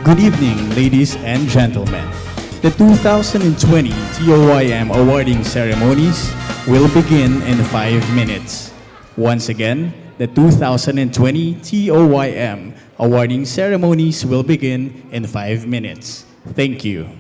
Good evening, ladies and gentlemen. The 2020 TOYM awarding ceremonies will begin in 5 minutes. Once again, the 2020 TOYM awarding ceremonies will begin in 5 minutes. Thank you.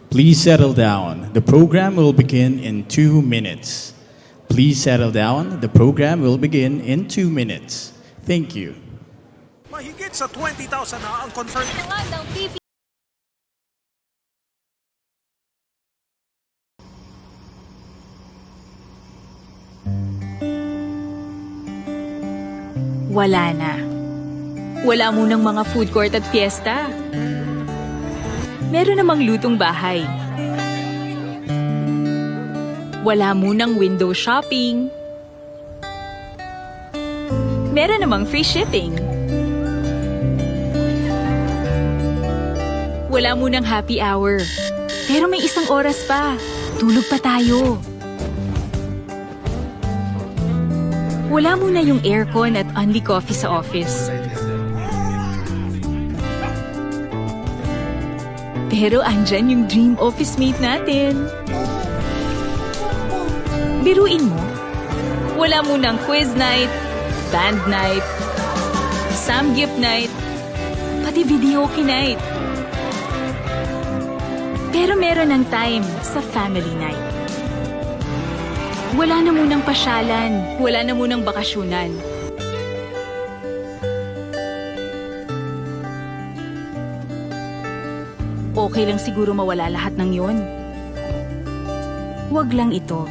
Please settle down. The program will begin in 2 minutes. Please settle down. The program will begin in 2 minutes. Thank you. Mahigit sa 20,000 na ang confirmed. ng PP. Wala na. Wala munang mga food court at fiesta. Meron namang lutong bahay. Wala munang window shopping. Meron namang free shipping. Wala munang happy hour. Pero may isang oras pa. Tulog pa tayo. Wala muna yung aircon at only coffee sa office. Pero andyan yung dream office mate natin. Biruin mo, wala munang quiz night, band night, samgyup night, pati videoke night. Pero meron ng time sa family night. Wala na munang pasyalan, wala na munang bakasyunan. Okay lang siguro mawala lahat ng yon. Huwag lang ito.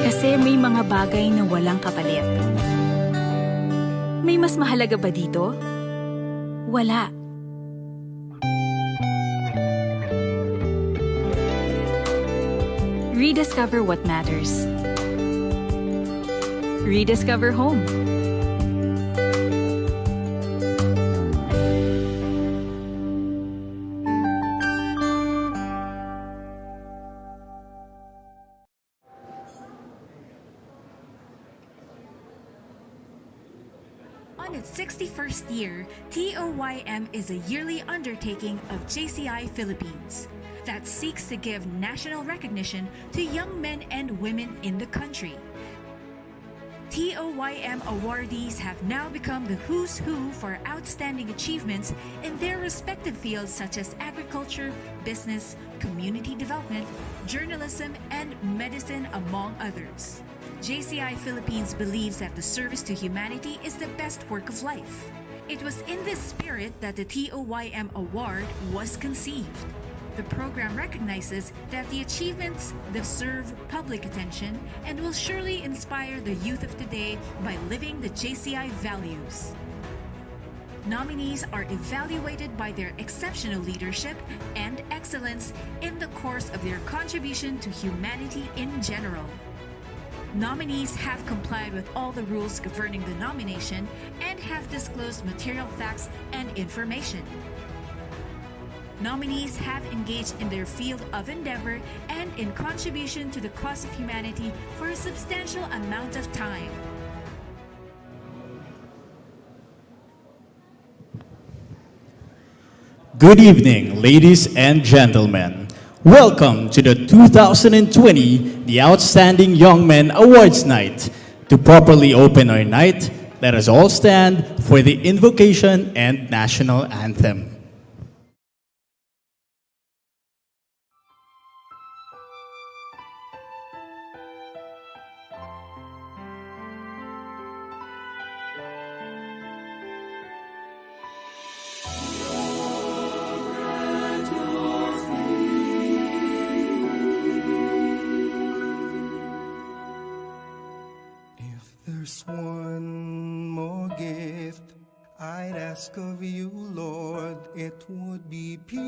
Kasi may mga bagay na walang kapalit. May mas mahalaga ba dito? Wala. Rediscover what matters. Rediscover home. On its 61st year, Toym is a yearly undertaking of JCI Philippines that seeks to give national recognition to young men and women in the country. Toym awardees have now become the who's who for outstanding achievements in their respective fields such as agriculture, business, community development, journalism, and medicine, among others. JCI Philippines believes that the service to humanity is the best work of life. It was in this spirit that the Toym Award was conceived. The program recognizes that the achievements deserve public attention and will surely inspire the youth of today by living the JCI values. Nominees are evaluated by their exceptional leadership and excellence in the course of their contribution to humanity in general. Nominees have complied with all the rules governing the nomination and have disclosed material facts and information. Nominees have engaged in their field of endeavor and in contribution to the cause of humanity for a substantial amount of time. Good evening, ladies and gentlemen. Welcome to the 2020 The Outstanding Young Men Awards Night. To properly open our night, let us all stand for the invocation and national anthem. There's one more gift I'd ask of you, Lord. It would be peace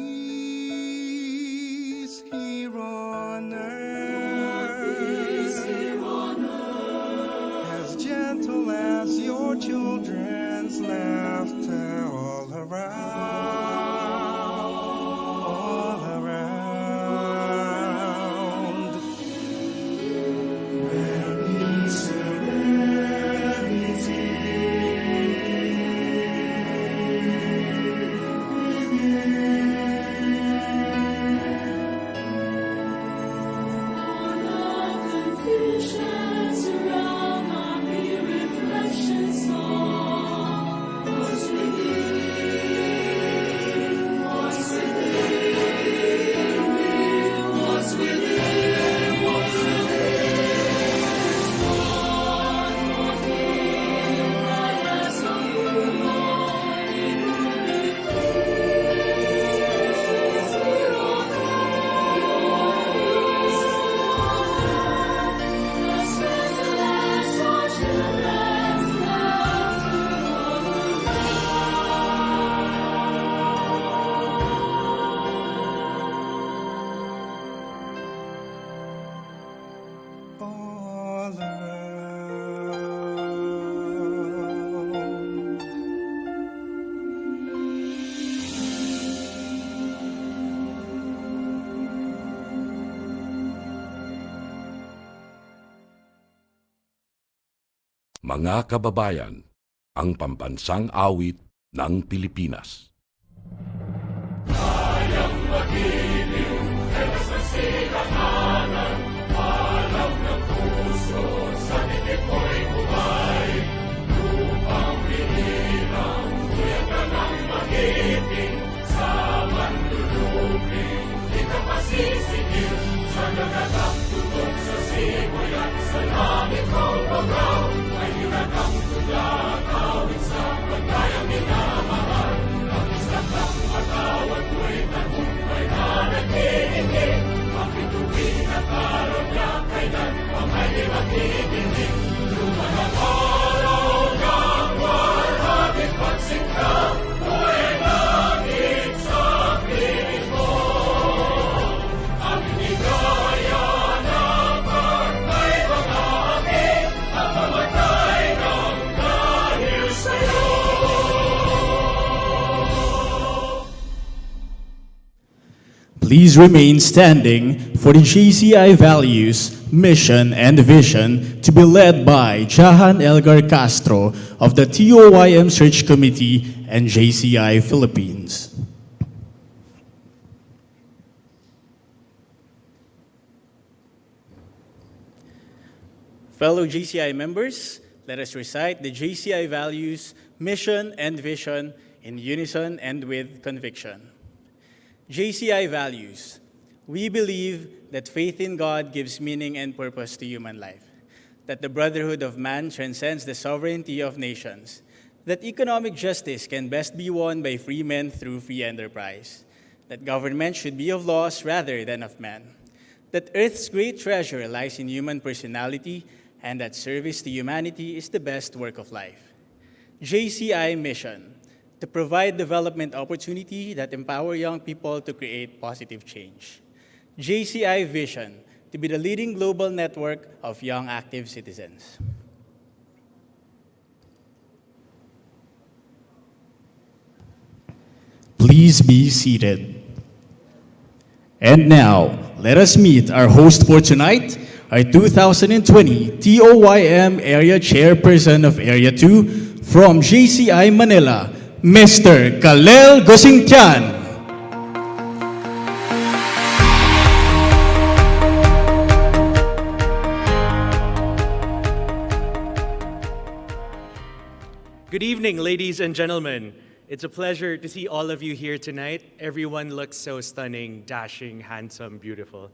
here on earth. As gentle as your children's laughter all around, all around. Mga kababayan, ang pambansang awit ng Pilipinas. Please remain standing for the JCI values, mission, and vision to be led by Jahan Elgar Castro of the TOYM Search Committee and JCI Philippines. Fellow JCI members, let us recite the JCI values, mission, and vision in unison and with conviction. JCI values. We believe that faith in God gives meaning and purpose to human life, that the brotherhood of man transcends the sovereignty of nations, that economic justice can best be won by free men through free enterprise, that government should be of laws rather than of men, that Earth's great treasure lies in human personality, and that service to humanity is the best work of life. JCI mission. To provide development opportunity that empower young people to create positive change. JCI vision, to be the leading global network of young active citizens. Please be seated. And now, let us meet our host for tonight, our 2020 TOYM Area Chairperson of Area 2 from JCI Manila, Mr. Kalel Gosingtian. Good evening, ladies and gentlemen. It's a pleasure to see all of you here tonight. Everyone looks so stunning, dashing, handsome, beautiful.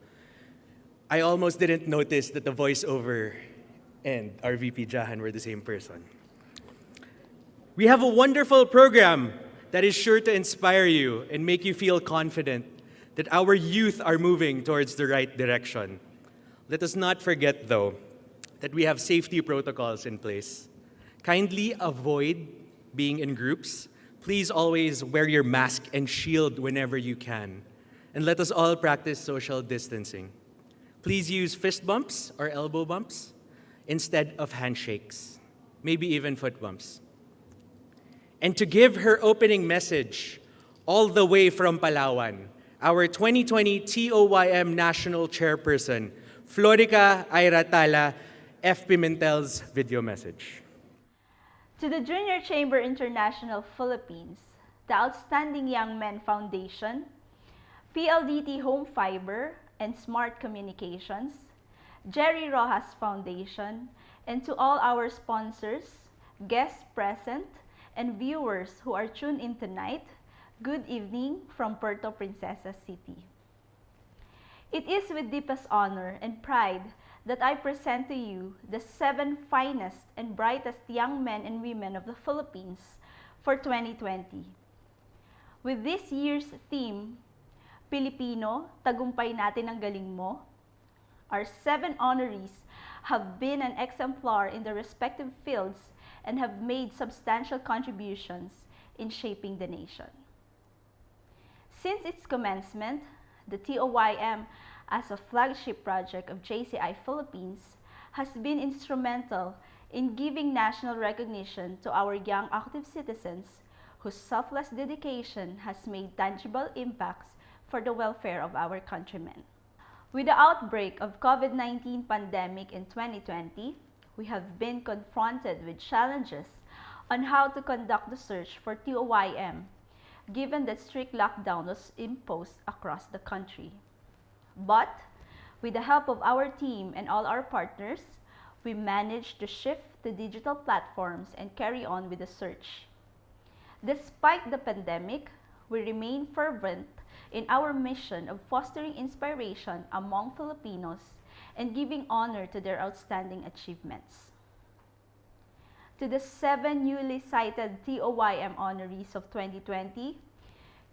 I almost didn't notice that the voiceover and our VP Jahan were the same person. We have a wonderful program that is sure to inspire you and make you feel confident that our youth are moving towards the right direction. Let us not forget, though, that we have safety protocols in place. Kindly avoid being in groups. Please always wear your mask and shield whenever you can. And let us all practice social distancing. Please use fist bumps or elbow bumps instead of handshakes, maybe even foot bumps. And to give her opening message, all the way from Palawan, our 2020 TOYM National Chairperson, Florica Ayratala F. Pimentel's video message. To the Junior Chamber International Philippines, the Outstanding Young Men Foundation, PLDT Home Fiber and Smart Communications, Jerry Rojas Foundation, and to all our sponsors, guests present, and viewers who are tuned in tonight, good evening from Puerto Princesa City. It is with deepest honor and pride that I present to you the 7 finest and brightest young men and women of the Philippines for 2020. With this year's theme, Pilipino, tagumpay natin ang galing mo, our 7 honorees have been an exemplar in their respective fields and have made substantial contributions in shaping the nation. Since its commencement, the TOYM, as a flagship project of JCI Philippines, has been instrumental in giving national recognition to our young active citizens whose selfless dedication has made tangible impacts for the welfare of our countrymen. With the outbreak of COVID-19 pandemic in 2020, we have been confronted with challenges on how to conduct the search for TOYM, given that strict lockdown was imposed across the country. But with the help of our team and all our partners, we managed to shift to digital platforms and carry on with the search. Despite the pandemic, we remain fervent in our mission of fostering inspiration among Filipinos and giving honor to their outstanding achievements. To the 7 newly cited TOYM honorees of 2020,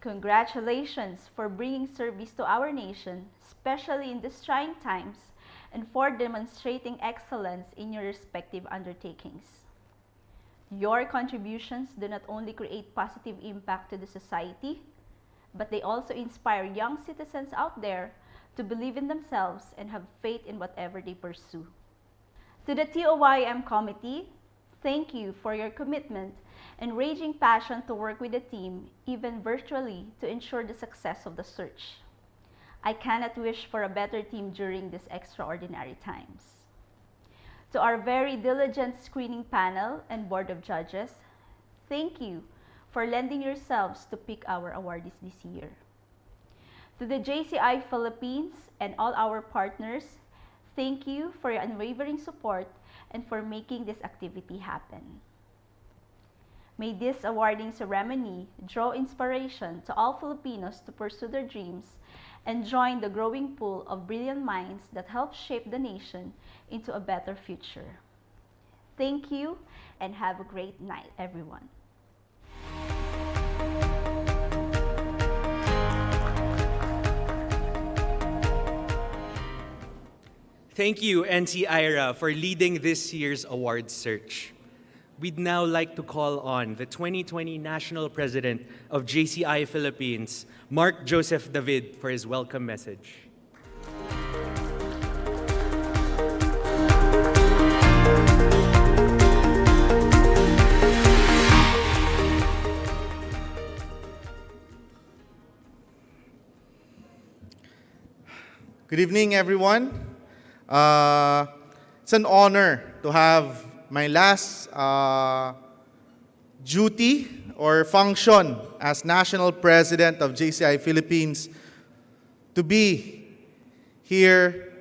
congratulations for bringing service to our nation, especially in these trying times, and for demonstrating excellence in your respective undertakings. Your contributions do not only create positive impact to the society, but they also inspire young citizens out there to believe in themselves and have faith in whatever they pursue. To the TOYM committee, thank you for your commitment and raging passion to work with the team, even virtually, to ensure the success of the search. I cannot wish for a better team during these extraordinary times. To our very diligent screening panel and board of judges, thank you for lending yourselves to pick our awardees this year. To the JCI Philippines and all our partners, thank you for your unwavering support and for making this activity happen. May this awarding ceremony draw inspiration to all Filipinos to pursue their dreams and join the growing pool of brilliant minds that help shape the nation into a better future. Thank you and have a great night, everyone. Thank you, NC Ira, for leading this year's awards search. We'd now like to call on the 2020 National President of JCI Philippines, Mark Joseph David, for his welcome message. Good evening, everyone. It's an honor to have my last duty or function as National President of JCI Philippines to be here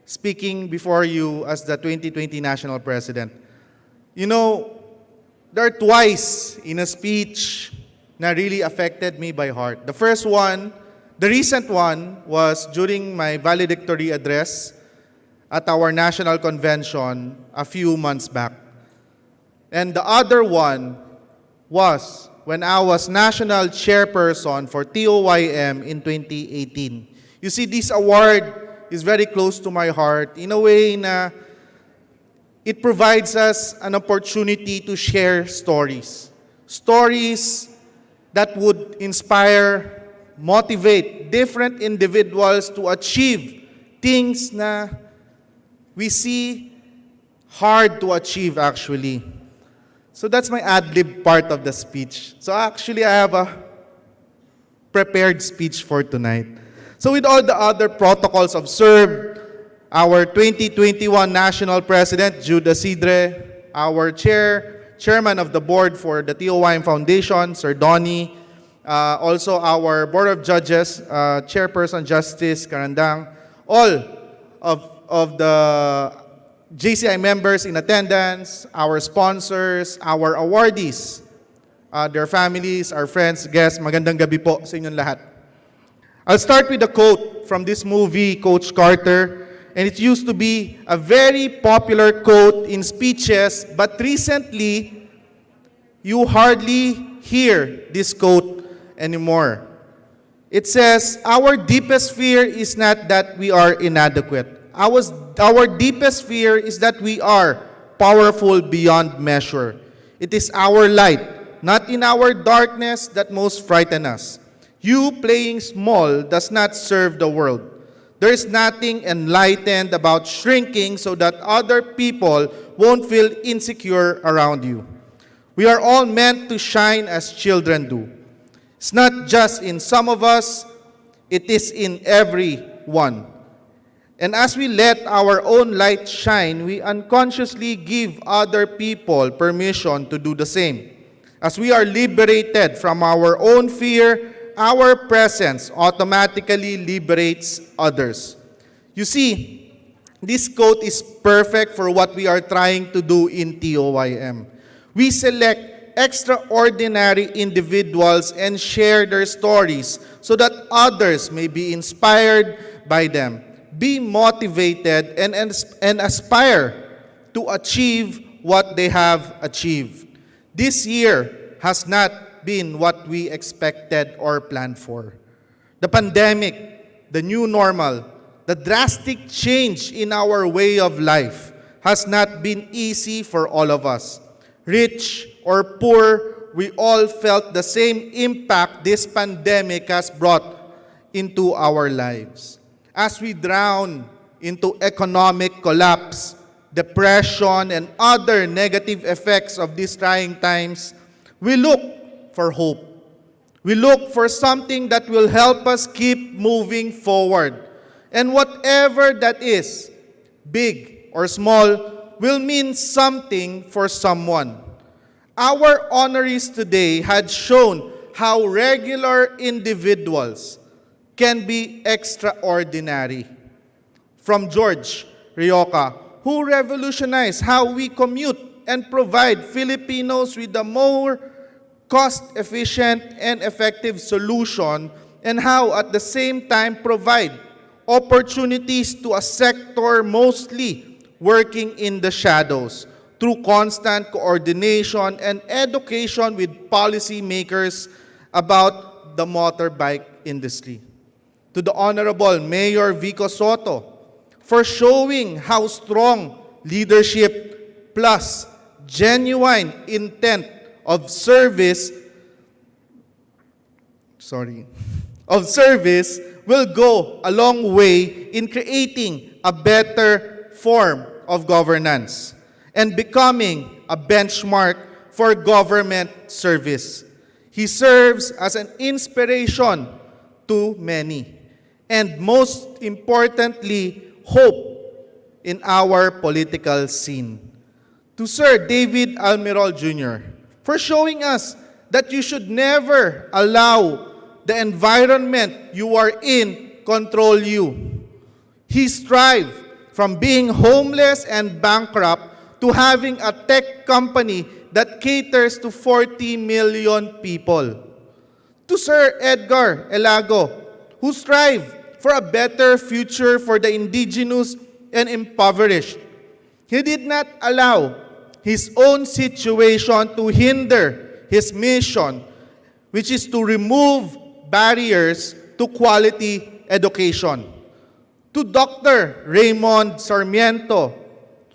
speaking before you as the 2020 National President. You know, there are twice in a speech that really affected me by heart. The first one, the recent one, was during my valedictory address at our national convention a few months back. And the other one was when I was national chairperson for TOYM in 2018. You see, this award is very close to my heart in a way na it provides us an opportunity to share stories. Stories that would inspire, motivate different individuals to achieve things na we see hard to achieve actually. So that's my ad-lib part of the speech. So actually I have a prepared speech for tonight. So with all the other protocols observed, our 2021 National President, Jude Asidre, our Chairman of the Board for the TOYM Foundation, Sir Donnie, also our Board of Judges, Chairperson Justice Carandang, all of the JCI members in attendance, our sponsors, our awardees, their families, our friends, guests, magandang gabi po sa inyong lahat. I'll start with a quote from this movie, Coach Carter, and it used to be a very popular quote in speeches, but recently, you hardly hear this quote anymore. It says, our deepest fear is not that we are inadequate. Our deepest fear is that we are powerful beyond measure. It is our light, not in our darkness, that most frighten us. You playing small does not serve the world. There is nothing enlightened about shrinking so that other people won't feel insecure around you. We are all meant to shine as children do. It's not just in some of us, it is in everyone. And as we let our own light shine, we unconsciously give other people permission to do the same. As we are liberated from our own fear, our presence automatically liberates others. You see, this quote is perfect for what we are trying to do in TOYM. We select extraordinary individuals and share their stories so that others may be inspired by them, be motivated, and aspire to achieve what they have achieved. This year has not been what we expected or planned for. The pandemic, the new normal, the drastic change in our way of life has not been easy for all of us. Rich or poor, we all felt the same impact this pandemic has brought into our lives. As we drown into economic collapse, depression, and other negative effects of these trying times, we look for hope. We look for something that will help us keep moving forward. And whatever that is, big or small, will mean something for someone. Our honorees today had shown how regular individuals can be extraordinary. From George Rioca, who revolutionized how we commute and provide Filipinos with a more cost-efficient and effective solution, and how at the same time provide opportunities to a sector mostly working in the shadows through constant coordination and education with policymakers about the motorbike industry. To the Honorable Mayor Vico Soto, for showing how strong leadership plus genuine intent of service will go a long way in creating a better form of governance and becoming a benchmark for government service. He serves as an inspiration to many, and most importantly, hope in our political scene. To Sir David Almirol Jr., for showing us that you should never allow the environment you are in control you. He strived from being homeless and bankrupt to having a tech company that caters to 40 million people. To Sir Edgar Elago, who strived for a better future for the indigenous and impoverished. He did not allow his own situation to hinder his mission, which is to remove barriers to quality education. To Dr. Raymond Sarmiento,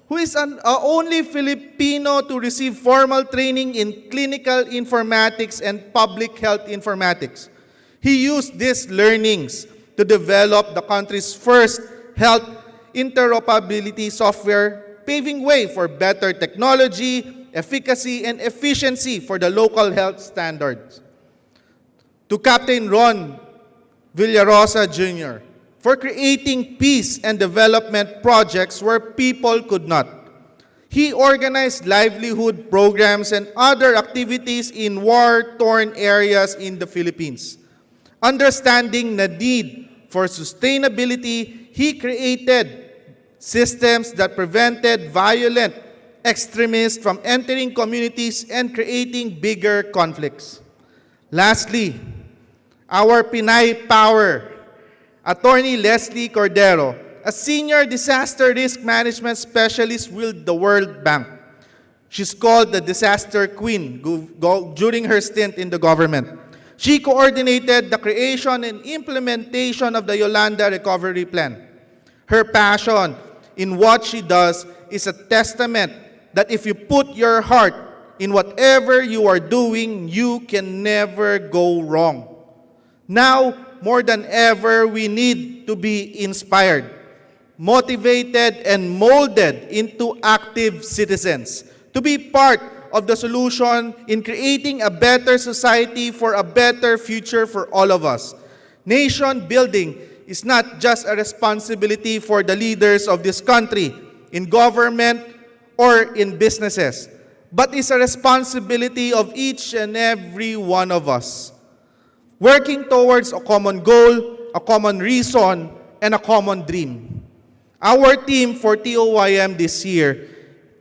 who is an only Filipino to receive formal training in clinical informatics and public health informatics. He used these learnings to develop the country's first health interoperability software, paving way for better technology, efficacy, and efficiency for the local health standards. To Captain Ron Villarosa Jr., for creating peace and development projects where people could not. He organized livelihood programs and other activities in war-torn areas in the Philippines. Understanding the need for sustainability, he created systems that prevented violent extremists from entering communities and creating bigger conflicts. Lastly, our Pinay Power, Attorney Leslie Cordero, a senior disaster risk management specialist with the World Bank. She's called the Disaster Queen during her stint in the government. She coordinated the creation and implementation of the Yolanda Recovery Plan. Her passion in what she does is a testament that if you put your heart in whatever you are doing, you can never go wrong. Now, more than ever, we need to be inspired, motivated, and molded into active citizens to be part of the solution in creating a better society for a better future for all of us. Nation building is not just a responsibility for the leaders of this country, in government, or in businesses, but is a responsibility of each and every one of us, working towards a common goal, a common reason, and a common dream. Our team for TOYM this year,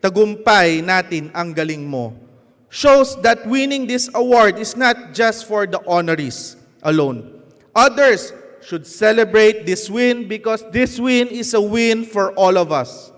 Tagumpay Natin Ang Galing Mo, shows that winning this award is not just for the honorees alone. Others should celebrate this win because this win is a win for all of us.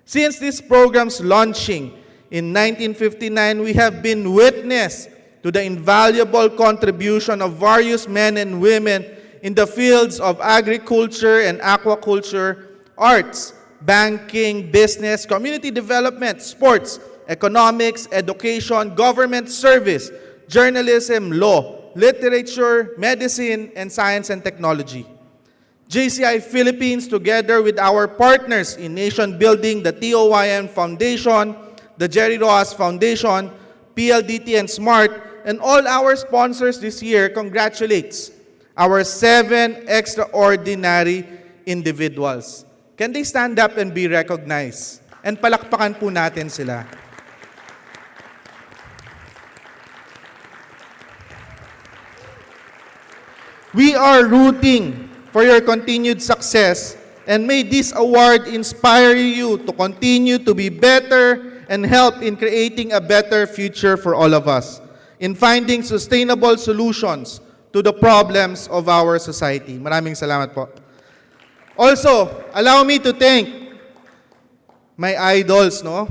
Since this program's launching in 1959, we have been witness to the invaluable contribution of various men and women in the fields of agriculture and aquaculture, arts, banking, business, community development, sports, economics, education, government service, journalism, law, literature, medicine, and science and technology. JCI Philippines, together with our partners in nation building, the TOYM Foundation, the Jerry Rojas Foundation, PLDT and SMART, and all our sponsors this year, congratulates our 7 extraordinary individuals. Can they stand up and be recognized? And palakpakan po natin sila. We are rooting for your continued success, and may this award inspire you to continue to be better and help in creating a better future for all of us, in finding sustainable solutions to the problems of our society. Maraming salamat po. Also, allow me to thank my idols, no?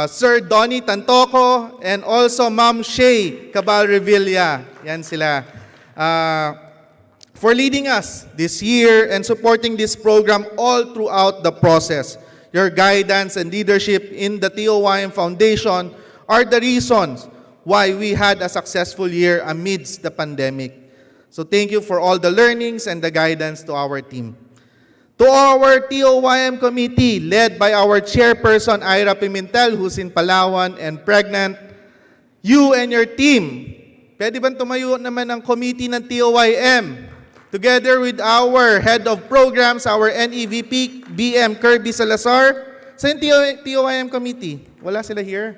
Sir Donnie Tantoco and also Ma'am Shay Cabal-Revilla. Yan sila. For leading us this year and supporting this program all throughout the process. Your guidance and leadership in the TOYM Foundation are the reasons why we had a successful year amidst the pandemic. So thank you for all the learnings and the guidance to our team. To our TOYM committee, led by our chairperson, Ira Pimentel, who's in Palawan and pregnant, you and your team, pwede bang tumayo naman ang committee ng TOYM? Together with our head of programs, our NEVP, BM Kirby Salazar, sa TOYM committee. Wala sila here?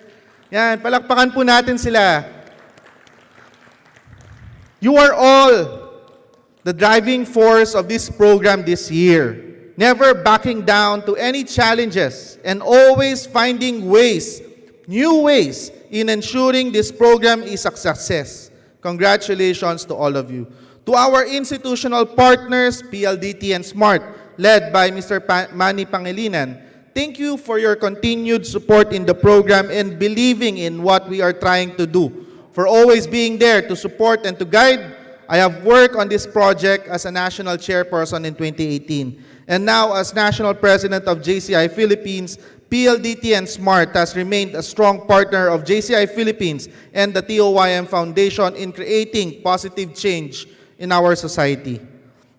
Yan, palakpakan po natin sila. You are all the driving force of this program this year. Never backing down to any challenges and always finding ways, new ways, in ensuring this program is a success. Congratulations to all of you. To our institutional partners, PLDT and SMART, led by Mr. Manny Pangilinan, thank you for your continued support in the program and believing in what we are trying to do. For always being there to support and to guide. I have worked on this project as a national chairperson in 2018. And now as National President of JCI Philippines, PLDT and SMART has remained a strong partner of JCI Philippines and the TOYM Foundation in creating positive change in our society.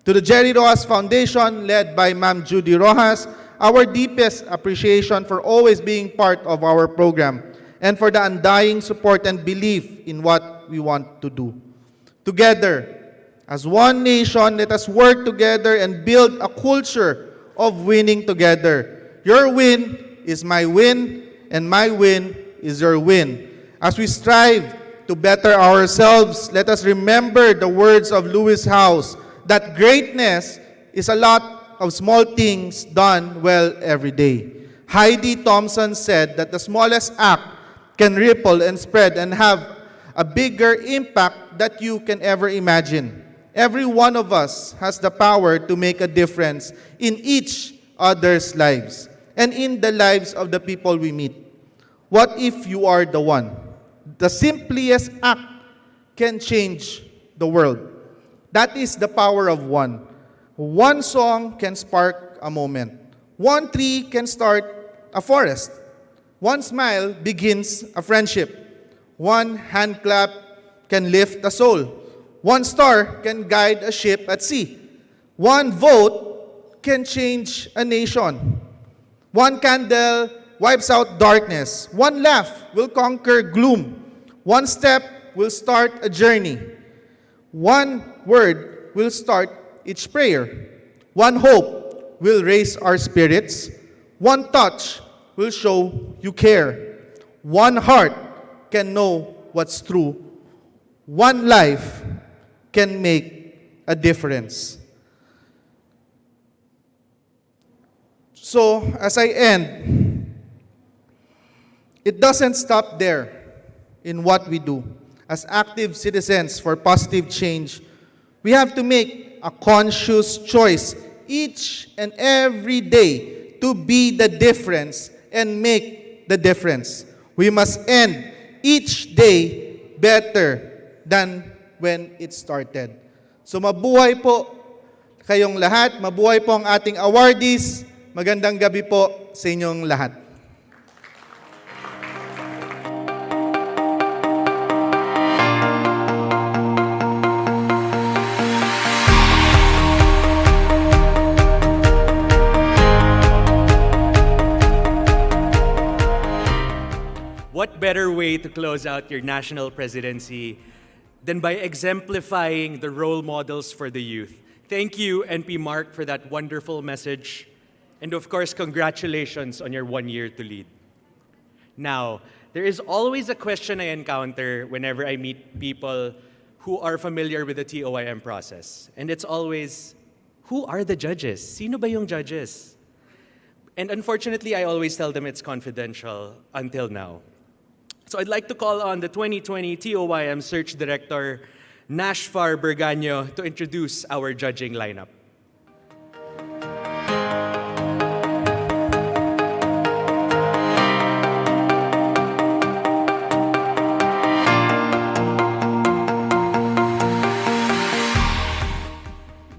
To the Jerry Rojas Foundation, led by Ma'am Judy Rojas, our deepest appreciation for always being part of our program and for the undying support and belief in what we want to do. Together, as one nation, let us work together and build a culture of winning together. Your win is my win, and my win is your win. As we strive to better ourselves, let us remember the words of Lewis Howes that greatness is a lot of small things done well every day. Heidi Thompson said that the smallest act can ripple and spread and have a bigger impact that you can ever imagine. Every one of us has the power to make a difference in each other's lives and in the lives of the people we meet. What if you are the one? The simplest act can change the world. That is the power of one. One song can spark a moment. One tree can start a forest. One smile begins a friendship. One hand clap can lift a soul. One star can guide a ship at sea. One vote can change a nation. One candle wipes out darkness. One laugh will conquer gloom. One step will start a journey. One word will start each prayer. One hope will raise our spirits. One touch will show you care. One heart can know what's true. One life can make a difference. So, as I end, it doesn't stop there in what we do. As active citizens for positive change, we have to make a conscious choice each and every day to be the difference and make the difference. We must end each day better than when it started. So mabuhay po kayong lahat, mabuhay po ang ating awardees. Magandang gabi po sa inyong lahat. What better way to close out your national presidency than by exemplifying the role models for the youth? Thank you, NP Mark, for that wonderful message. And of course, congratulations on your 1 year to lead. Now, there is always a question I encounter whenever I meet people who are familiar with the TOYM process. And it's always, who are the judges? Sino ba yung judges? And unfortunately, I always tell them it's confidential until now. So I'd like to call on the 2020 TOYM Search Director, Nashfar Berganyo, to introduce our judging lineup.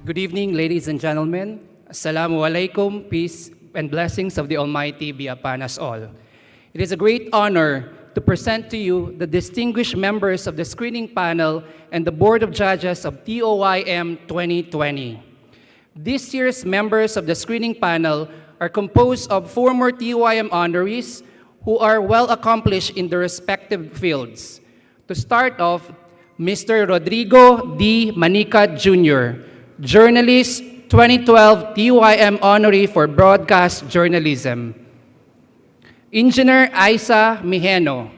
Good evening, ladies and gentlemen. Assalamu alaikum, peace and blessings of the Almighty be upon us all. It is a great honor to present to you the distinguished members of the screening panel and the Board of Judges of TOYM 2020. This year's members of the screening panel are composed of former TOYM honorees who are well accomplished in their respective fields. To start off, Mr. Rodrigo D. Manica Jr., journalist, 2012 TOYM honoree for broadcast journalism. Engineer Isa Mijeno,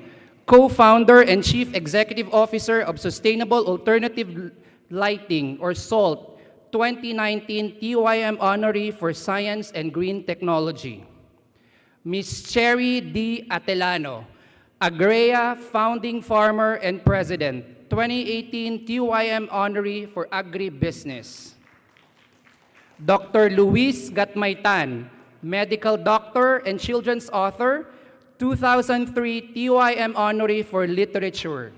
co-founder and chief executive officer of Sustainable Alternative Lighting, or SALT, 2019 TOYM honoree for science and green technology. Ms. Cherry D. Atelano, Agrea founding farmer and president, 2018 TOYM honoree for agribusiness. Dr. Luis Gatmaytan, medical doctor and children's author, 2003 TOYM honoree for literature.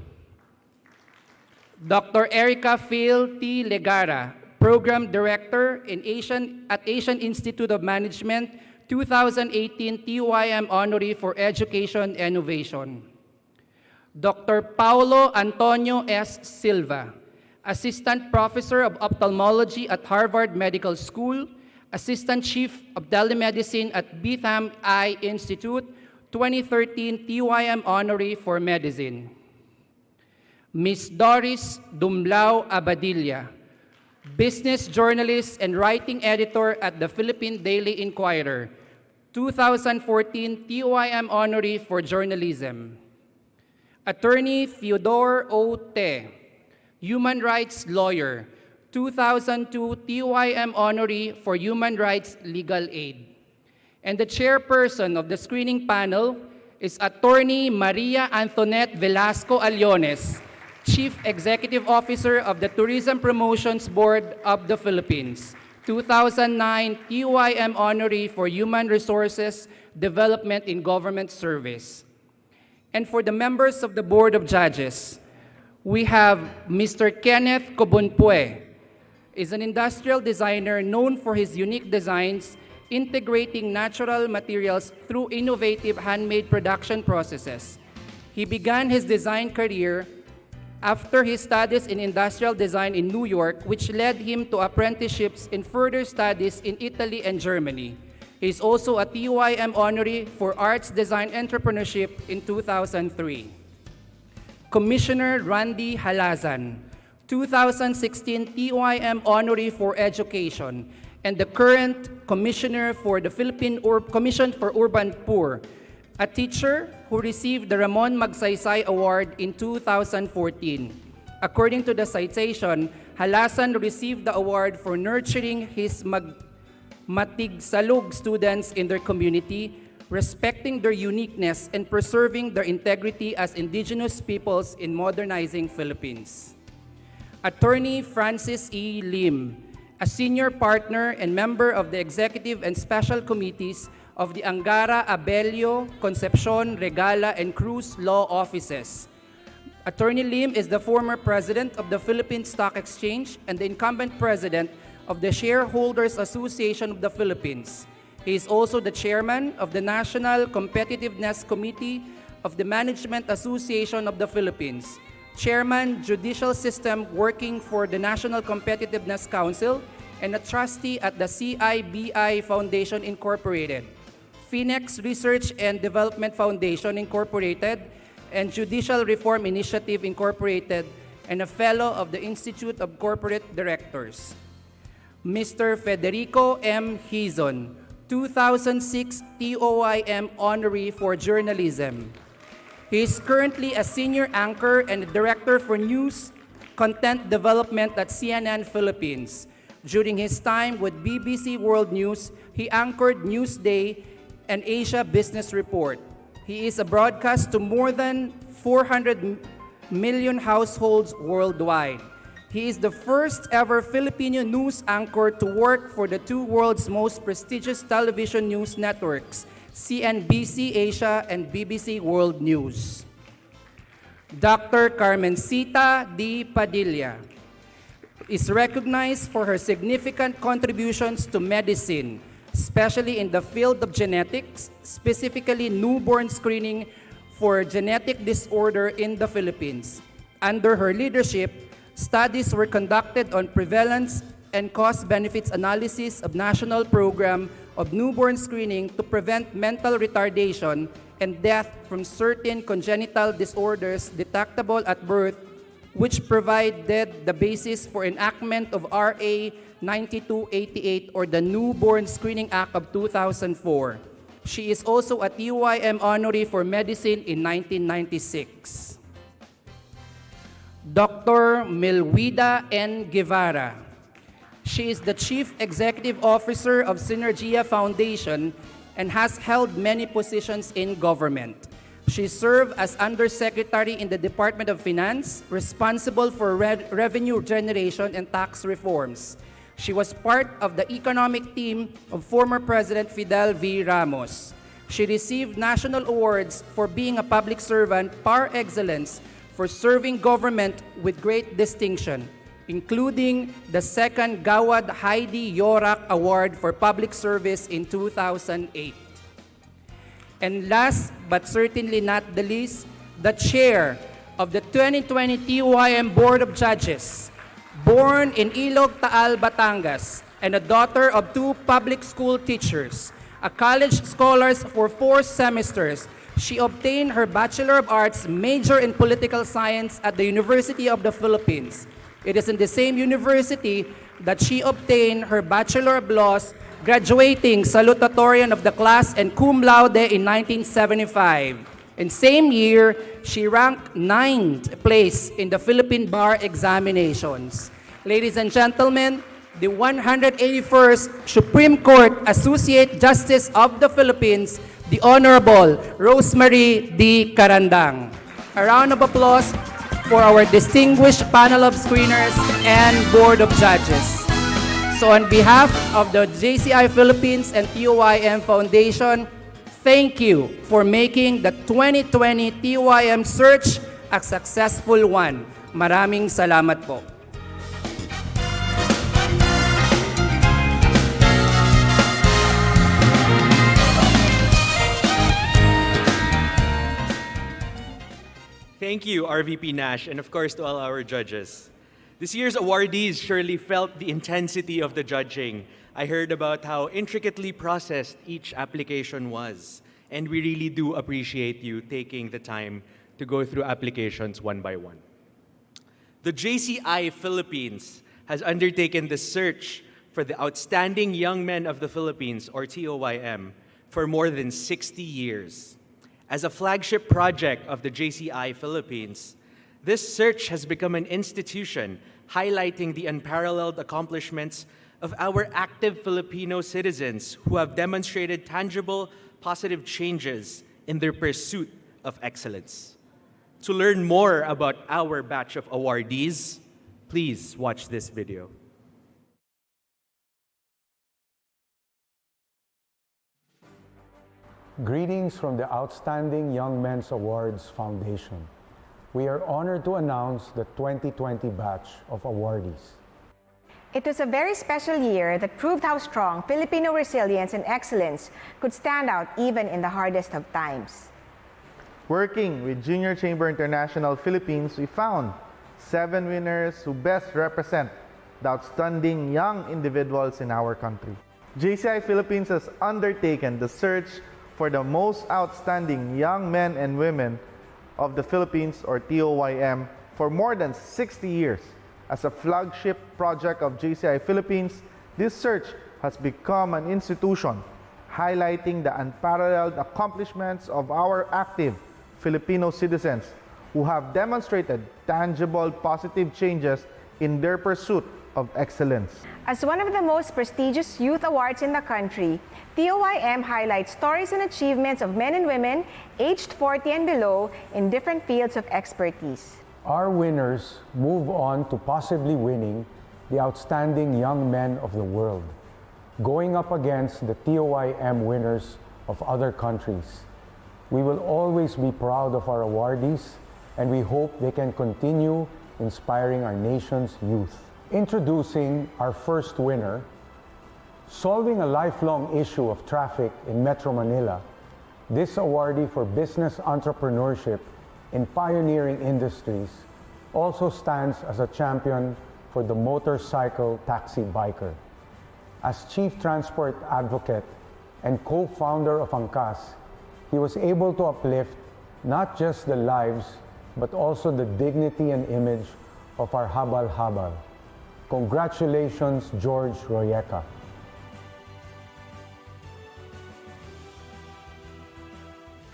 Dr. Erica Phil T. Legara, program director at Asian Institute of Management, 2018 TOYM honoree for education and innovation. Dr. Paulo Antonio S. Silva, assistant professor of ophthalmology at Harvard Medical School, Assistant Chief of Telemedicine at Betham Eye Institute, 2013 TOYM honoree for medicine. Ms. Doris Dumlao Abadilla, business journalist and writing editor at the Philippine Daily Inquirer, 2014 TOYM honoree for journalism. Attorney Theodore O. Te, human rights lawyer, 2002 TOYM honoree for human rights legal aid. And the chairperson of the screening panel is Attorney Maria Antoinette Velasco Aliones, Chief Executive Officer of the Tourism Promotions Board of the Philippines, 2009 TOYM honoree for human resources development in government service. And for the members of the Board of Judges, we have Mr. Kenneth Cobonpue, is an industrial designer known for his unique designs integrating natural materials through innovative handmade production processes. He began his design career after his studies in industrial design in New York, which led him to apprenticeships and further studies in Italy and Germany. He is also a TOYM honoree for arts design entrepreneurship in 2003. Commissioner Randy Halazan, 2016 TOYM honoree for education and the current Commissioner for the Philippine Commission for Urban Poor, a teacher who received the Ramon Magsaysay Award in 2014. According to the citation, Halasan received the award for nurturing his matigsalog students in their community, respecting their uniqueness and preserving their integrity as indigenous peoples in modernizing Philippines. Attorney Francis E. Lim, a senior partner and member of the executive and special committees of the Angara, Abelio, Concepcion, Regala, and Cruz law offices. Attorney Lim is the former president of the Philippine Stock Exchange and the incumbent president of the Shareholders Association of the Philippines. He is also the chairman of the National Competitiveness Committee of the Management Association of the Philippines, chairman, Judicial System working for the National Competitiveness Council, and a trustee at the CIBI Foundation Incorporated, Phoenix Research and Development Foundation Incorporated, and Judicial Reform Initiative Incorporated, and a fellow of the Institute of Corporate Directors. Mr. Federico M. Hizon, 2006 TOYM Honoree for Journalism. He is currently a senior anchor and a director for news content development at CNN Philippines. During his time with BBC World News, he anchored Newsday and Asia Business Report. He is a broadcast to more than 400 million households worldwide. He is the first ever Filipino news anchor to work for the two world's most prestigious television news networks, CNBC Asia and BBC World News. Dr. Carmencita D. Padilla is recognized for her significant contributions to medicine, especially in the field of genetics, specifically newborn screening for genetic disorder in the Philippines. Under her leadership, studies were conducted on prevalence and cost-benefits analysis of national program of newborn screening to prevent mental retardation and death from certain congenital disorders detectable at birth, which provided the basis for enactment of RA 9288 or the Newborn Screening Act of 2004. She is also a TYM honoree for medicine in 1996. Dr. Milwida N. Guevara. She is the Chief Executive Officer of Synergia Foundation and has held many positions in government. She served as Undersecretary in the Department of Finance, responsible for revenue generation and tax reforms. She was part of the economic team of former President Fidel V. Ramos. She received national awards for being a public servant par excellence for serving government with great distinction, including the second Gawad Heidi Yorak Award for Public Service in 2008. And last but certainly not the least, the chair of the 2020 TYM Board of Judges, born in Ilog, Taal, Batangas, and a daughter of two public school teachers, a college scholar for 4 semesters. She obtained her Bachelor of Arts major in Political Science at the University of the Philippines. It is in the same university that she obtained her Bachelor of Laws, graduating salutatorian of the class and cum laude in 1975. In same year, she ranked 9th place in the Philippine Bar examinations. Ladies and gentlemen, the 181st Supreme Court Associate Justice of the Philippines, the Honorable Rosemary D. Carandang. A round of applause for our distinguished panel of screeners and Board of Judges. So on behalf of the JCI Philippines and TOYM Foundation, thank you for making the 2020 TOYM search a successful one. Maraming salamat po. Thank you, RVP Nash, and of course to all our judges. This year's awardees surely felt the intensity of the judging. I heard about how intricately processed each application was, and we really do appreciate you taking the time to go through applications one by one. The JCI Philippines has undertaken the search for the Outstanding Young Men of the Philippines, or TOYM, for more than 60 years. As a flagship project of the JCI Philippines, this search has become an institution highlighting the unparalleled accomplishments of our active Filipino citizens who have demonstrated tangible, positive changes in their pursuit of excellence. To learn more about our batch of awardees, please watch this video. Greetings from the Outstanding Young Men's Awards Foundation. We are honored to announce the 2020 batch of awardees. It was a very special year that proved how strong Filipino resilience and excellence could stand out even in the hardest of times. Working with Junior Chamber International Philippines, we found 7 winners who best represent the outstanding young individuals in our country. JCI Philippines has undertaken the search for the most outstanding young men and women of the Philippines, or TOYM, for more than 60 years. As a flagship project of JCI Philippines, this search has become an institution highlighting the unparalleled accomplishments of our active Filipino citizens who have demonstrated tangible positive changes in their pursuit of excellence. As one of the most prestigious youth awards in the country, TOYM highlights stories and achievements of men and women aged 40 and below in different fields of expertise. Our winners move on to possibly winning the Outstanding Young Men of the World, going up against the TOYM winners of other countries. We will always be proud of our awardees, and we hope they can continue inspiring our nation's youth. Introducing our first winner, solving a lifelong issue of traffic in Metro Manila, this awardee for business entrepreneurship in pioneering industries also stands as a champion for the motorcycle taxi biker. As Chief Transport Advocate and co-founder of Angkas, he was able to uplift not just the lives but also the dignity and image of our habal-habal. Congratulations, George Royeca.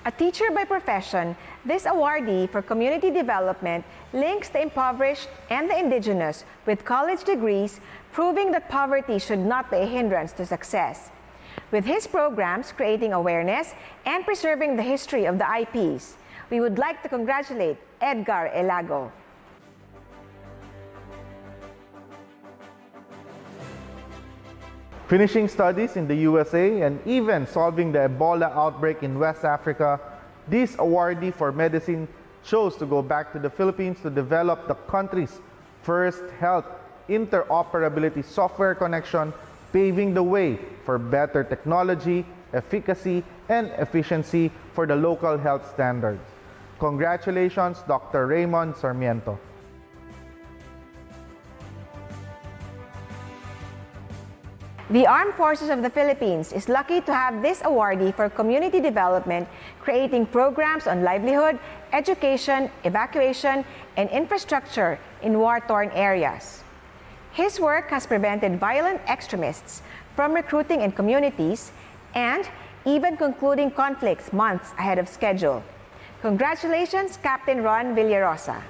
A teacher by profession, this awardee for community development links the impoverished and the indigenous with college degrees, proving that poverty should not be a hindrance to success. With his programs creating awareness and preserving the history of the IPs, we would like to congratulate Edgar Elago. Finishing studies in the USA and even solving the Ebola outbreak in West Africa, this awardee for medicine chose to go back to the Philippines to develop the country's first health interoperability software connection, paving the way for better technology, efficacy, and efficiency for the local health standards. Congratulations, Dr. Raymond Sarmiento. The Armed Forces of the Philippines is lucky to have this awardee for community development, creating programs on livelihood, education, evacuation, and infrastructure in war-torn areas. His work has prevented violent extremists from recruiting in communities and even concluding conflicts months ahead of schedule. Congratulations, Captain Ron Villarosa.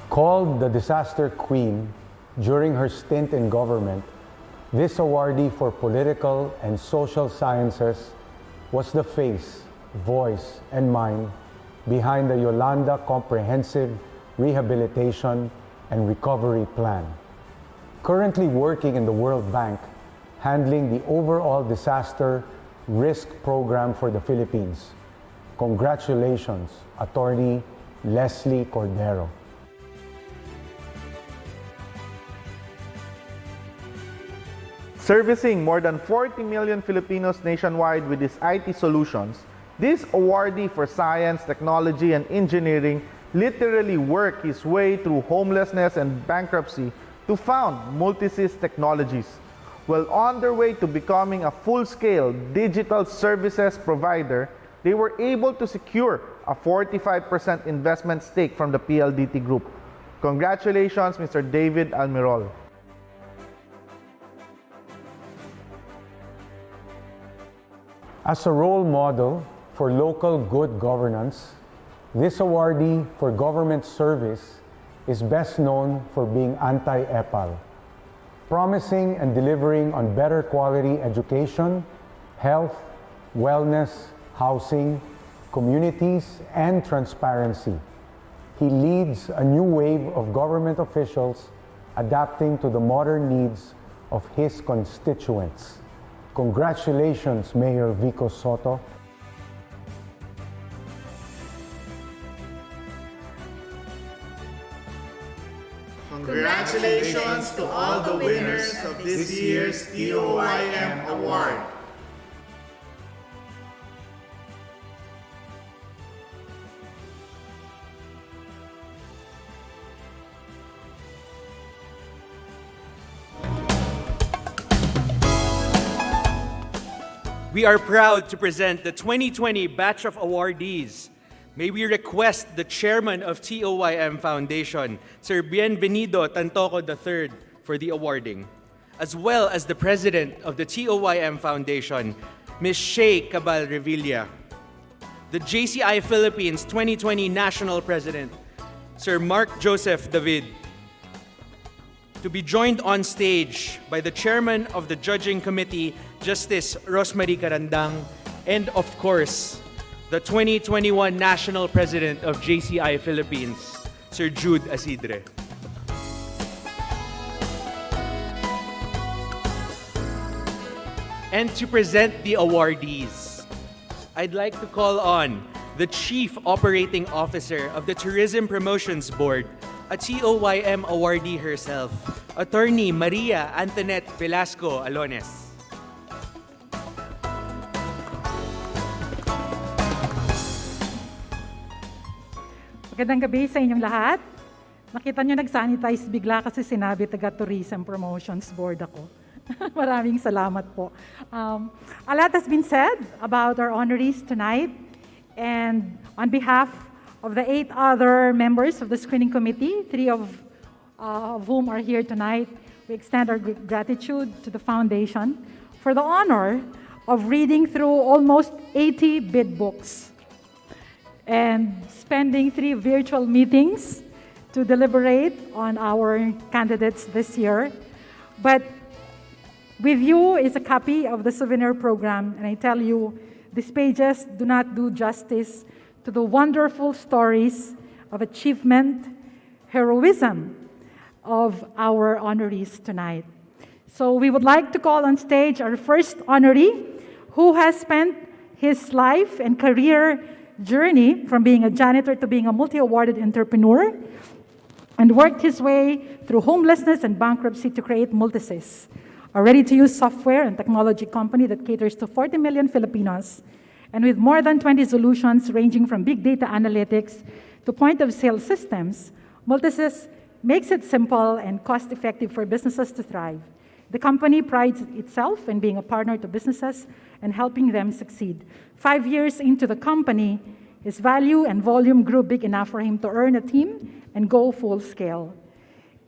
Called the Disaster Queen during her stint in government, this awardee for political and social sciences was the face, voice, and mind behind the Yolanda Comprehensive Rehabilitation and Recovery Plan. Currently working in the World Bank, handling the overall disaster risk program for the Philippines. Congratulations, Attorney Leslie Cordero. Servicing more than 40 million Filipinos nationwide with its IT solutions, this awardee for science, technology, and engineering literally worked his way through homelessness and bankruptcy to found Multisys Technologies. While on their way to becoming a full-scale digital services provider, they were able to secure a 45% investment stake from the PLDT Group. Congratulations, Mr. David Almirol. As a role model for local good governance, this awardee for government service is best known for being anti-EPAL, promising and delivering on better quality education, health, wellness, housing, communities, and transparency. He leads a new wave of government officials adapting to the modern needs of his constituents. Congratulations, Mayor Vico Soto. Congratulations to all the winners of this year's TOYM Award. We are proud to present the 2020 batch of awardees. May we request the chairman of TOYM Foundation, Sir Bienvenido Tantoco III, for the awarding, as well as the president of the TOYM Foundation, Ms. Shay Cabal Revilla. The JCI Philippines 2020 National President, Sir Mark Joseph David. To be joined on stage by the chairman of the judging committee, Justice Rosemary Carandang, and of course, the 2021 National President of JCI Philippines, Sir Jude Asidre. And to present the awardees, I'd like to call on the Chief Operating Officer of the Tourism Promotions Board, a TOYM awardee herself, Attorney Maria Antoinette Velasco Alones. Magandang gabi sa inyong lahat. Nakita nyo nag-sanitize bigla kasi sinabi taga-Tourism Promotions Board ako. Maraming salamat po. A lot has been said about our honorees tonight, and on behalf of the 8 other members of the screening committee, 3 of whom are here tonight, we extend our gratitude to the foundation for the honor of reading through almost 80 bid books and spending 3 virtual meetings to deliberate on our candidates this year. But with you is a copy of the souvenir program, and I tell you, these pages do not do justice to the wonderful stories of achievement, heroism of our honorees tonight. So we would like to call on stage our first honoree, who has spent his life and career journey from being a janitor to being a multi-awarded entrepreneur, and worked his way through homelessness and bankruptcy to create Multisys, a ready-to-use software and technology company that caters to 40 million Filipinos, and with more than 20 solutions ranging from big data analytics to point-of-sale systems, Multisys makes it simple and cost-effective for businesses to thrive. The company prides itself in being a partner to businesses and helping them succeed. 5 years into the company, his value and volume grew big enough for him to earn a team and go full scale.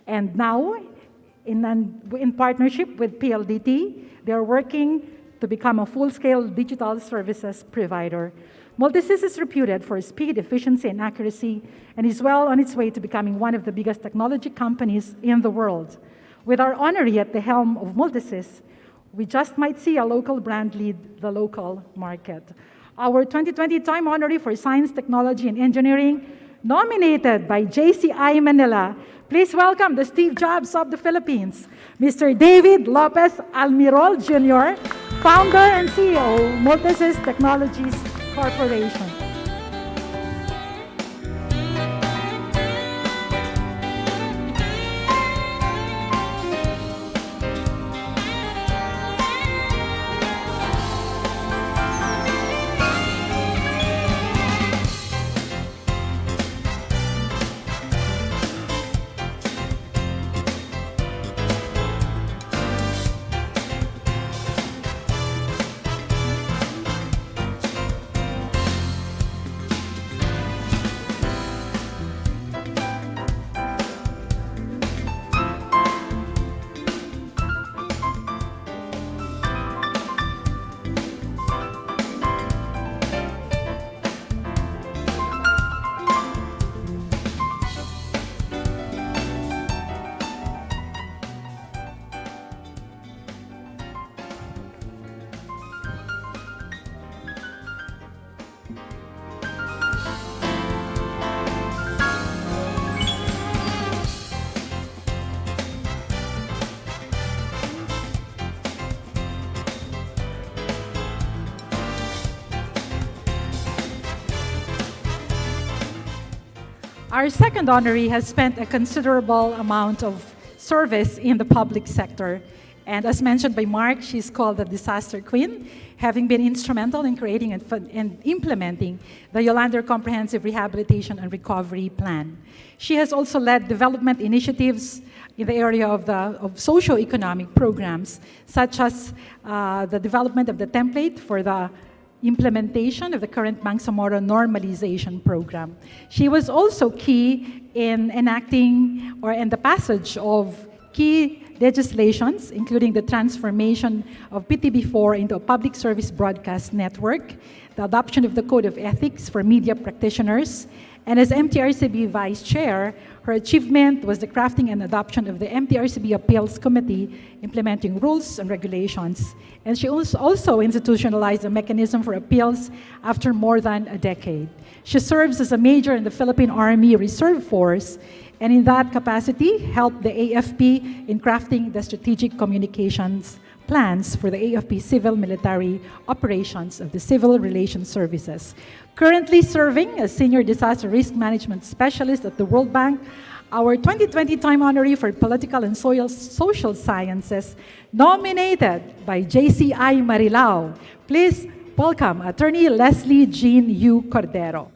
And now, in partnership with PLDT, they are working to become a full-scale digital services provider. Multisys is reputed for speed, efficiency, and accuracy, and is well on its way to becoming one of the biggest technology companies in the world. With our honoree at the helm of Multisys, we just might see a local brand lead the local market. Our 2020 Toym honoree for Science, Technology, and Engineering, nominated by JCI Manila. Please welcome the Steve Jobs of the Philippines, Mr. David Lopez Almirol Jr., founder and CEO, Multisys Technologies Corporation. Our second honoree has spent a considerable amount of service in the public sector. And as mentioned by Mark, she's called the Disaster Queen, having been instrumental in creating and implementing the Yolander Comprehensive Rehabilitation and Recovery Plan. She has also led development initiatives in the area of socio-economic programs, such as the development of the template for the implementation of the current Bangsamoro normalization program. She was also key in enacting or in the passage of key legislations, including the transformation of PTB4 into a public service broadcast network, the adoption of the Code of Ethics for media practitioners, and as MTRCB Vice Chair, her achievement was the crafting and adoption of the MTRCB Appeals Committee implementing rules and regulations. And she also institutionalized a mechanism for appeals after more than a decade. She serves as a major in the Philippine Army Reserve Force, and in that capacity, helped the AFP in crafting the strategic communications plans for the AFP civil-military operations of the Civil Relations Services. Currently serving as Senior Disaster Risk Management Specialist at the World Bank, our 2020 Toym honoree for Political and Social Sciences, nominated by JCI Marilao. Please welcome Attorney Leslie Jean U. Cordero.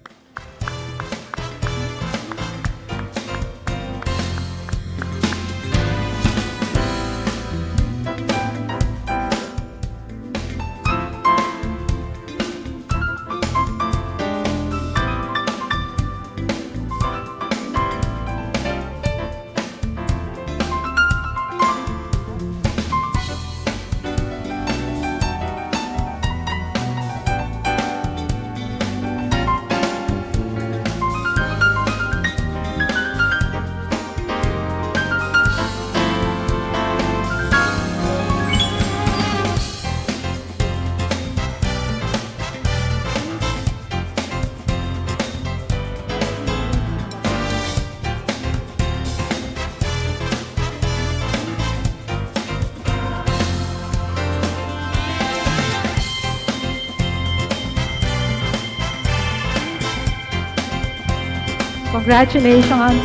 Congratulations,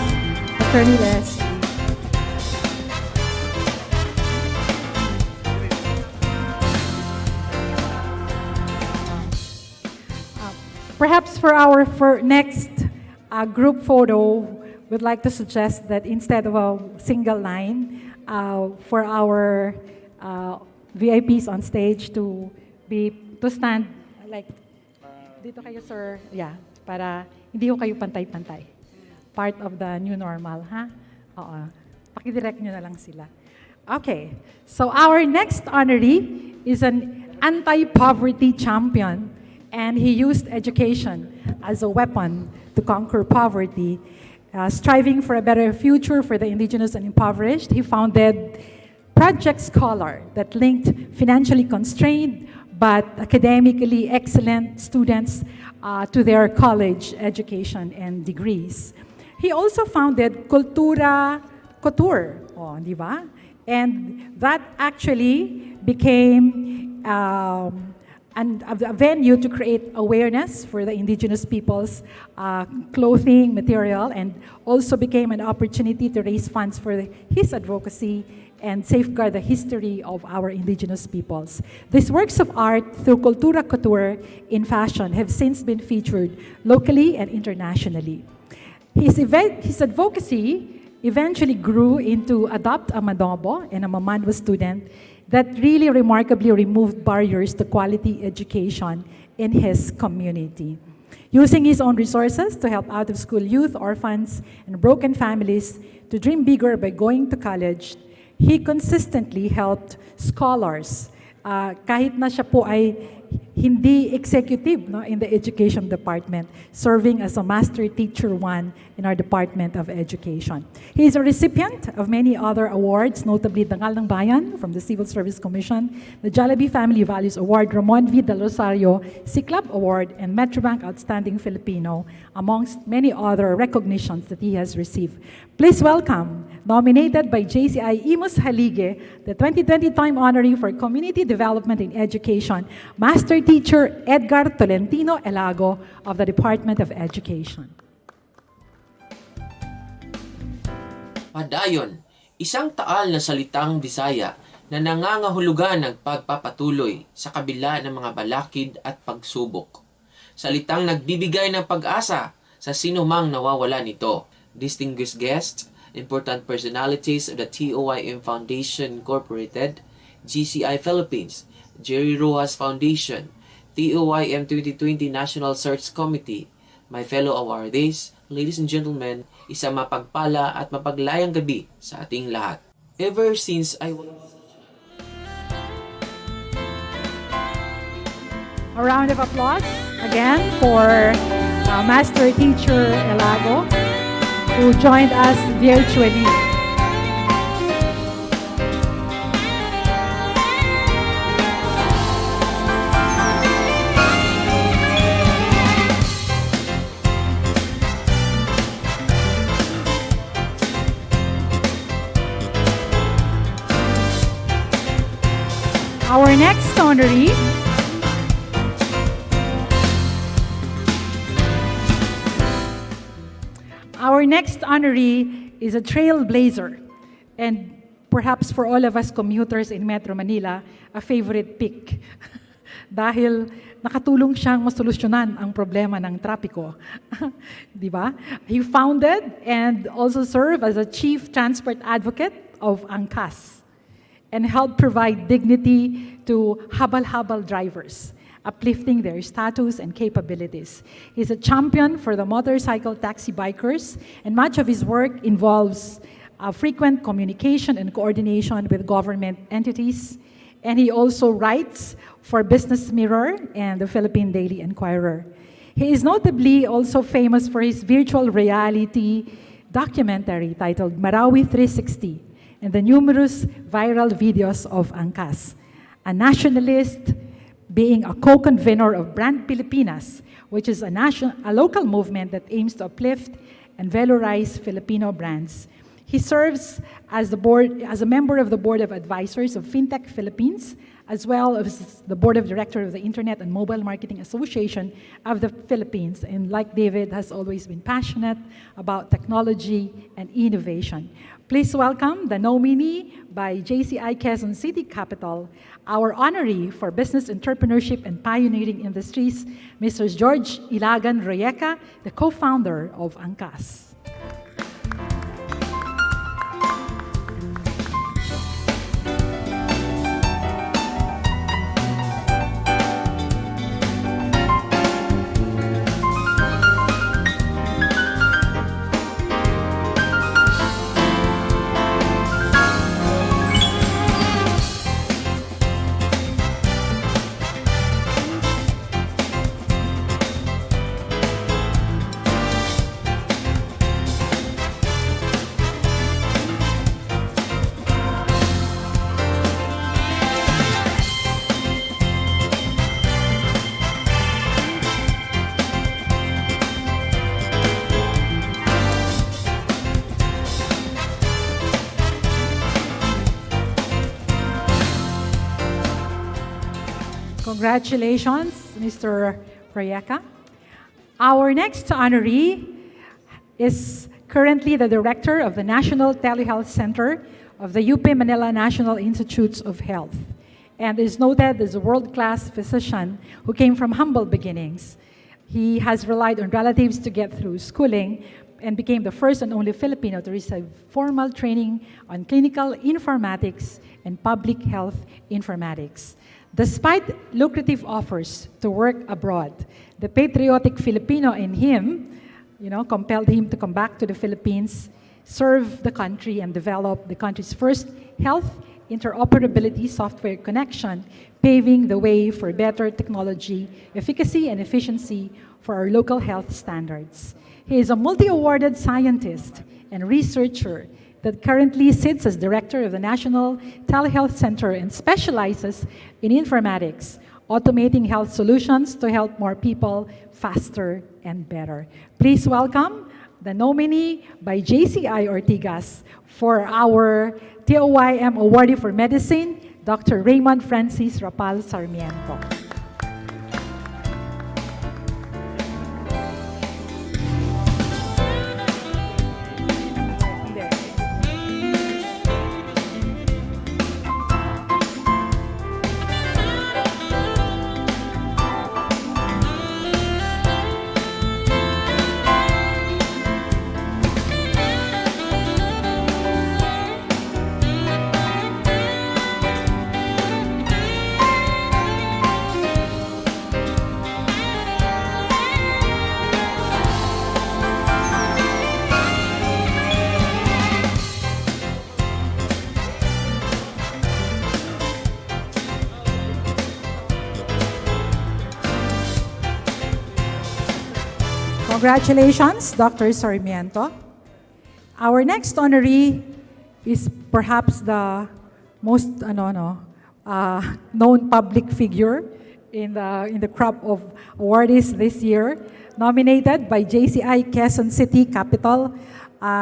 Attorney Les. Perhaps for our next group photo, we'd like to suggest that instead of a single line, for our VIPs on stage to stand like dito kayo, sir. Yeah, para hindi ko kayo pantay-pantay. Part of the new normal, ha? Oo. Pakidirect nyo na lang sila. Okay. So our next honoree is an anti-poverty champion, and he used education as a weapon to conquer poverty. Striving for a better future for the indigenous and impoverished, he founded Project Scholar that linked financially constrained but academically excellent students to their college education and degrees. He also founded Cultura Couture, di ba? And that actually became a venue to create awareness for the indigenous people's clothing material, and also became an opportunity to raise funds for his advocacy and safeguard the history of our indigenous peoples. These works of art through Cultura Couture in fashion have since been featured locally and internationally. His advocacy eventually grew into Adopt a Madobo and a Mamanwa student that really remarkably removed barriers to quality education in his community. Using his own resources to help out-of-school youth, orphans, and broken families to dream bigger by going to college, he consistently helped scholars. Kahit na siya po ay hindi executive in the education department, serving as a master teacher 1 in our Department of Education. He is a recipient of many other awards, notably Dangal ng Bayan from the Civil Service Commission, the Jollibee Family Values Award, Ramon V. Del Rosario Club Award, and Metrobank Outstanding Filipino, amongst many other recognitions that he has received. Please welcome, nominated by JCI Imus Halige, the 2020 Toym honoree for Community Development in Education, Master Teacher Edgar Tolentino Elago of the Department of Education. Padayon, isang taal na salitang Bisaya na nangangahulugan ng pagpapatuloy sa kabila ng mga balakid at pagsubok. Salitang nagbibigay ng pag-asa sa sinumang nawawala nito. Distinguished guests, important personalities of the TOYM Foundation Incorporated, GCI Philippines, Jerry Rojas Foundation, TOYM 2020 National Search Committee, my fellow awardees, ladies and gentlemen, isang mapagpala at mapaglayang gabi sa ating lahat. Ever since I was... A round of applause again for Master Teacher Elago, who joined us virtually. Our next honoree is a trailblazer, and perhaps for all of us commuters in Metro Manila, a favorite pick. Dahil nakatulong siyang masolusyonan ang problema ng trapiko. Di ba? He founded and also served as a chief transport advocate of ANCAS and helped provide dignity to habal-habal drivers, uplifting their status and capabilities. He's a champion for the motorcycle taxi bikers, and much of his work involves frequent communication and coordination with government entities. And he also writes for Business Mirror and the Philippine Daily Enquirer. He is notably also famous for his virtual reality documentary titled Marawi 360 and the numerous viral videos of ANCAS. A nationalist, being a co-convener of Brand Pilipinas, which is a local movement that aims to uplift and valorize Filipino brands. He serves as a member of the Board of Advisors of FinTech Philippines, as well as the Board of Directors of the Internet and Mobile Marketing Association of the Philippines. And like David, has always been passionate about technology and innovation. Please welcome the nominee by JCI Quezon City Capital, our honoree for business entrepreneurship and pioneering industries, Mr. George Ilagan Royeca, the co-founder of ANCAS. Congratulations, Mr. Royeca. Our next honoree is currently the director of the National Telehealth Center of the UP Manila National Institutes of Health, and is noted as a world-class physician who came from humble beginnings. He has relied on relatives to get through schooling and became the first and only Filipino to receive formal training on clinical informatics and public health informatics. Despite lucrative offers to work abroad, the patriotic Filipino in him, compelled him to come back to the Philippines, serve the country, and develop the country's first health interoperability software connection, paving the way for better technology, efficacy, and efficiency for our local health standards. He is a multi-awarded scientist and researcher that currently sits as director of the National Telehealth Center and specializes in informatics, automating health solutions to help more people faster and better. Please welcome the nominee by JCI Ortigas for our TOYM Awardee for Medicine, Dr. Raymond Francis Rapal Sarmiento. Congratulations, Dr. Sarmiento. Our next honoree is perhaps the most known public figure in the crop of awardees this year, nominated by JCI Quezon City Capital.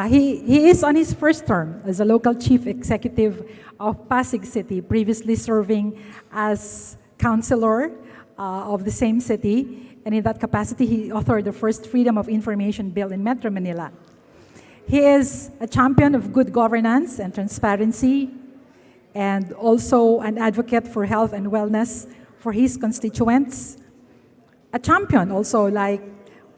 He is on his first term as a local chief executive of Pasig City, previously serving as councilor of the same city. And in that capacity, he authored the first Freedom of Information Bill in Metro Manila. He is a champion of good governance and transparency, and also an advocate for health and wellness for his constituents. A champion also, like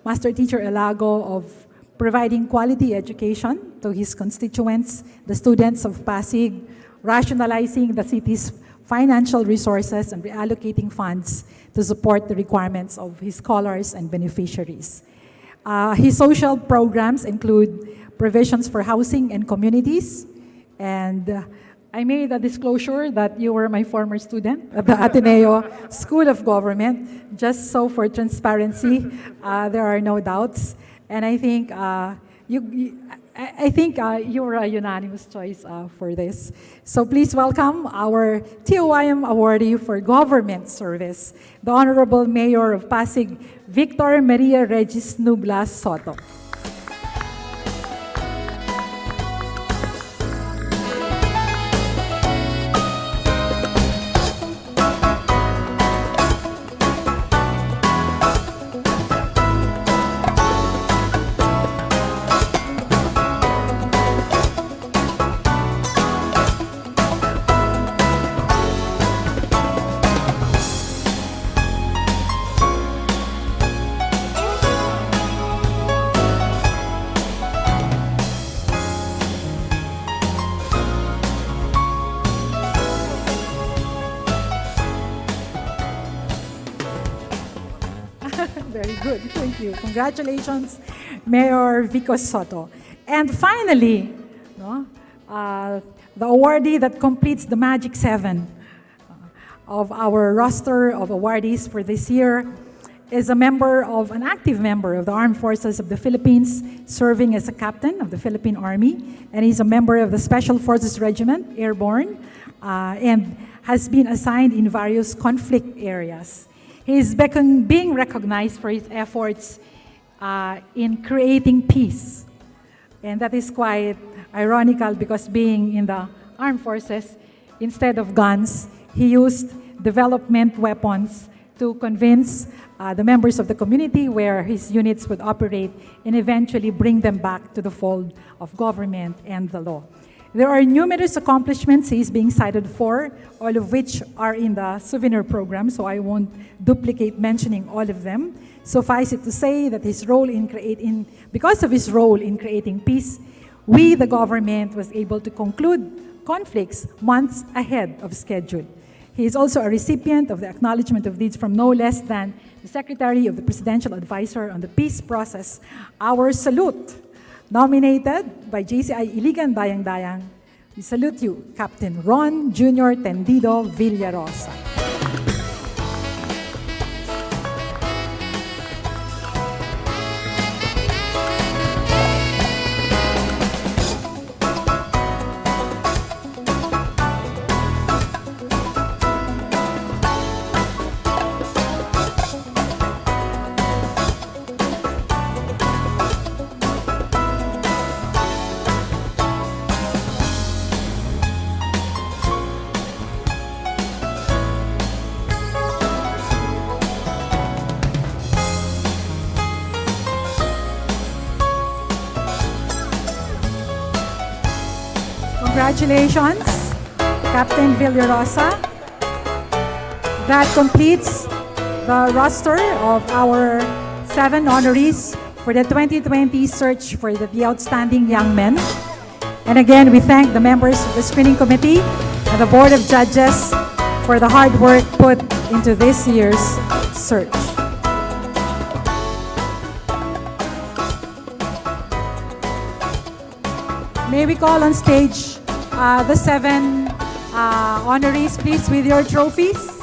Master Teacher Elago, of providing quality education to his constituents, the students of Pasig, rationalizing the city's financial resources and reallocating funds to support the requirements of his scholars and beneficiaries. His social programs include provisions for housing and communities, and I made a disclosure that you were my former student at the Ateneo School of Government, just so for transparency, there are no doubts. And I think you were a unanimous choice for this. So please welcome our TOYM awardee for government service, the Honorable Mayor of Pasig, Victor Maria Regis Nublas Soto. Very good, thank you. Congratulations, Mayor Vico Soto. And finally, the awardee that completes the Magic 7 of our roster of awardees for this year is an active member of the Armed Forces of the Philippines, serving as a captain of the Philippine Army, and he's a member of the Special Forces Regiment, Airborne, and has been assigned in various conflict areas. He is being recognized for his efforts in creating peace. And that is quite ironical because being in the armed forces, instead of guns, he used development weapons to convince the members of the community where his units would operate and eventually bring them back to the fold of government and the law. There are numerous accomplishments he's being cited for, all of which are in the souvenir program, so I won't duplicate mentioning all of them. Suffice it to say that because of his role in creating peace, we, the government, was able to conclude conflicts months ahead of schedule. He is also a recipient of the Acknowledgement of Deeds from no less than the Secretary of the Presidential Advisor on the Peace Process, our salute. Nominated by JCI Iligan Dayang-Dayang, we salute you, Captain Ron Jr. Tendido Villarosa. Congratulations, Captain Villarosa. That completes the roster of our 7 honorees for the 2020 search for the outstanding young men. And again, we thank the members of the screening committee and the Board of Judges for the hard work put into this year's search. May we call on stage the 7 honorees, please, with your trophies.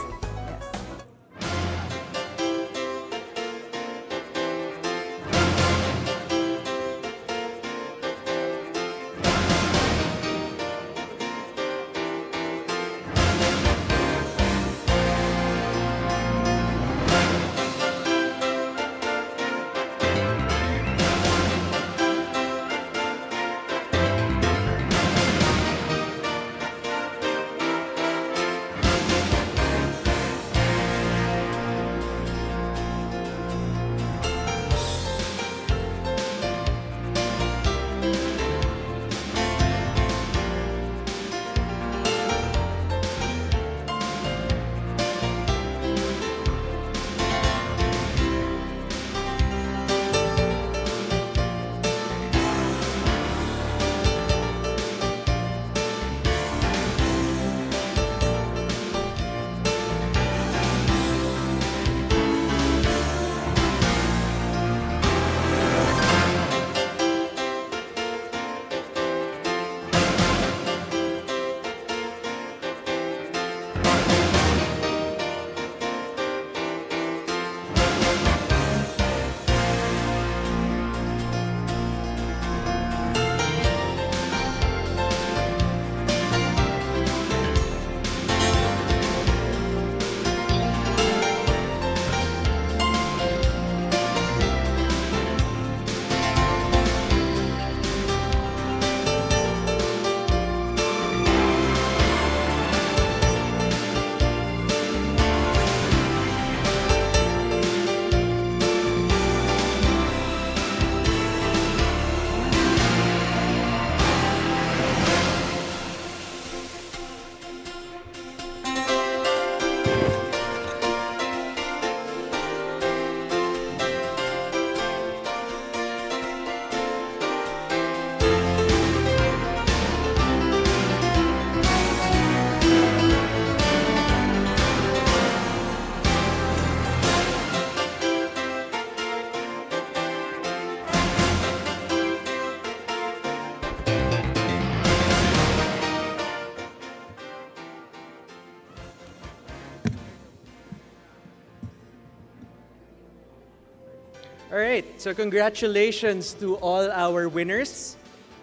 All right, so congratulations to all our winners.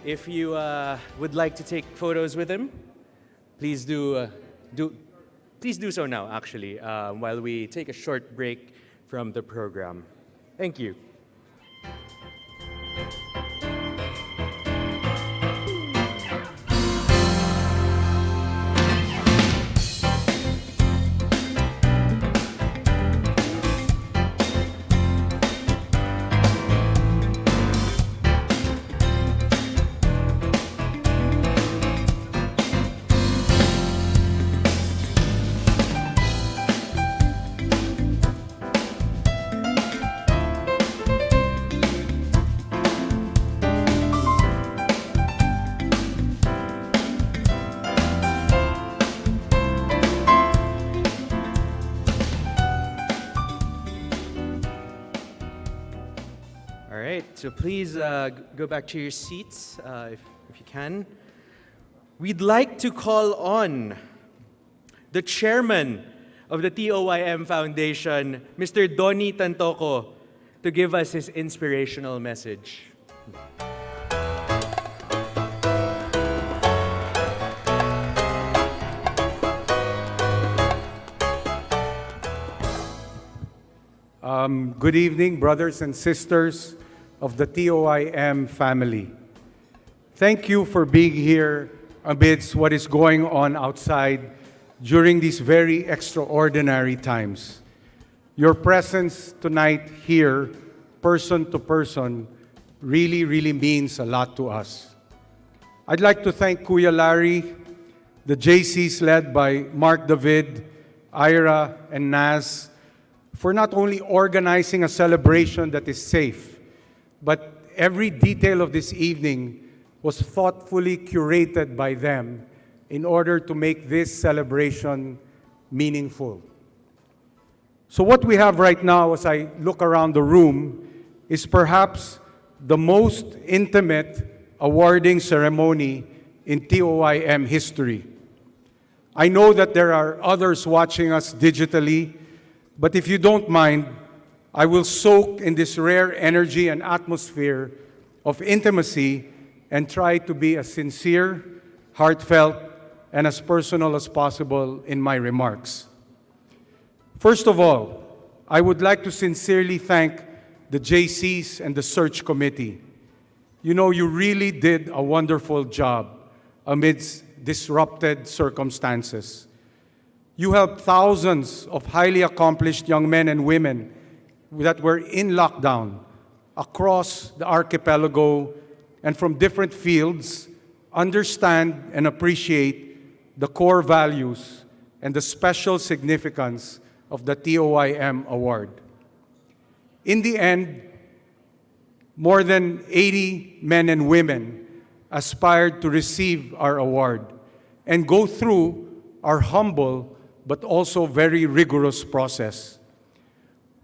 If you would like to take photos with them, please please do so now, actually, while we take a short break from the program. Thank you. All right, so please go back to your seats if you can. We'd like to call on the chairman of the TOYM Foundation, Mr. Donnie Tantoco, to give us his inspirational message. Good evening, brothers and sisters of the TOYM family. Thank you for being here amidst what is going on outside during these very extraordinary times. Your presence tonight here, person to person, really means a lot to us. I'd like to thank Kuya Larry, the JCs led by Mark David, Ira, and Naz, for not only organizing a celebration that is safe, but every detail of this evening was thoughtfully curated by them in order to make this celebration meaningful. So what we have right now, as I look around the room, is perhaps the most intimate awarding ceremony in TOYM history. I know that there are others watching us digitally, but if you don't mind, I will soak in this rare energy and atmosphere of intimacy and try to be as sincere, heartfelt, and as personal as possible in my remarks. First of all, I would like to sincerely thank the JCs and the search committee. You know, you really did a wonderful job amidst disrupted circumstances. You helped thousands of highly accomplished young men and women that were in lockdown across the archipelago and from different fields understand and appreciate the core values and the special significance of the TOYM award. In the end, more than 80 men and women aspired to receive our award and go through our humble but also very rigorous process.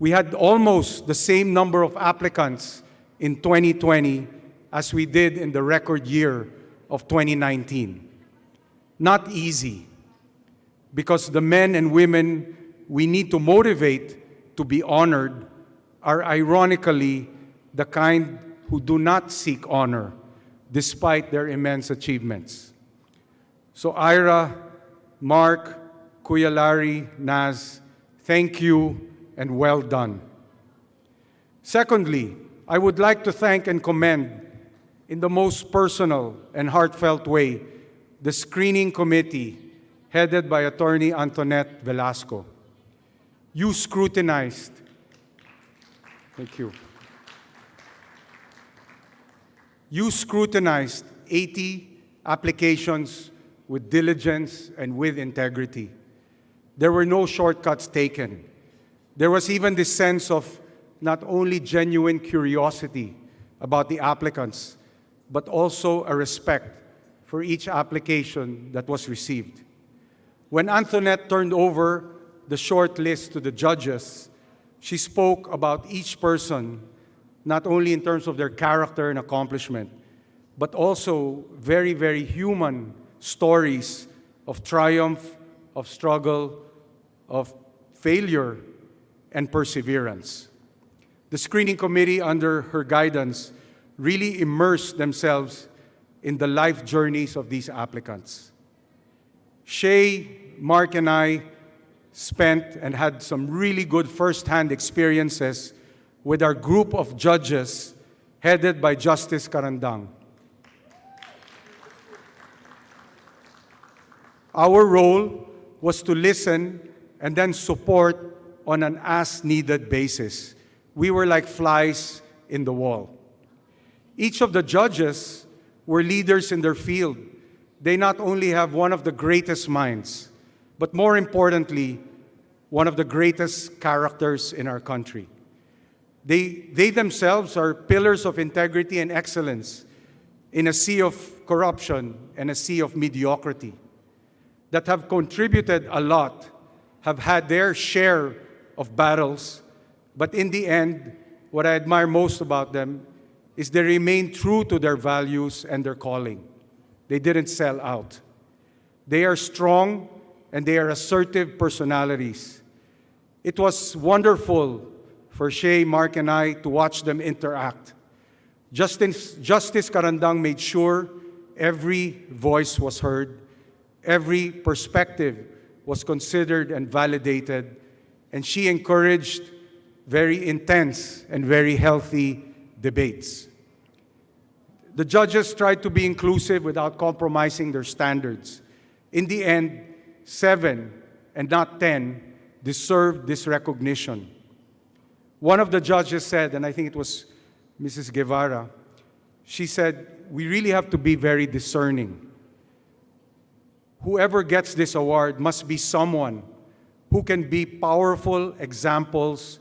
We had almost the same number of applicants in 2020 as we did in the record year of 2019. Not easy, because the men and women we need to motivate to be honored are ironically the kind who do not seek honor despite their immense achievements. So Ira, Mark, Kuya Larry, Naz, thank you and well done. Secondly, I would like to thank and commend in the most personal and heartfelt way the screening committee headed by Attorney Antoinette Velasco. You scrutinized, thank you. You scrutinized 80 applications with diligence and with integrity. There were no shortcuts taken. There was even this sense of not only genuine curiosity about the applicants, but also a respect for each application that was received. When Antoinette turned over the short list to the judges, she spoke about each person, not only in terms of their character and accomplishment, but also very human stories of triumph, of struggle, of failure, and perseverance. The screening committee, under her guidance, really immersed themselves in the life journeys of these applicants. Shay, Mark, and I spent and had some really good first-hand experiences with our group of judges headed by Justice Karandang. Our role was to listen and then support on an as-needed basis. We were like flies in the wall. Each of the judges were leaders in their field. They not only have one of the greatest minds, but more importantly, one of the greatest characters in our country. They themselves are pillars of integrity and excellence in a sea of corruption and a sea of mediocrity that have contributed a lot, have had their share of battles, but in the end, what I admire most about them is they remain true to their values and their calling. They didn't sell out. They are strong and they are assertive personalities. It was wonderful for Shay, Mark, and I to watch them interact. Justice Karandang made sure every voice was heard, every perspective was considered and validated, and she encouraged very intense and very healthy debates. The judges tried to be inclusive without compromising their standards. In the end, 7 and not 10 deserved this recognition. One of the judges said, and I think it was Mrs. Guevara, she said, we really have to be very discerning. Whoever gets this award must be someone who can be powerful examples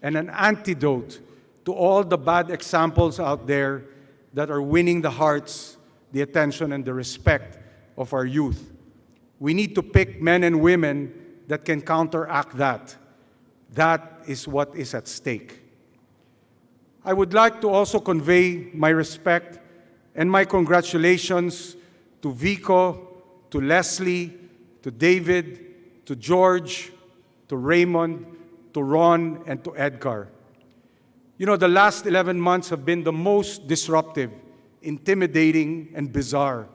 and an antidote to all the bad examples out there that are winning the hearts, the attention, and the respect of our youth. We need to pick men and women that can counteract that. That is what is at stake. I would like to also convey my respect and my congratulations to Vico, to Leslie, to David, to George, to Raymond, to Ron, and to Edgar. You know, the last 11 months have been the most disruptive, intimidating, and bizarre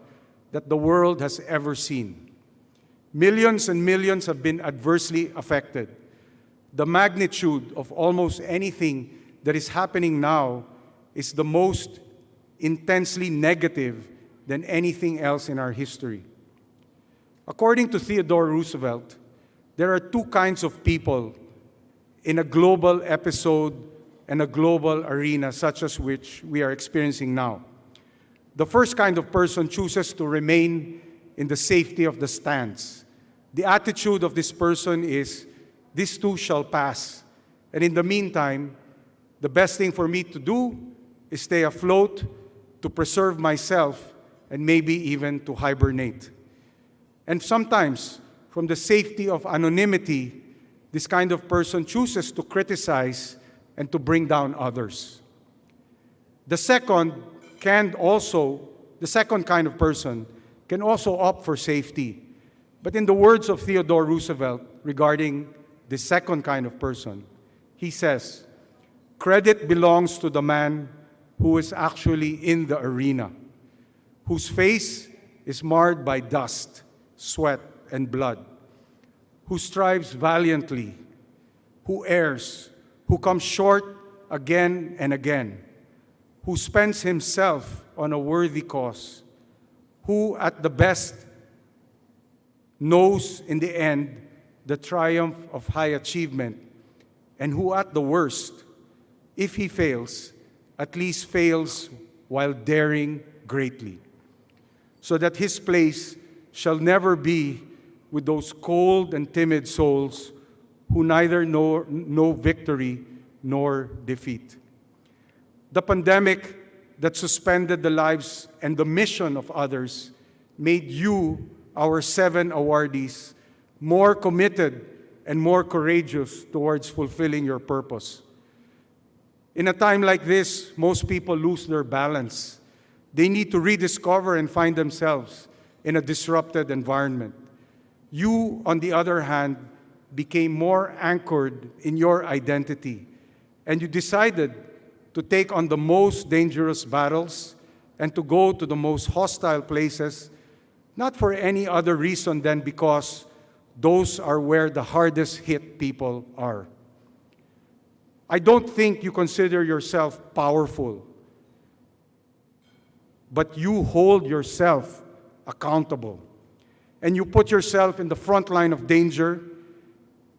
that the world has ever seen. Millions and millions have been adversely affected. The magnitude of almost anything that is happening now is the most intensely negative than anything else in our history. According to Theodore Roosevelt, there are two kinds of people in a global episode and a global arena such as which we are experiencing now. The first kind of person chooses to remain in the safety of the stands. The attitude of this person is, this too shall pass. And in the meantime, the best thing for me to do is stay afloat, to preserve myself, and maybe even to hibernate. And sometimes, from the safety of anonymity, this kind of person chooses to criticize and to bring down others. The second kind of person can also opt for safety. But in the words of Theodore Roosevelt regarding the second kind of person, he says, credit belongs to the man who is actually in the arena, whose face is marred by dust, sweat, and blood, who strives valiantly, who errs, who comes short again and again, who spends himself on a worthy cause, who at the best knows in the end the triumph of high achievement, and who at the worst, if he fails, at least fails while daring greatly, so that his place shall never be with those cold and timid souls who neither know victory nor defeat. The pandemic that suspended the lives and the mission of others made you, our 7 awardees, more committed and more courageous towards fulfilling your purpose. In a time like this, most people lose their balance. They need to rediscover and find themselves in a disrupted environment. You, on the other hand, became more anchored in your identity and you decided to take on the most dangerous battles and to go to the most hostile places, not for any other reason than because those are where the hardest hit people are. I don't think you consider yourself powerful, but you hold yourself accountable. And you put yourself in the front line of danger.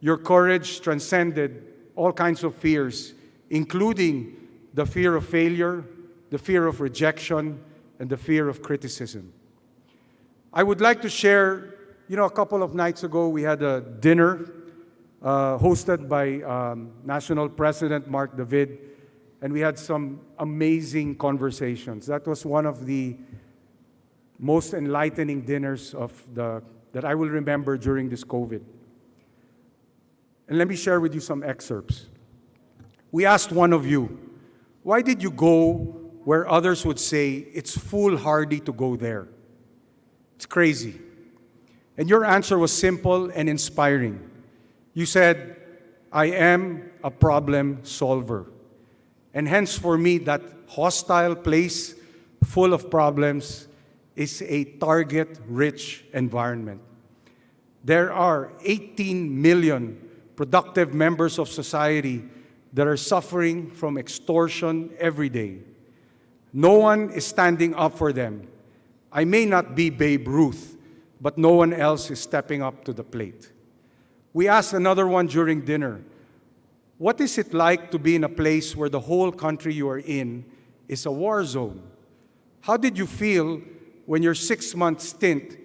Your courage transcended all kinds of fears, including the fear of failure, the fear of rejection, and the fear of criticism. I would like to share, a couple of nights ago we had a dinner hosted by National President Mark David, and we had some amazing conversations. That was one of the most enlightening dinners that I will remember during this COVID. And let me share with you some excerpts. We asked one of you, why did you go where others would say it's foolhardy to go there? It's crazy. And your answer was simple and inspiring. You said, I am a problem solver. And hence for me, that hostile place full of problems is a target-rich environment. There are 18 million productive members of society that are suffering from extortion every day. No one is standing up for them. I may not be Babe Ruth, but no one else is stepping up to the plate. We asked another one during dinner, what is it like to be in a place where the whole country you are in is a war zone? How did you feel when your 6-month stint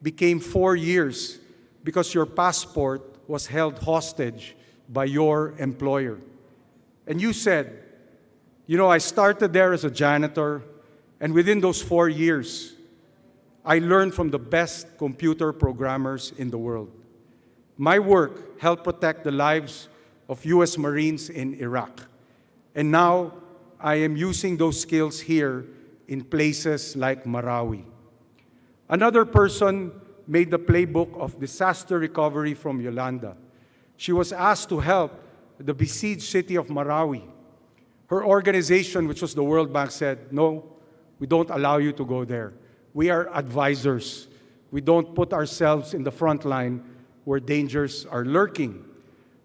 became 4 years because your passport was held hostage by your employer? And you said, I started there as a janitor, and within those 4 years, I learned from the best computer programmers in the world. My work helped protect the lives of US Marines in Iraq. And now I am using those skills here in places like Marawi. Another person made the playbook of disaster recovery from Yolanda. She was asked to help the besieged city of Marawi. Her organization, which was the World Bank, said, no, we don't allow you to go there. We are advisors. We don't put ourselves in the front line where dangers are lurking.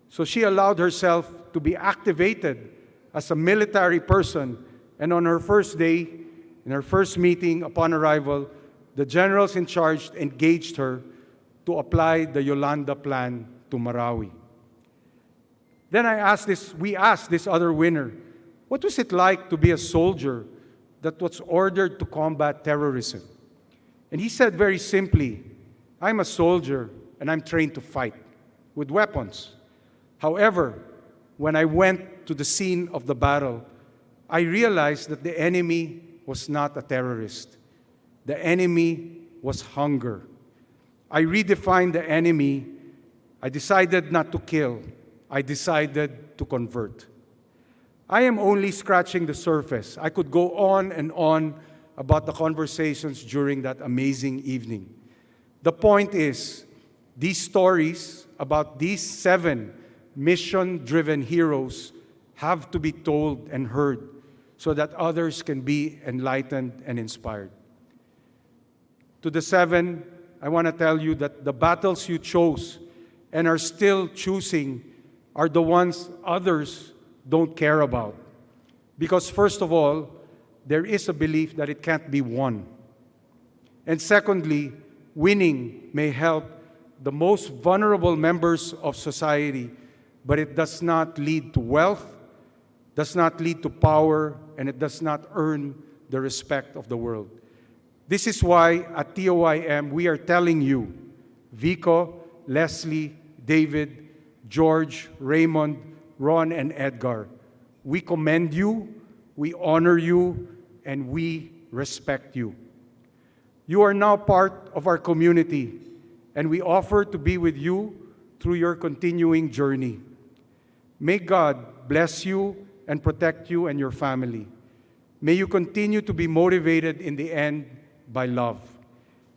So she allowed herself to be activated as a military person, and on her first day, in her first meeting upon arrival, the generals in charge engaged her to apply the Yolanda plan to Marawi. Then we asked this other winner, what was it like to be a soldier that was ordered to combat terrorism? And he said very simply, I'm a soldier and I'm trained to fight with weapons. However, when I went to the scene of the battle, I realized that the enemy was not a terrorist. The enemy was hunger. I redefined the enemy. I decided not to kill. I decided to convert. I am only scratching the surface. I could go on and on about the conversations during that amazing evening. The point is, these stories about these 7 mission-driven heroes have to be told and heard so that others can be enlightened and inspired. To the 7, I want to tell you that the battles you chose and are still choosing are the ones others don't care about. Because first of all, there is a belief that it can't be won. And secondly, winning may help the most vulnerable members of society, but it does not lead to wealth, does not lead to power, and it does not earn the respect of the world. This is why at TOYM we are telling you, Vico, Leslie, David, George, Raymond, Ron, and Edgar, we commend you, we honor you, and we respect you. You are now part of our community, and we offer to be with you through your continuing journey. May God bless you and protect you and your family. May you continue to be motivated in the end by love.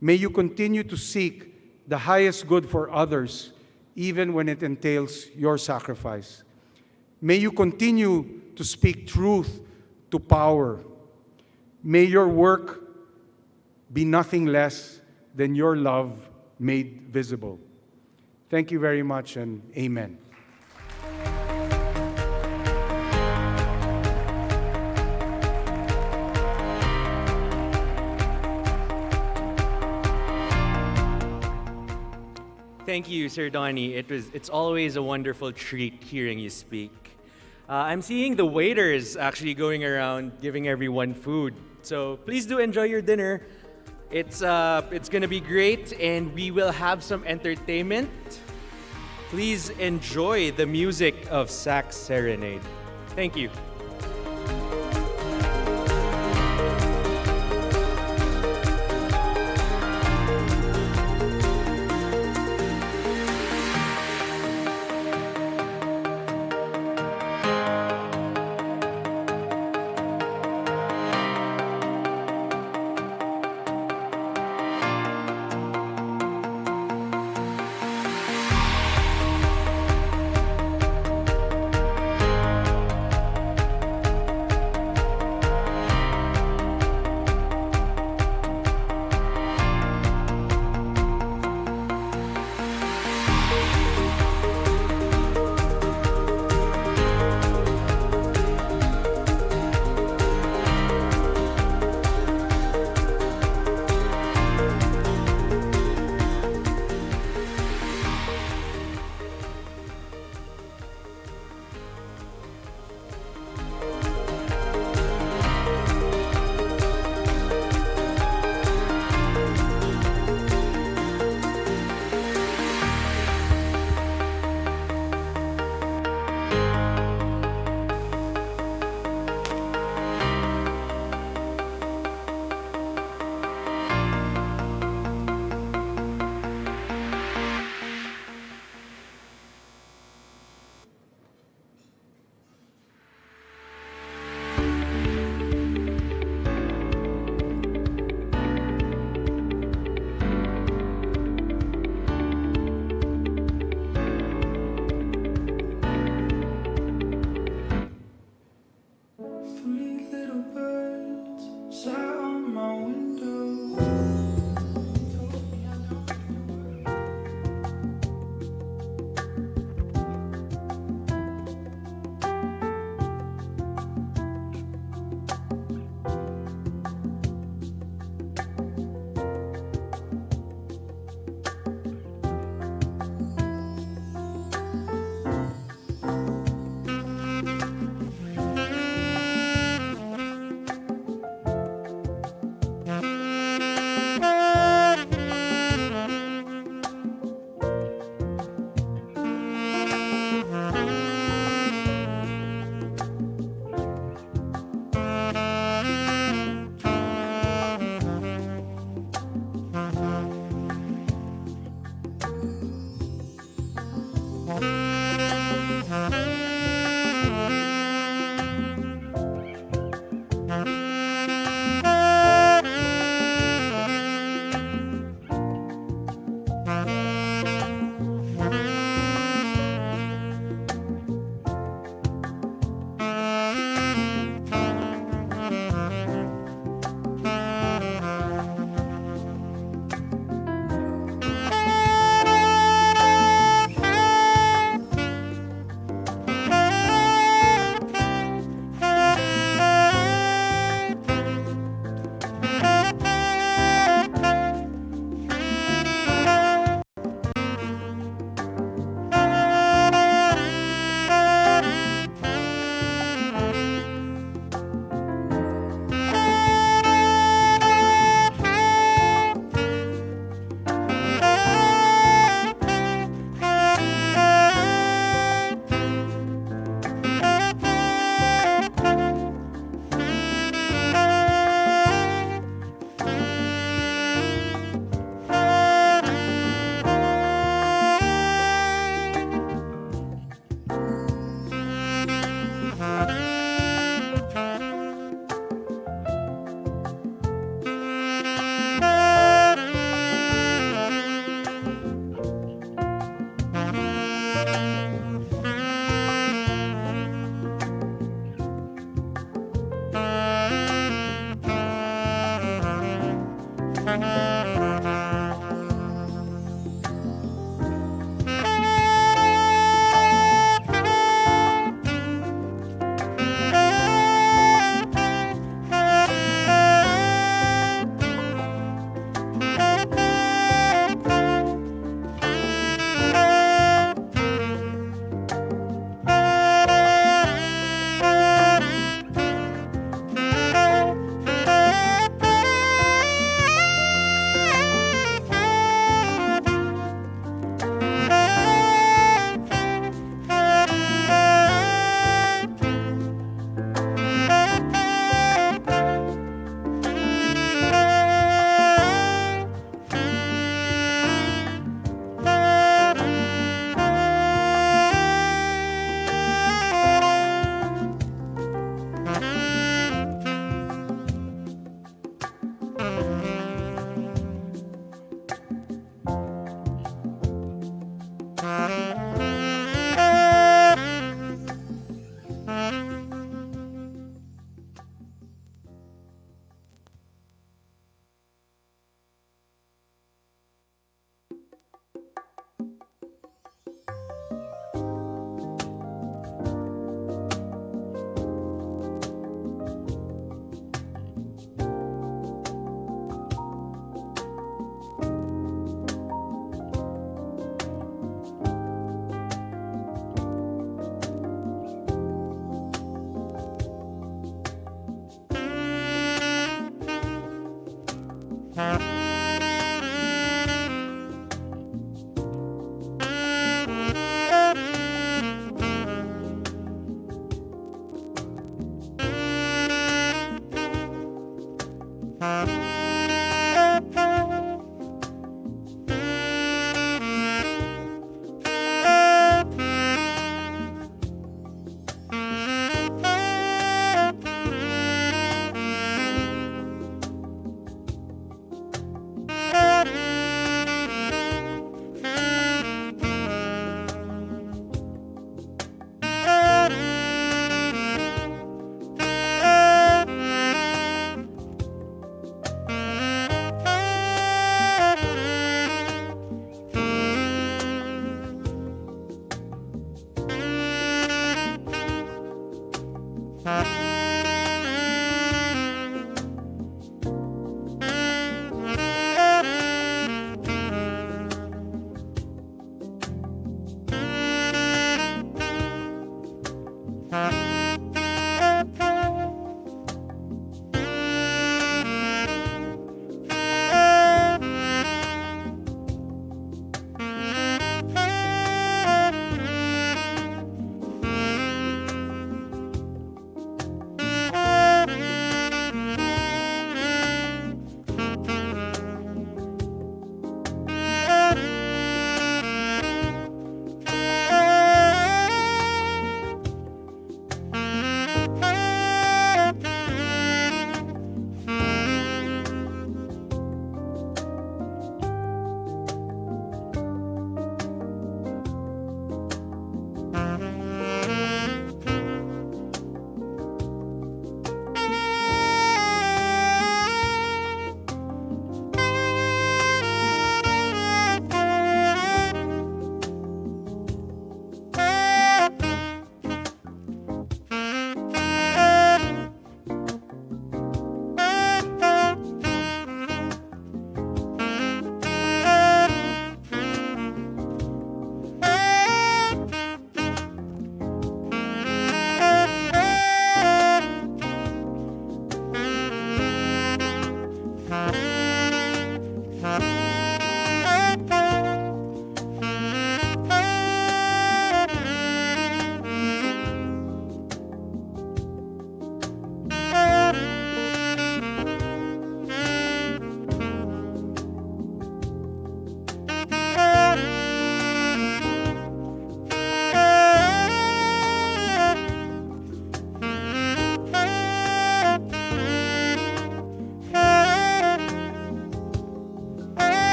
May you continue to seek the highest good for others, even when it entails your sacrifice. May you continue to speak truth to power. May your work be nothing less than your love made visible. Thank you very much, and amen. Thank you, Sir Donnie. It's always a wonderful treat hearing you speak. I'm seeing the waiters actually going around giving everyone food. So please do enjoy your dinner. It's gonna be great, and we will have some entertainment. Please enjoy the music of Sax Serenade. Thank you.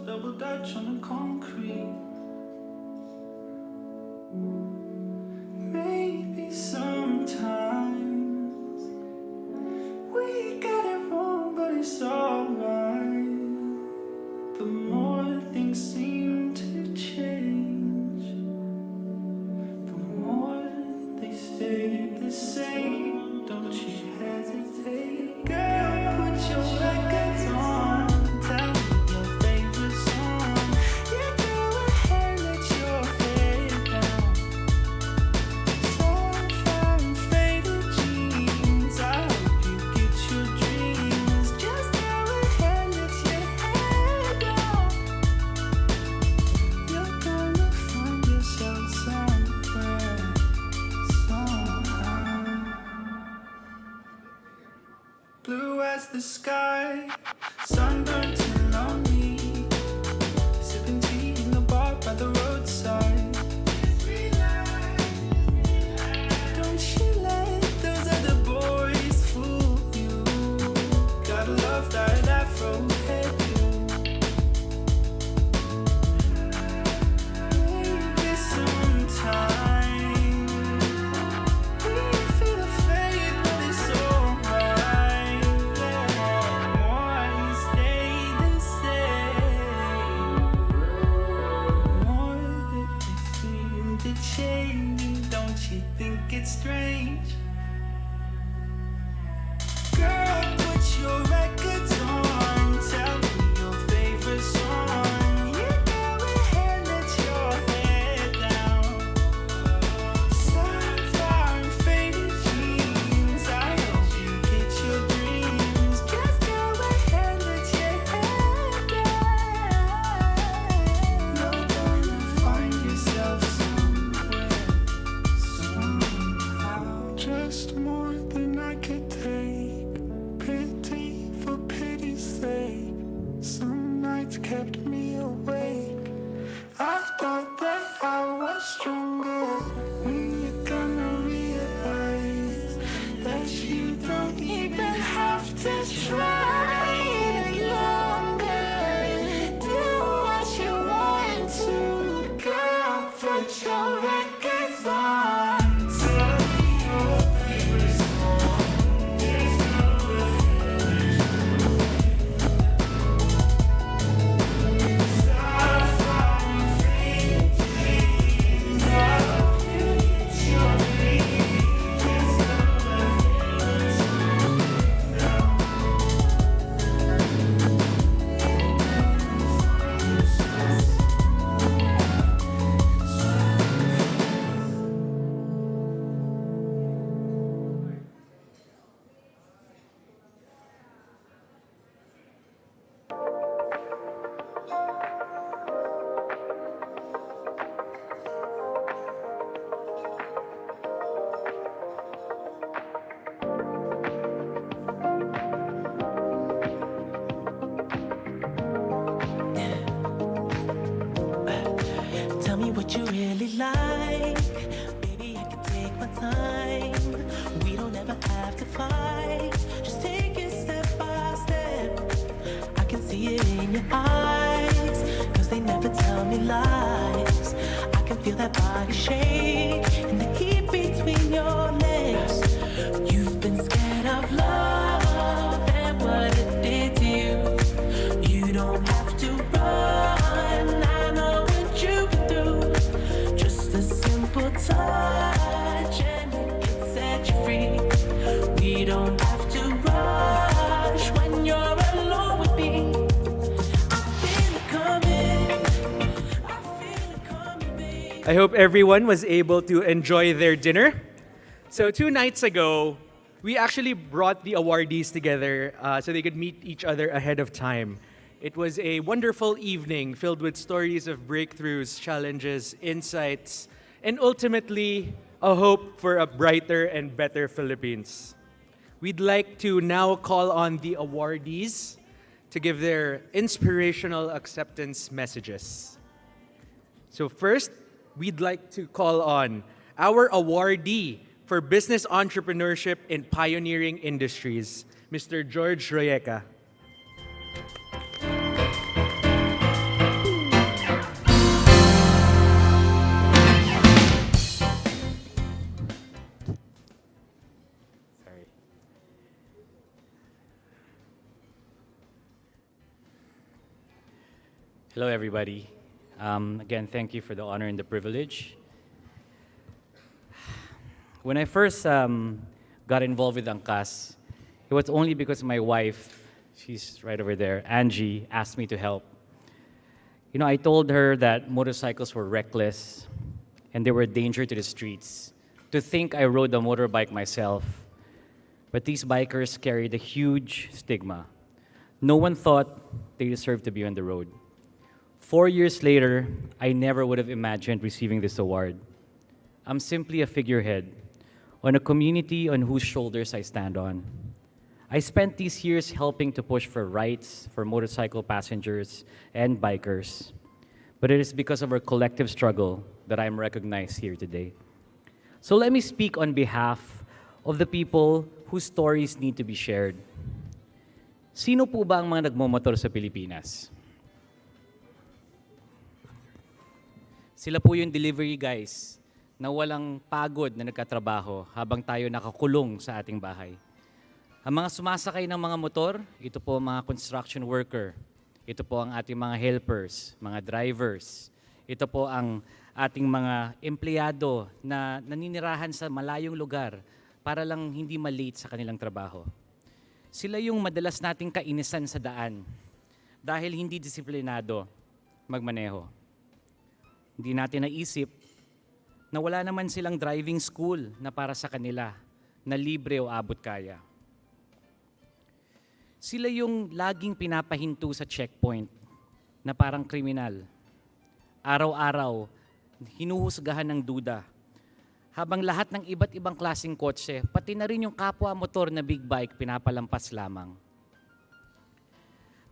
double dutch on the concrete. Maybe sometimes we got it wrong, but it's alright. The more things seem to change, the more they stay the same. Don't you hesitate, girl, put your records on. Tell me your favorite song. Yeah, go ahead, let your head down. Sunshine, faded jeans. I hope you get your dreams. Just go ahead, let your head down. You're gonna find yourself somewhere, somehow. Blue as the sky, sunburnt and lonely, sipping tea in the bar by the roadside. Don't you let think it's strange. Girl, put your records on. Tell me your favorite song. You go ahead, let your head down. Sapphire and faded jeans. I hope you get your dreams. Just go ahead, let your head down. You're gonna find yourself somewhere, somehow. Just more than I could take. Pity for pity's sake. Some nights kept me awake. I thought that I was stronger. When you're gonna realize that you don't even have to try any longer. Do what you want to, girl. Put your records on. Tell me your favorite song. There's no Tell me what you really like. Baby, I can take my time. We don't ever have to fight. Just take it step by step. I can see it in your eyes. Cause they never tell me lies. I can feel that body shake and the heat between your legs. You've been scared of love and what it did to you. You don't have to run. I know what you've been through. Just a simple touch and it set you free. We don't have to rush when you're alone with me. I feel it coming. I feel it coming, baby. I hope everyone was able to enjoy their dinner. So 2 nights ago, we actually brought the awardees together so they could meet each other ahead of time. It was a wonderful evening filled with stories of breakthroughs, challenges, insights, and ultimately, a hope for a brighter and better Philippines. We'd like to now call on the awardees to give their inspirational acceptance messages. So first, we'd like to call on our awardee for business entrepreneurship in pioneering industries, Mr. George Royeca. Hello, everybody. Again, thank you for the honor and the privilege. When I first got involved with Angkas, it was only because my wife, she's right over there, Angie, asked me to help. You know, I told her that motorcycles were reckless and they were a danger to the streets. To think I rode a motorbike myself, but these bikers carried a huge stigma. No one thought they deserved to be on the road. 4 years later, I never would have imagined receiving this award. I'm simply a figurehead on a community on whose shoulders I stand on. I spent these years helping to push for rights for motorcycle passengers and bikers. But it is because of our collective struggle that I'm recognized here today. So let me speak on behalf of the people whose stories need to be shared. Sino po ba ang mga nagmomotor sa Pilipinas? Sila po yung delivery guys na walang pagod na nagkatrabaho habang tayo nakakulong sa ating bahay. Ang mga sumasakay ng mga motor, ito po ang mga construction worker. Ito po ang ating mga helpers, mga drivers. Ito po ang ating mga empleyado na naninirahan sa malayong lugar para lang hindi malate sa kanilang trabaho. Sila yung madalas nating kainisan sa daan dahil hindi disiplinado magmaneho. Hindi natin naisip na wala naman silang driving school na para sa kanila, na libre o abot kaya. Sila yung laging pinapahinto sa checkpoint na parang kriminal. Araw-araw, hinuhusgahan ng duda. Habang lahat ng iba't ibang klaseng kotse, pati na rin yung kapwa motor na big bike, pinapalampas lamang.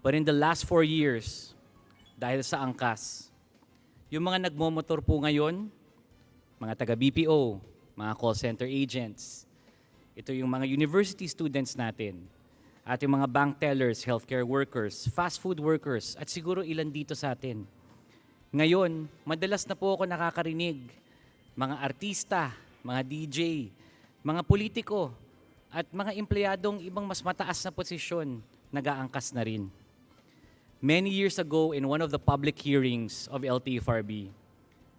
But in the last 4 years, dahil sa angkas, yung mga nagmomotor po ngayon, mga taga-BPO, mga call center agents, ito yung mga university students natin, at yung mga bank tellers, healthcare workers, fast food workers, at siguro ilan dito sa atin. Ngayon, madalas na po ako nakakarinig, mga artista, mga DJ, mga politiko, at mga empleyadong ibang mas mataas na posisyon, nag-aangkas na rin. Many years ago, in one of the public hearings of LTFRB,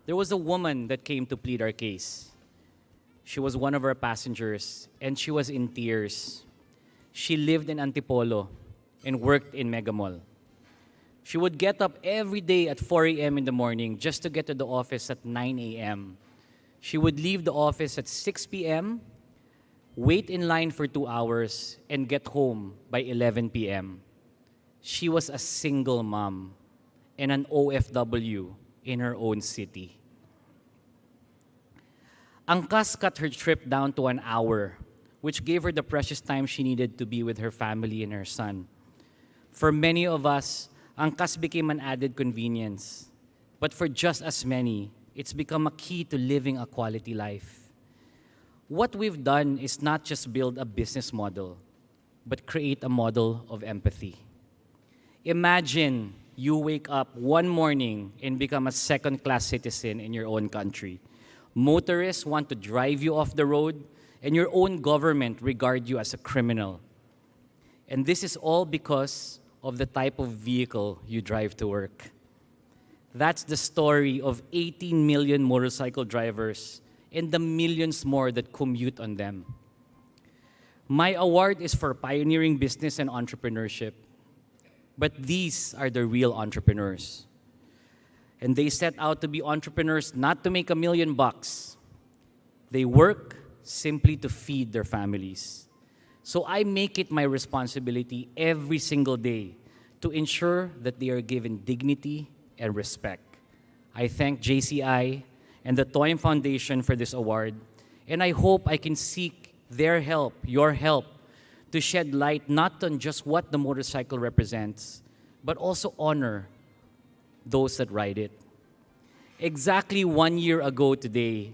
there was a woman that came to plead our case. She was one of our passengers, and she was in tears. She lived in Antipolo and worked in Mega Mall. She would get up every day at 4 a.m. in the morning just to get to the office at 9 a.m. She would leave the office at 6 p.m., wait in line for 2 hours, and get home by 11 p.m. She was a single mom and an OFW in her own city. Angkas cut her trip down to an hour, which gave her the precious time she needed to be with her family and her son. For many of us, angkas became an added convenience. But for just as many, it's become a key to living a quality life. What we've done is not just build a business model, but create a model of empathy. Imagine you wake up one morning and become a second-class citizen in your own country. Motorists want to drive you off the road, and your own government regard you as a criminal. And this is all because of the type of vehicle you drive to work. That's the story of 18 million motorcycle drivers and the millions more that commute on them. My award is for pioneering business and entrepreneurship. But these are the real entrepreneurs. And they set out to be entrepreneurs not to make $1 million. They work simply to feed their families. So I make it my responsibility every single day to ensure that they are given dignity and respect. I thank JCI and the Toym Foundation for this award, and I hope I can seek their help, your help, to shed light not on just what the motorcycle represents, but also honor those that ride it. Exactly 1 year ago today,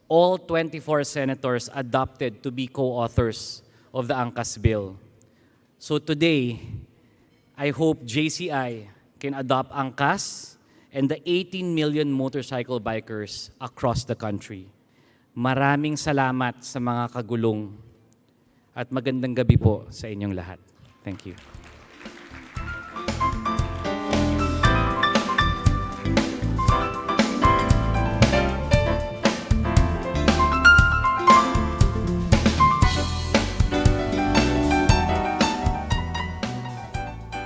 all 24 senators adopted to be co-authors of the Angkas bill. So today, I hope JCI can adopt Angkas and the 18 million motorcycle bikers across the country. Maraming salamat sa mga kagulong at magandang gabi po sa inyong lahat. Thank you.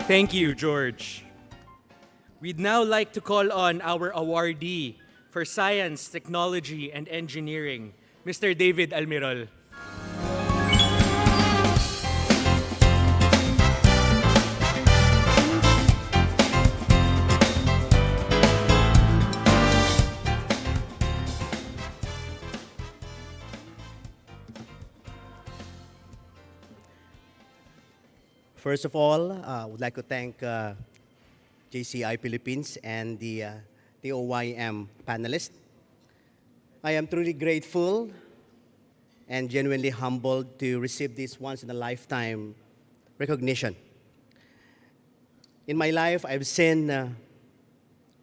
Thank you, George. We'd now like to call on our awardee for Science, Technology, and Engineering, Mr. David Almirol. First of all, I would like to thank JCI Philippines and the OYM panelists. I am truly grateful and genuinely humbled to receive this once-in-a-lifetime recognition. In my life, I've seen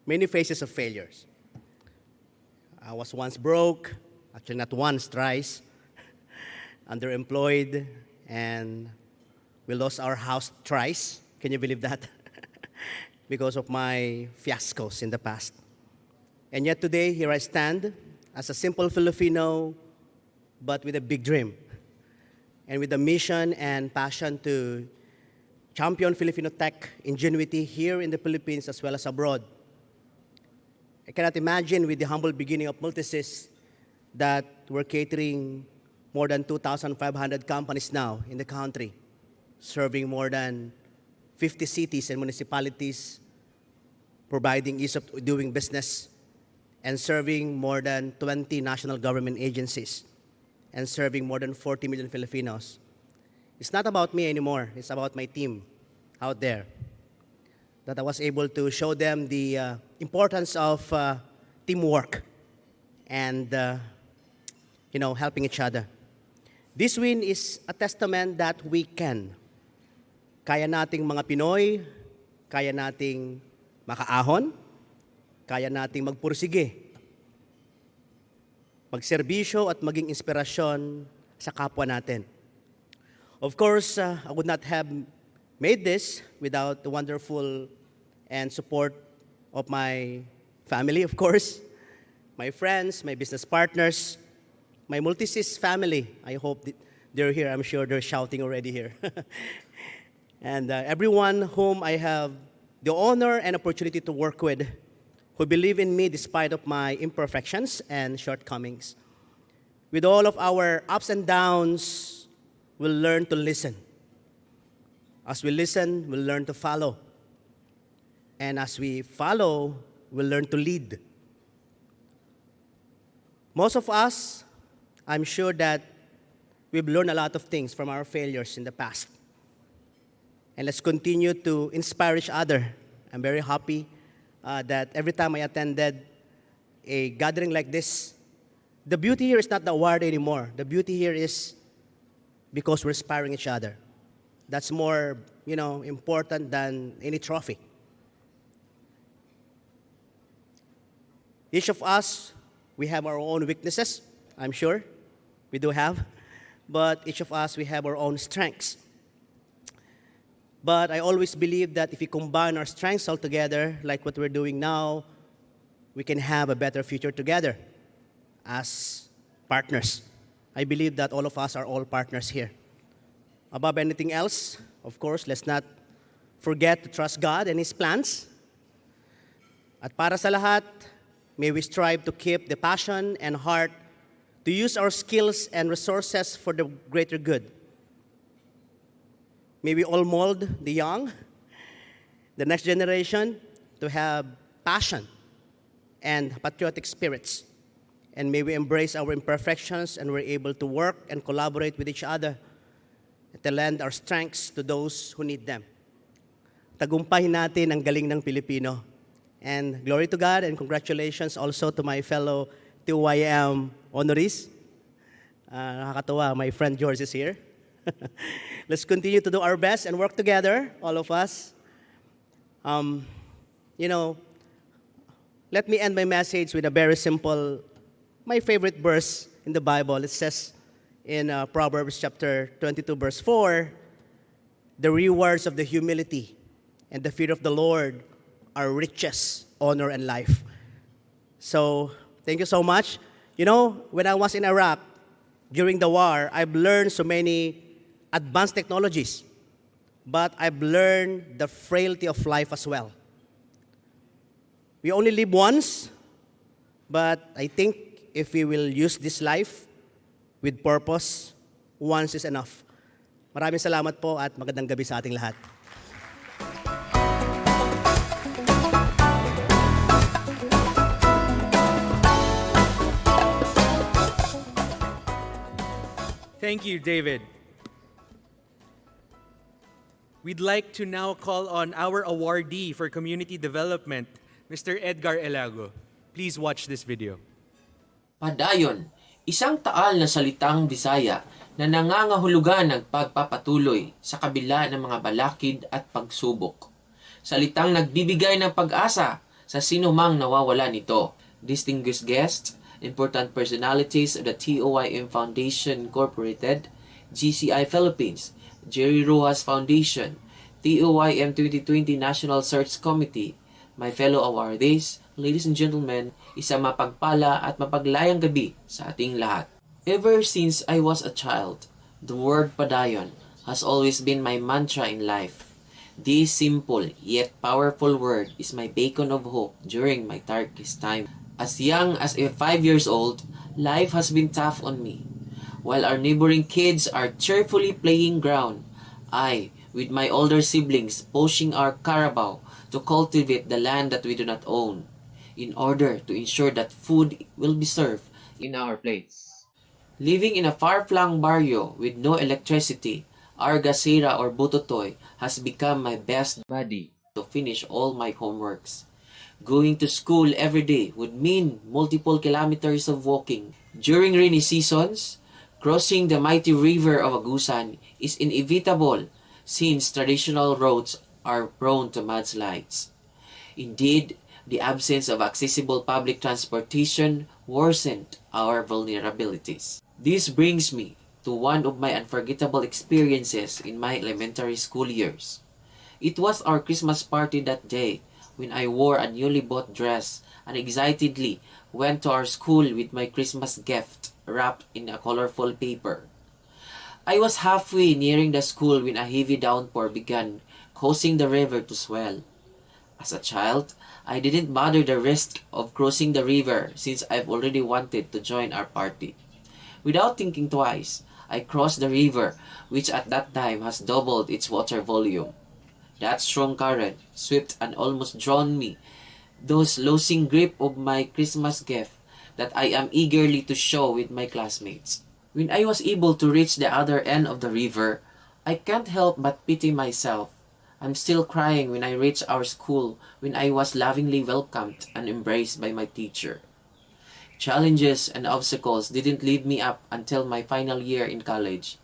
many phases of failures. I was once broke, actually not once, thrice, underemployed, and we lost our house thrice. Can you believe that? Because of my fiascos in the past. And yet today, here I stand as a simple Filipino, but with a big dream and with a mission and passion to champion Filipino tech ingenuity here in the Philippines as well as abroad. I cannot imagine with the humble beginning of Multisys that we're catering more than 2,500 companies now in the country, serving more than 50 cities and municipalities, providing ease of doing business, and serving more than 20 national government agencies, and serving more than 40 million Filipinos. It's not about me anymore. It's about my team out there. That I was able to show them the importance of teamwork and helping each other. This win is a testament that we can. Kaya nating mga Pinoy, kaya nating makaahon, kaya nating magpursige, magserbisyo at maging inspirasyon sa kapwa natin. Of course, I would not have made this without the wonderful and support of my family, of course, my friends, my business partners, my Multisys family. I hope they're here. I'm sure they're shouting already here. And everyone whom I have the honor and opportunity to work with, who believe in me despite of my imperfections and shortcomings. With all of our ups and downs, we'll learn to listen. As we listen, we'll learn to follow. And as we follow, we'll learn to lead. Most of us, I'm sure that we've learned a lot of things from our failures in the past. And let's continue to inspire each other. I'm very happy that every time I attended a gathering like this, the beauty here is not the award anymore. The beauty here is because we're inspiring each other. That's more, important than any trophy. Each of us, we have our own weaknesses, I'm sure. We do have. But each of us, we have our own strengths. But I always believe that if we combine our strengths all together, like what we're doing now, we can have a better future together as partners. I believe that all of us are all partners here. Above anything else, of course, let's not forget to trust God and His plans. At para sa lahat, may we strive to keep the passion and heart to use our skills and resources for the greater good. May we all mold the young, the next generation, to have passion and patriotic spirits. And may we embrace our imperfections and we're able to work and collaborate with each other to lend our strengths to those who need them. Tagumpahin natin ang galing ng Pilipino. And glory to God and congratulations also to my fellow Toym honorees. Nakakatawa, my friend George is here. Let's continue to do our best and work together, all of us. Let me end my message with a very simple, my favorite verse in the Bible. It says in Proverbs chapter 22, verse 4, the rewards of the humility and the fear of the Lord are riches, honor, and life. So, thank you so much. When I was in Iraq, during the war, I've learned so many advanced technologies, but I've learned the frailty of life as well. We only live once, but I think if we will use this life with purpose, once is enough. Maraming salamat po at magandang gabi sa ating lahat. Thank you, David. We'd like to now call on our awardee for community development, Mr. Edgar Elago. Please watch this video. Padayon, isang taal na salitang Bisaya na nangangahulugan ng pagpapatuloy sa kabila ng mga balakid at pagsubok. Salitang nagbibigay ng pag-asa sa sinumang nawawala nito. Distinguished guests, important personalities of the Toym Foundation Incorporated, GCI Philippines, Jerry Rojas Foundation, Toym 2020 National Search Committee, My fellow awardees, ladies and gentlemen, isang mapagpala at mapaglayang gabi sa ating lahat. Ever since I was a child, the word padayon has always been my mantra in life. This simple yet powerful word is my beacon of hope during my darkest time. As young as 5 years old, life has been tough on me. While our neighboring kids are cheerfully playing ground, I, with my older siblings, pushing our carabao to cultivate the land that we do not own, in order to ensure that food will be served in our plates. Living in a far-flung barrio with no electricity, our gasera or butotoy has become my best buddy to finish all my homeworks. Going to school every day would mean multiple kilometers of walking. During rainy seasons, crossing the mighty river of Agusan is inevitable since traditional roads are prone to mudslides. Indeed, the absence of accessible public transportation worsened our vulnerabilities. This brings me to one of my unforgettable experiences in my elementary school years. It was our Christmas party that day when I wore a newly bought dress and excitedly went to our school with my Christmas gift wrapped in a colorful paper. I was halfway nearing the school when a heavy downpour began, causing the river to swell. As a child, I didn't bother the risk of crossing the river since I've already wanted to join our party. Without thinking twice, I crossed the river, which at that time has doubled its water volume. That strong current swept and almost drowned me, thus losing grip of my Christmas gift that I am eagerly to show with my classmates. When I was able to reach the other end of the river, I can't help but pity myself. I'm still crying when I reached our school when I was lovingly welcomed and embraced by my teacher. Challenges and obstacles didn't leave me up until my final year in college.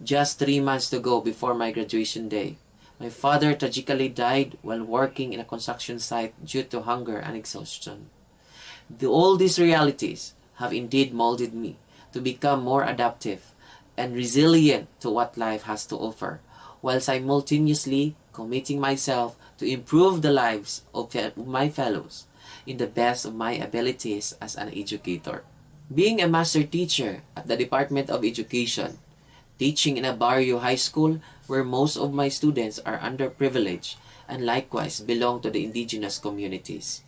Just 3 months to go before my graduation day, my father tragically died while working in a construction site due to hunger and exhaustion. All these realities have indeed molded me to become more adaptive and resilient to what life has to offer, while simultaneously committing myself to improve the lives of my fellows in the best of my abilities as an educator. Being a master teacher at the Department of Education, teaching in a barrio high school where most of my students are underprivileged and likewise belong to the indigenous communities,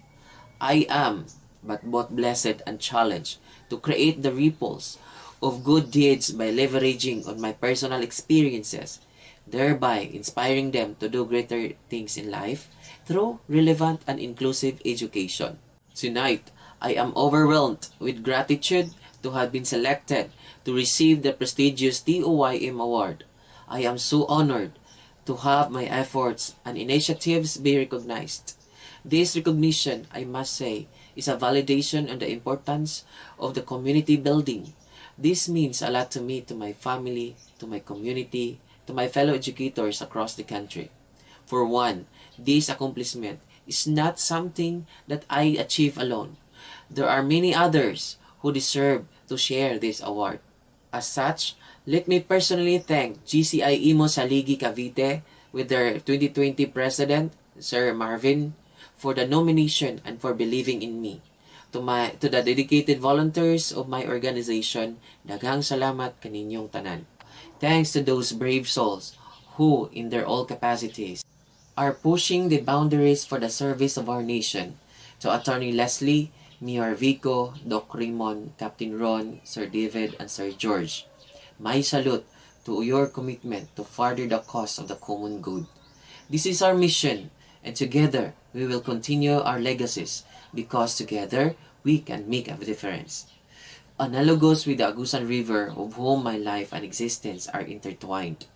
I am but both blessed and challenged to create the ripples of good deeds by leveraging on my personal experiences, thereby inspiring them to do greater things in life through relevant and inclusive education. Tonight, I am overwhelmed with gratitude to have been selected to receive the prestigious TOYM Award. I am so honored to have my efforts and initiatives be recognized. This recognition, I must say, is a validation on the importance of the community building. This means a lot to me, to my family, to my community, to my fellow educators across the country. For one, this accomplishment is not something that I achieve alone. There are many others who deserve to share this award. As such, let me personally thank GCI Imo Saligi Cavite with their 2020 President, Sir Marvin, for the nomination and for believing in me. To the dedicated volunteers of my organization, daghang salamat kaninyong tanan. Thanks to those brave souls who, in their all capacities, are pushing the boundaries for the service of our nation. To Attorney Leslie, Mayor Vico, Doc Raymond, Captain Ron, Sir David, and Sir George, my salute to your commitment to further the cause of the common good. This is our mission, and together we will continue our legacies because together we can make a difference. Analogous with the Agusan River, of whom my life and existence are intertwined,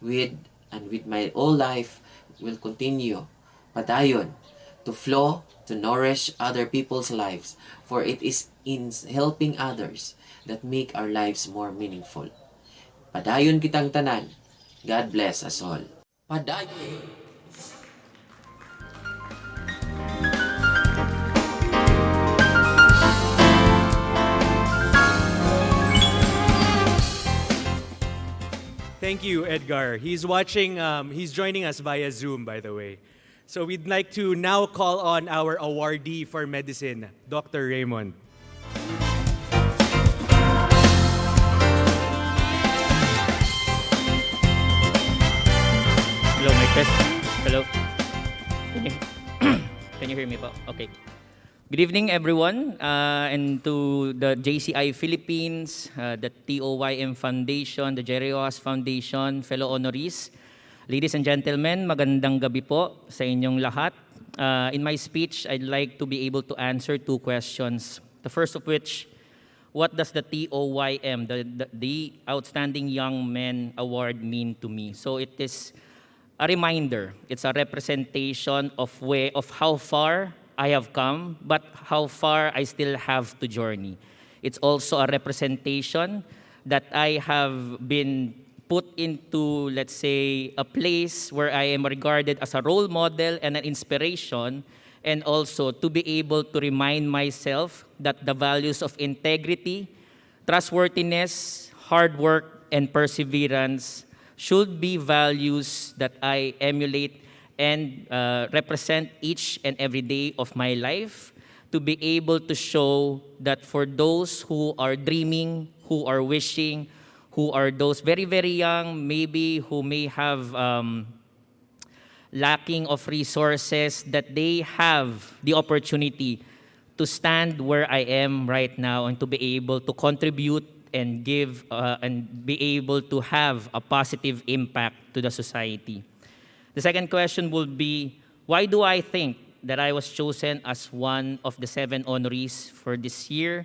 with my whole life will continue, padayon, to flow, to nourish other people's lives, for it is in helping others that make our lives more meaningful. Padayon kitang tanan. God bless us all. Padayon! Thank you, Edgar. He's watching, he's joining us via Zoom, by the way. So we'd like to now call on our awardee for medicine, Dr. Raymond. Hello, my question. Hello. Can you, can you hear me po? Okay. Good evening, everyone, and to the JCI Philippines, the TOYM Foundation, the Jerry Rojas Foundation, fellow honorees. Ladies and gentlemen, magandang gabi po sa inyong lahat. In my speech, I'd like to be able to answer two questions. The first of which, what does the TOYM, the Outstanding Young Men Award, mean to me? So it is a reminder. It's a representation of how far I have come, but how far I still have to journey. It's also a representation that I have been put into, let's say, a place where I am regarded as a role model and an inspiration, and also to be able to remind myself that the values of integrity, trustworthiness, hard work, and perseverance should be values that I emulate and represent each and every day of my life, to be able to show that for those who are dreaming, who are wishing, who are those very, very young, maybe who may have lacking of resources, that they have the opportunity to stand where I am right now and to be able to contribute and give and be able to have a positive impact to the society. The second question would be, why do I think that I was chosen as one of the 7 honorees for this year?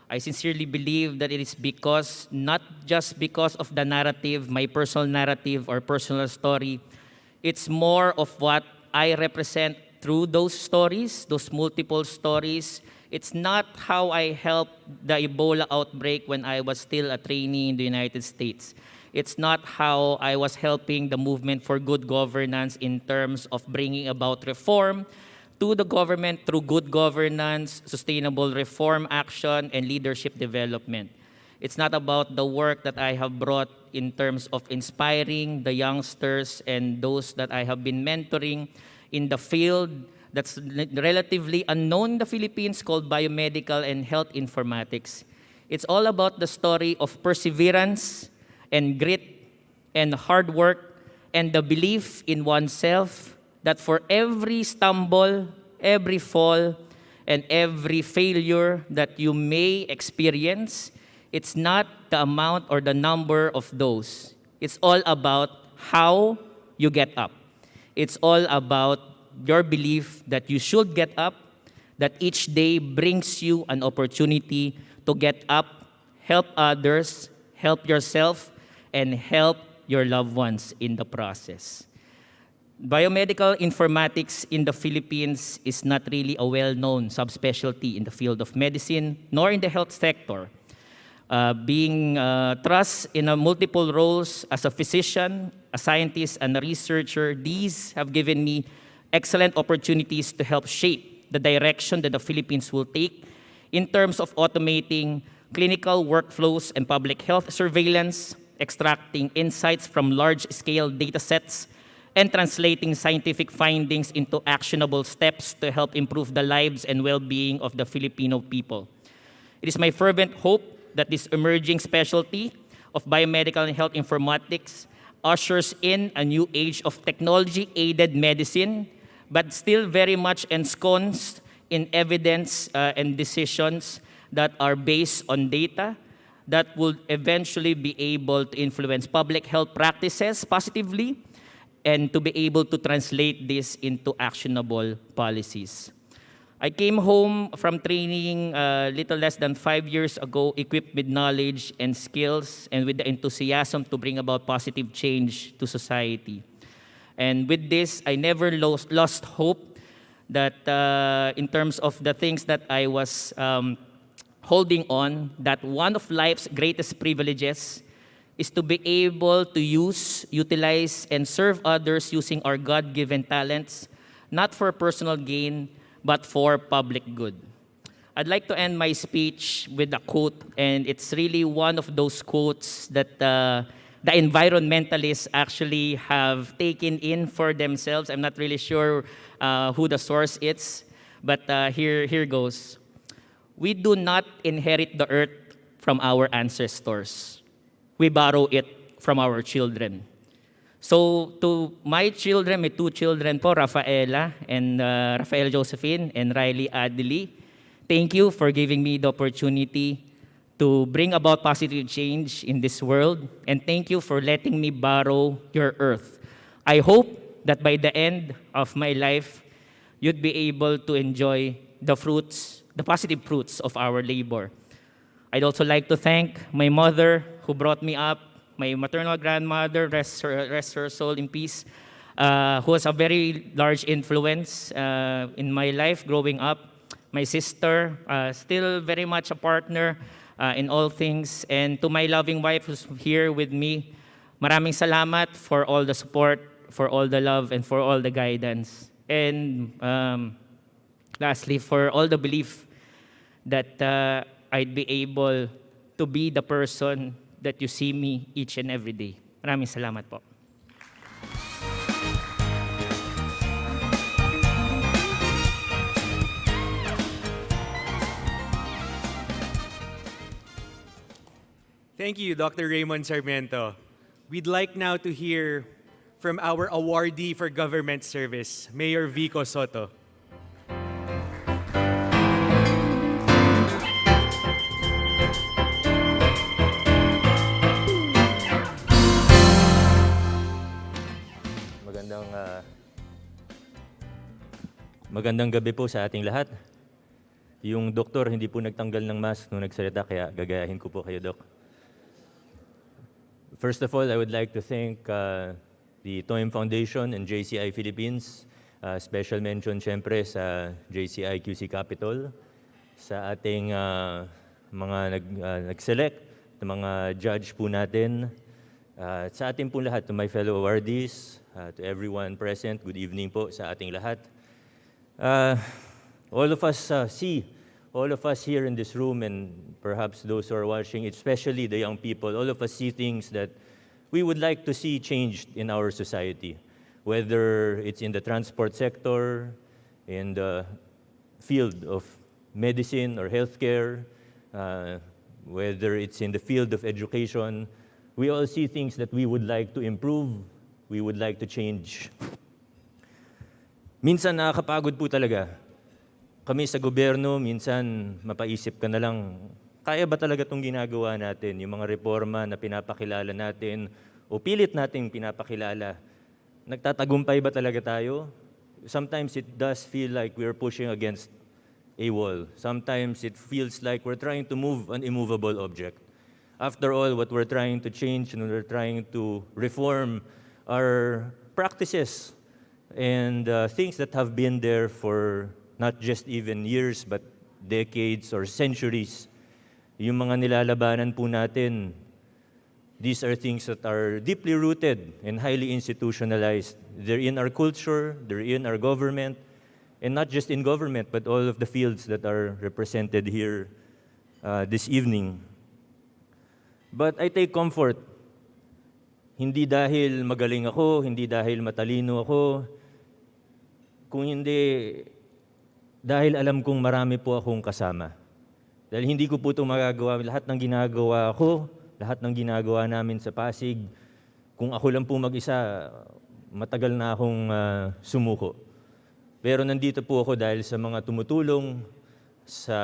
I sincerely believe that it is because, not just because of the narrative, my personal narrative or personal story, it's more of what I represent through those stories, those multiple stories. It's not how I helped the Ebola outbreak when I was still a trainee in the United States. It's not how I was helping the movement for good governance in terms of bringing about reform to the government through good governance, sustainable reform action, and leadership development. It's not about the work that I have brought in terms of inspiring the youngsters and those that I have been mentoring in the field that's relatively unknown in the Philippines, called biomedical and health informatics. It's all about the story of perseverance and grit and hard work and the belief in oneself that for every stumble, every fall, and every failure that you may experience, it's not the amount or the number of those. It's all about how you get up. It's all about your belief that you should get up, that each day brings you an opportunity to get up, help others, help yourself, and help your loved ones in the process. Biomedical informatics in the Philippines is not really a well-known subspecialty in the field of medicine, nor in the health sector. Being thrust in multiple roles as a physician, a scientist, and a researcher, these have given me excellent opportunities to help shape the direction that the Philippines will take in terms of automating clinical workflows and public health surveillance, extracting insights from large-scale data sets, and translating scientific findings into actionable steps to help improve the lives and well-being of the Filipino people. It is my fervent hope that this emerging specialty of biomedical and health informatics ushers in a new age of technology-aided medicine, but still very much ensconced in evidence and decisions that are based on data that will eventually be able to influence public health practices positively and to be able to translate this into actionable policies. I came home from training little less than 5 years ago, equipped with knowledge and skills and with the enthusiasm to bring about positive change to society. And with this, I never lost hope that in terms of the things that I was holding on, that one of life's greatest privileges is to be able to utilize, and serve others using our God-given talents, not for personal gain, but for public good. I'd like to end my speech with a quote, and it's really one of those quotes that the environmentalists actually have taken in for themselves. I'm not really sure who the source is, but here goes. We do not inherit the earth from our ancestors. We borrow it from our children. So to my children, may 2 children po, Rafaela and Rafael Josephine and Riley Adley, thank you for giving me the opportunity to bring about positive change in this world, and thank you for letting me borrow your earth. I hope that by the end of my life, you'd be able to enjoy the fruits, the positive fruits of our labor. I'd also like to thank my mother who brought me up, my maternal grandmother, rest her soul in peace, who was a very large influence in my life growing up. My sister, still very much a partner in all things. And to my loving wife who's here with me, maraming salamat for all the support, for all the love, and for all the guidance. And lastly, for all the belief that I'd be able to be the person that you see me each and every day. Maraming salamat po. Thank you, Dr. Raymond Sarmiento. We'd like now to hear from our awardee for government service, Mayor Vico Soto. Magandang gabi po sa ating lahat. Yung doktor hindi po nagtanggal ng mask nung nagsalita, kaya gagayahin ko po kayo, Doc. First of all, I would like to thank the Toym Foundation and JCI Philippines. Special mention siyempre sa JCI QC Capital, sa ating mga nag-select, ng mga judge po natin, sa ating po lahat, to my fellow awardees, to everyone present, good evening po sa ating lahat. All of us all of us here in this room, and perhaps those who are watching, especially the young people, all of us see things that we would like to see changed in our society, whether it's in the transport sector, in the field of medicine or healthcare, whether it's in the field of education. We all see things that we would like to improve, we would like to change. Minsan nakakapagod po talaga. Kami sa gobyerno, minsan mapaisip ka na lang, kaya ba talaga itong ginagawa natin? Yung mga reforma na pinapakilala natin o pilit nating pinapakilala, nagtatagumpay ba talaga tayo? Sometimes it does feel like we're pushing against a wall. Sometimes it feels like we're trying to move an immovable object. After all, what we're trying to change and we're trying to reform are practices and things that have been there for not just even years, but decades or centuries. Yung mga nilalabanan po natin, these are things that are deeply rooted and highly institutionalized. They're in our culture, they're in our government, and not just in government, but all of the fields that are represented here this evening. But I take comfort. Hindi dahil magaling ako, hindi dahil matalino ako, kung hindi dahil alam kong marami po akong kasama. Dahil hindi ko po ito magagawa. Lahat ng ginagawa ko, lahat ng ginagawa namin sa Pasig, kung ako lang po mag-isa, matagal na akong sumuko. Pero nandito po ako dahil sa mga tumutulong, sa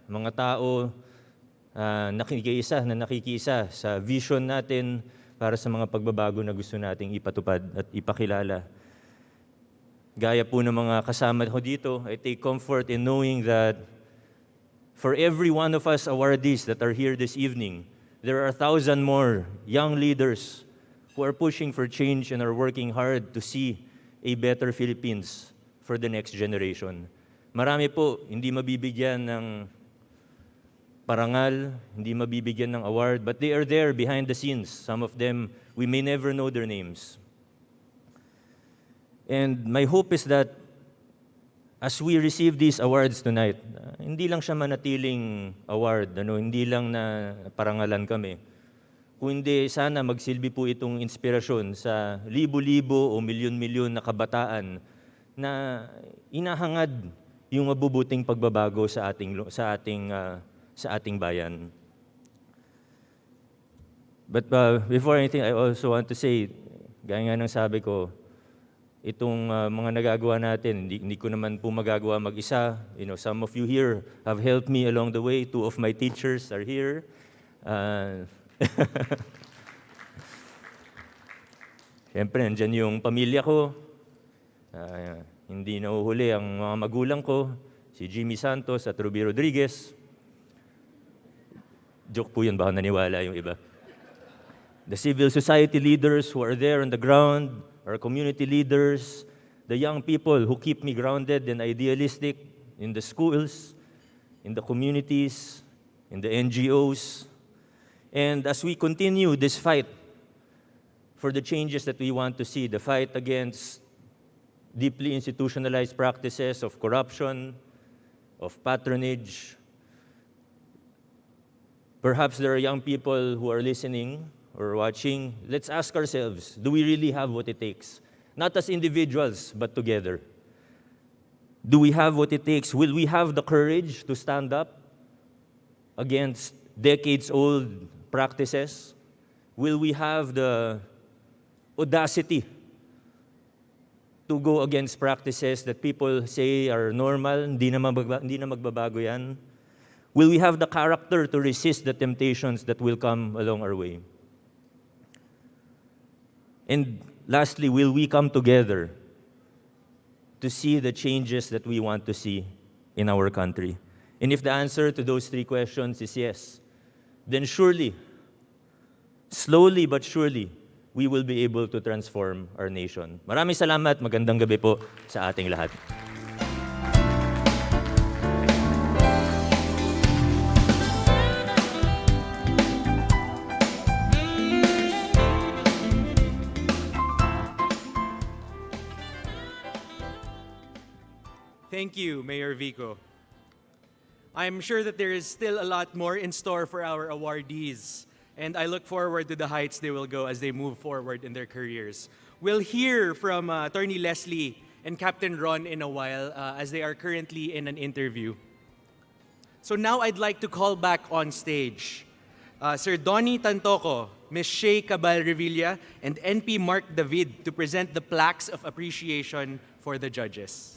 mga tao na nakikiisa sa vision natin para sa mga pagbabago na gusto nating ipatupad at ipakilala. Gaya po ng mga kasama ko dito, I take comfort in knowing that for every one of us awardees that are here this evening, there are 1,000 more young leaders who are pushing for change and are working hard to see a better Philippines for the next generation. Marami po hindi mabibigyan ng parangal, hindi mabibigyan ng award, but they are there behind the scenes. Some of them, we may never know their names. And my hope is that as we receive these awards tonight, hindi lang siya manatiling award, hindi lang na parangalan kami. kundi sana magsilbi po itong inspirasyon sa libo-libo o milyon-milyon na kabataan na inahangad yung mabubuting pagbabago sa ating bayan. But before anything, I also want to say, gaya nga ng sabi ko, itong mga nagagawa natin, hindi ko naman po magagawa mag-isa. You know, some of you here have helped me along the way. 2 of my teachers are here. Siyempre, nandyan yung pamilya ko. Hindi nahuhuli ang mga magulang ko, si Jimmy Santos at Ruby Rodriguez. Joke po yun, baka naniwala yung iba. The civil society leaders who are there on the ground, our community leaders, the young people who keep me grounded and idealistic in the schools, in the communities, in the NGOs. And as we continue this fight for the changes that we want to see, the fight against deeply institutionalized practices of corruption, of patronage, perhaps there are young people who are listening or watching. Let's ask ourselves, do we really have what it takes? Not as individuals, but together. Do we have what it takes? Will we have the courage to stand up against decades-old practices? Will we have the audacity to go against practices that people say are normal, hindi na magbabago yan? Will we have the character to resist the temptations that will come along our way? And lastly, will we come together to see the changes that we want to see in our country? And if the answer to those 3 questions is yes, then surely, slowly but surely, we will be able to transform our nation. Maraming salamat, magandang gabi po sa ating lahat. Thank you, Mayor Vico. I'm sure that there is still a lot more in store for our awardees, and I look forward to the heights they will go as they move forward in their careers. We'll hear from Attorney Leslie and Captain Ron in a while as they are currently in an interview. So now I'd like to call back on stage Sir Donnie Tantoco, Ms. Shay Cabal Revilla, and NP Mark David to present the plaques of appreciation for the judges.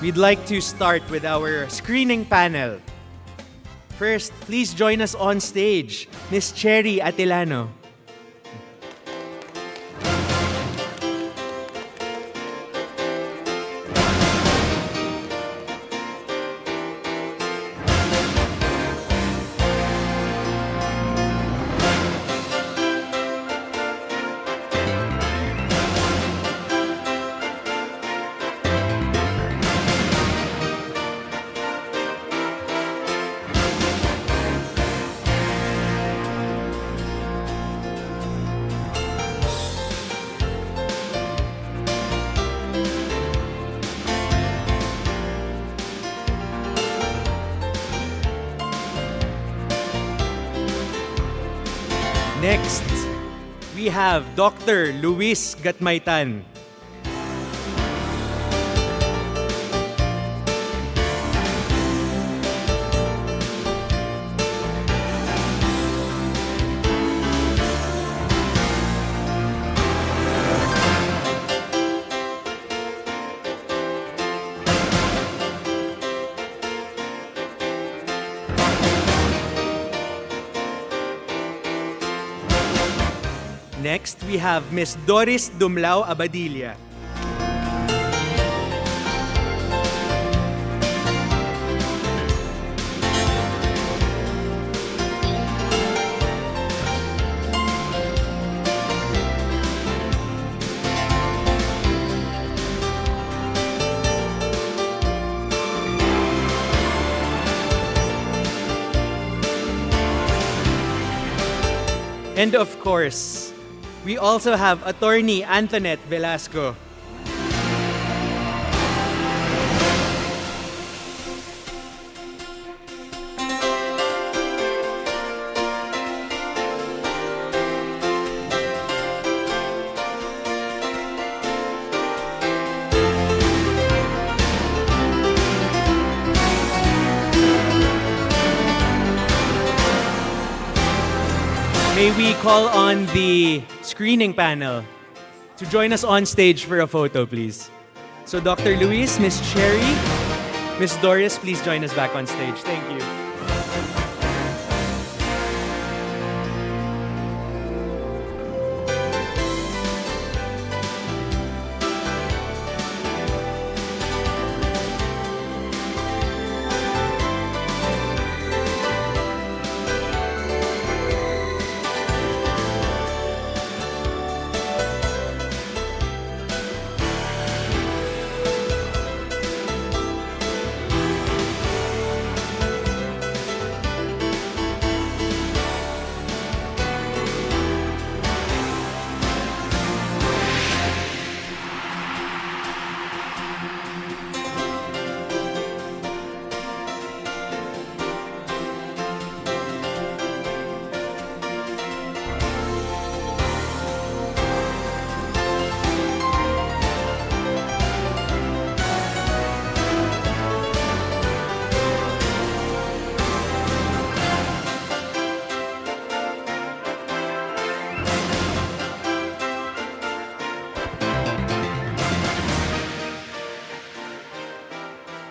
We'd like to start with our screening panel. First, please join us on stage, Miss Cherry Atilano. Next, we have Dr. Luis Gatmaitan. Next, we have Ms. Doris Dumlao Abadilla. And of course, we also have Attorney Antoinette Velasco. May we call on the screening panel to join us on stage for a photo, please. So Dr. Luis, Miss Cherry, Miss Doris, please join us back on stage. Thank you.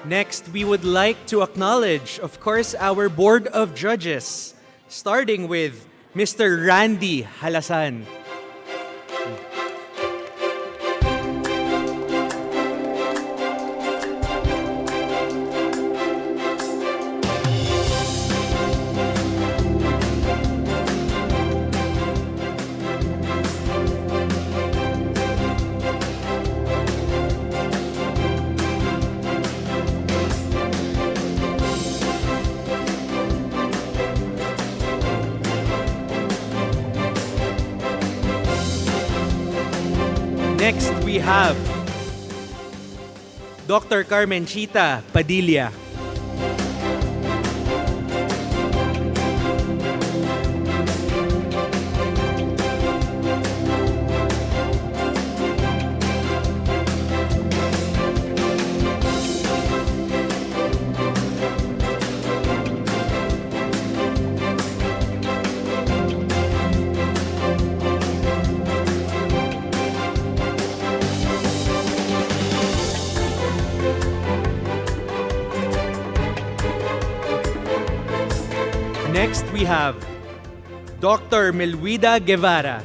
Next, we would like to acknowledge, of course, our Board of Judges, starting with Mr. Randy Halasan. Next, we have Dr. Carmenchita Padilla. Next, we have Dr. Melwida Guevara.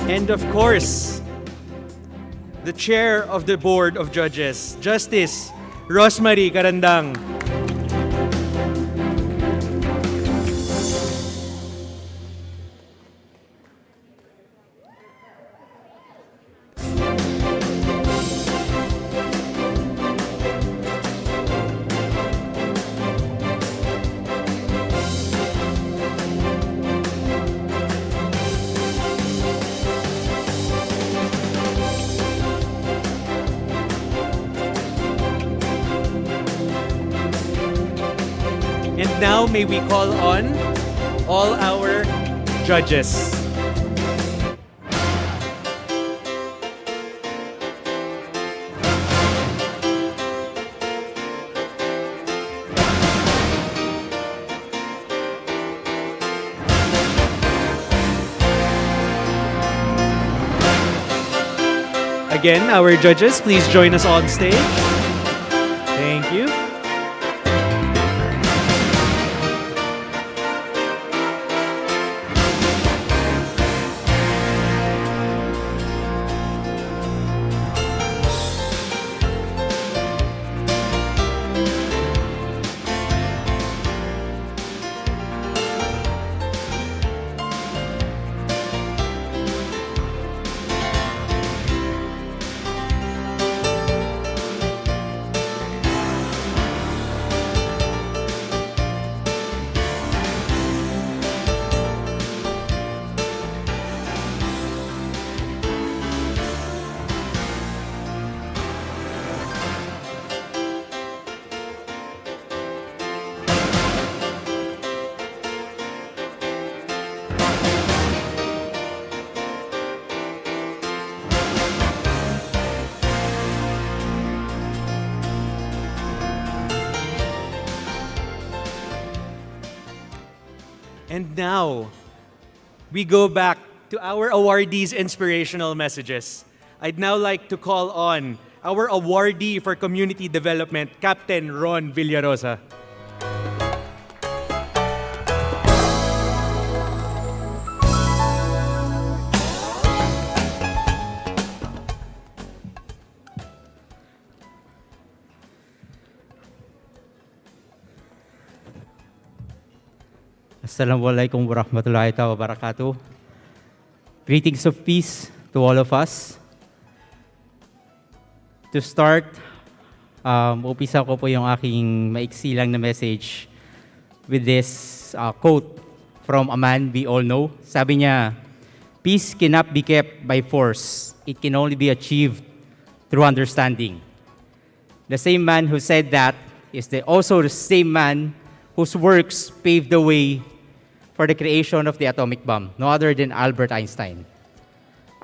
And of course, the chair of the Board of Judges, Justice Rosemary Carandang. And now may we call on all our judges. Again, our judges, please join us on stage. Thank you. And now, we go back to our awardees' inspirational messages. I'd now like to call on our awardee for community development, Captain Ron Villarosa. Assalamualaikum warahmatullahi wabarakatuh. Greetings of peace to all of us. To start, umpisa ko po yung aking maiksi lang na message with this quote from a man we all know. Sabi niya, peace cannot be kept by force. It can only be achieved through understanding. The same man who said that is also the same man whose works paved the way for the creation of the atomic bomb, no other than Albert Einstein.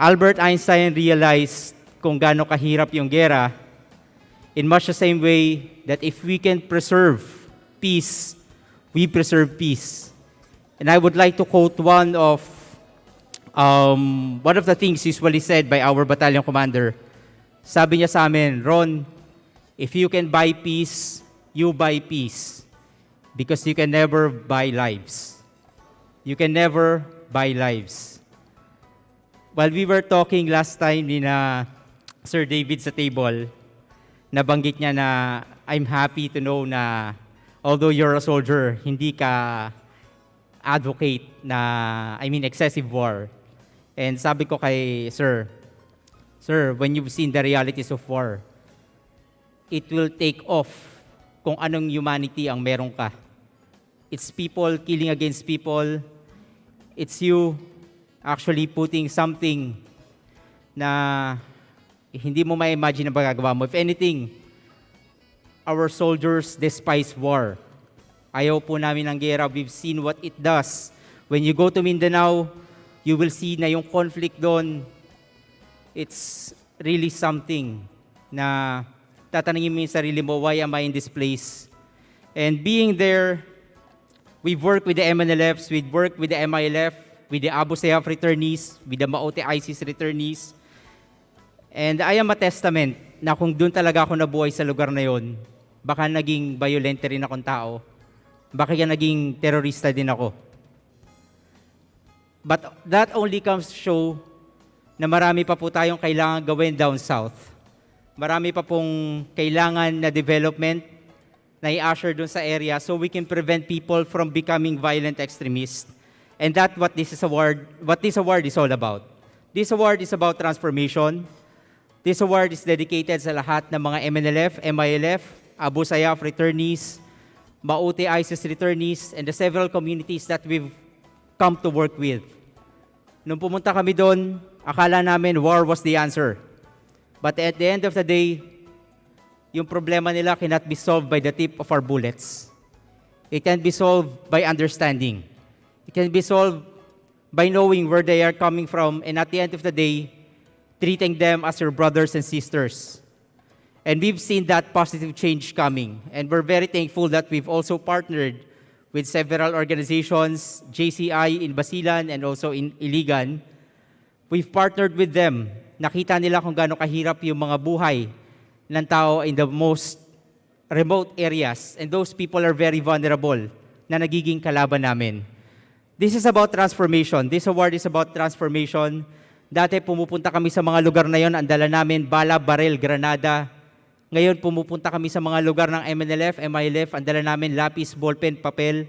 Albert Einstein realized kung gaano kahirap yung gera in much the same way that if we can preserve peace, we preserve peace. And I would like to quote one of the things usually said by our battalion commander. Sabi niya sa amin, Ron, if you can buy peace, you buy peace. Because you can never buy lives. You can never buy lives. While we were talking last time ni na Sir David sa table, nabanggit niya na I'm happy to know na although you're a soldier, hindi ka advocate na, excessive war. And sabi ko kay Sir, when you've seen the realities of war, it will take off kung anong humanity ang meron ka. It's people killing against people. It's you actually putting something na hindi mo ma-imagine na magagawa mo. If anything, our soldiers despise war. Ayaw po namin ng gera. We've seen what it does. When you go to Mindanao, you will see na yung conflict doon, it's really something na tatanungin mo yung sarili mo, why am I in this place? And being there, we've worked with the MNLFs, we've worked with the MILF, with the Abu Sayyaf returnees, with the Maote ISIS returnees. And I am a testament na kung doon talaga ako nabuhay sa lugar na yon, baka naging violent rin akong tao. Baka naging terorista din ako. But that only comes to show na marami pa po tayong kailangan gawin down south. Marami pa pong kailangan na development na i-usher dun sa area so we can prevent people from becoming violent extremists. And that's what this award is all about. This award is about transformation. This award is dedicated sa lahat ng mga MNLF, MILF, Abu Sayyaf returnees, Maote ISIS returnees, and the several communities that we've come to work with. Nung pumunta kami doon, akala namin war was the answer. But at the end of the day, yung problema nila cannot be solved by the tip of our bullets. It can be solved by understanding. It can be solved by knowing where they are coming from, and at the end of the day, treating them as your brothers and sisters. And we've seen that positive change coming. And we're very thankful that we've also partnered with several organizations, JCI in Basilan and also in Iligan. We've partnered with them. Nakita nila kung gaano kahirap yung mga buhay ng tao in the most remote areas. And those people are very vulnerable na nagiging kalaban namin. This is about transformation. This award is about transformation. Dati pumupunta kami sa mga lugar na yon, ang dala namin bala, barel, granada. Ngayon pumupunta kami sa mga lugar ng MNLF, MILF, ang dala namin lapis, ballpen, papel.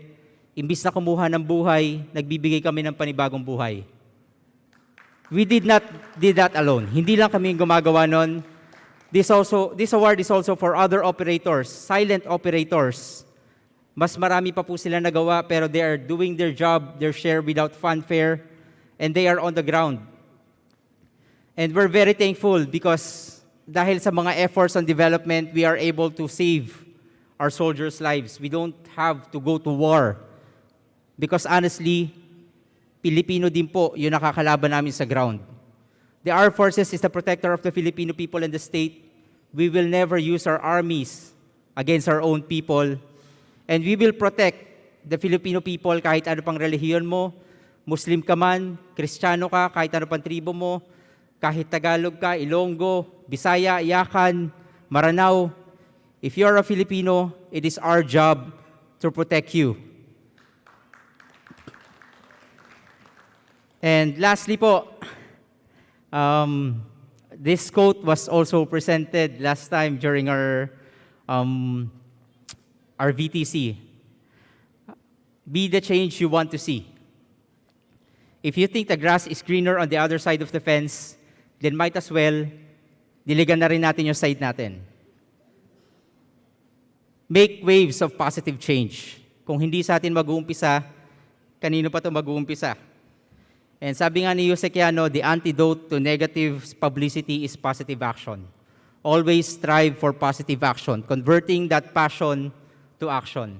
Imbis na kumuha ng buhay, nagbibigay kami ng panibagong buhay. We did that alone. Hindi lang kami gumagawa nun. This award is also for other operators, silent operators. Mas marami pa po sila nagawa, pero they are doing their job, their share without fanfare, and they are on the ground. And we're very thankful because dahil sa mga efforts on development, we are able to save our soldiers' lives. We don't have to go to war. Because honestly, Pilipino din po yung nakakalaban namin sa ground. The Armed Forces is the protector of the Filipino people and the state. We will never use our armies against our own people. And we will protect the Filipino people, kahit ano pang relihiyon mo, Muslim ka man, Kristiyano ka, kahit ano pang tribo mo, kahit Tagalog ka, Ilonggo, Bisaya, Iyakan, Maranao, if you're a Filipino, it is our job to protect you. And lastly po, this quote was also presented last time during our VTC. Be the change you want to see. If you think the grass is greener on the other side of the fence, then might as well, diligan na rin natin yung side natin. Make waves of positive change. Kung hindi sa atin mag-uumpisa, kanino pa ito mag-uumpisa? And sabi nga ni Jose Quiano, the antidote to negative publicity is positive action. Always strive for positive action, converting that passion to action.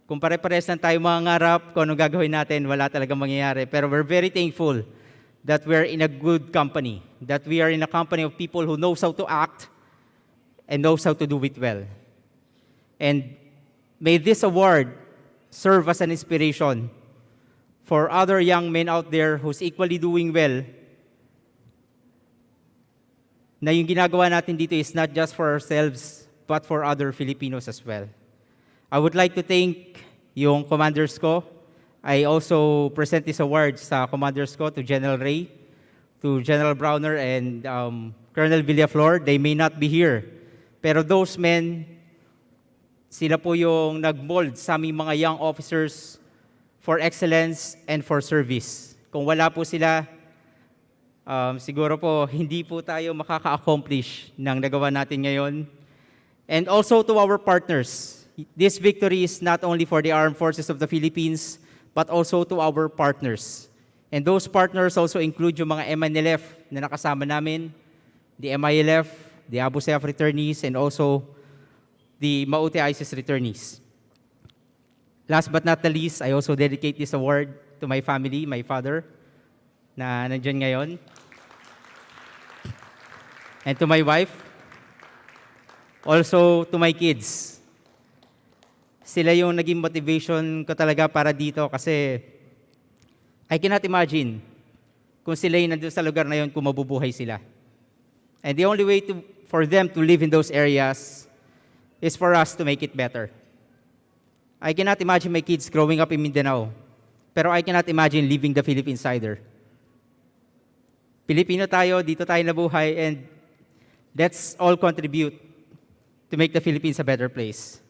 Kung pare-pares lang tayo mangangarap, kung anong gagawin natin, wala talagang mangyayari. Pero we're very thankful that we're in a good company, that we are in a company of people who knows how to act and knows how to do it well. And may this award serve as an inspiration for other young men out there who's equally doing well, na yung ginagawa natin dito is not just for ourselves, but for other Filipinos as well. I would like to thank yung commanders ko. I also present this award sa commanders ko, to General Ray, to General Browner, and Colonel Villaflor. They may not be here, pero those men, sila po yung nag-mold sa aming mga young officers for excellence and for service. Kung wala po sila, siguro po hindi po tayo makaka-accomplish ng nagawa natin ngayon. And also to our partners, this victory is not only for the Armed Forces of the Philippines, but also to our partners. And those partners also include yung mga MNLF na nakasama namin, the MILF, the Abu Sayyaf returnees, and also the Maute ISIS returnees. Last but not the least, I also dedicate this award to my family, my father, na nandyan ngayon, and to my wife, also to my kids. Sila yung naging motivation ko talaga para dito kasi I cannot imagine kung sila yung nandun sa lugar na yun kung mabubuhay sila. And the only way for them to live in those areas is for us to make it better. I cannot imagine my kids growing up in Mindanao, pero I cannot imagine leaving the Philippines either. Pilipino tayo, dito tayo nabuhay, and let's all contribute to make the Philippines a better place.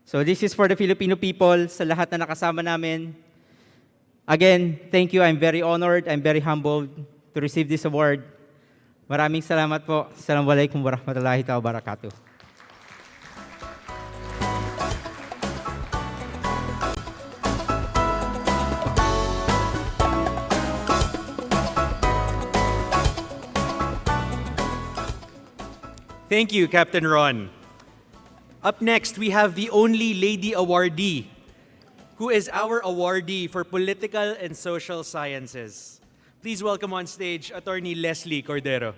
So this is for the Filipino people, sa lahat na nakasama namin. Again, thank you. I'm very honored. I'm very humbled to receive this award. Maraming salamat po. Assalamualaikum warahmatullahi wabarakatuh. Thank you, Captain Ron. Up next, we have the only lady awardee, who is our awardee for Political and Social Sciences. Please welcome on stage Attorney Leslie Cordero.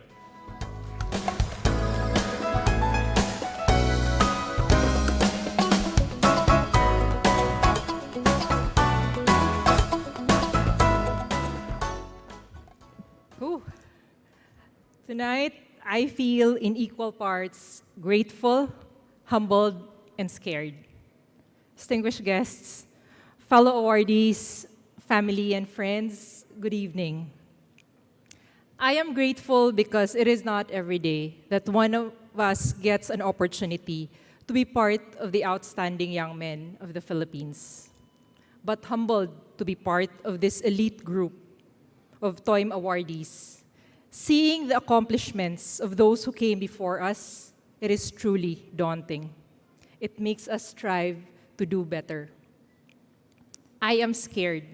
Ooh. Tonight, I feel in equal parts grateful, humbled, and scared. Distinguished guests, fellow awardees, family, and friends, good evening. I am grateful because it is not every day that one of us gets an opportunity to be part of the outstanding young men of the Philippines, but humbled to be part of this elite group of Toym awardees. Seeing the accomplishments of those who came before us, it is truly daunting. It makes us strive to do better. I am scared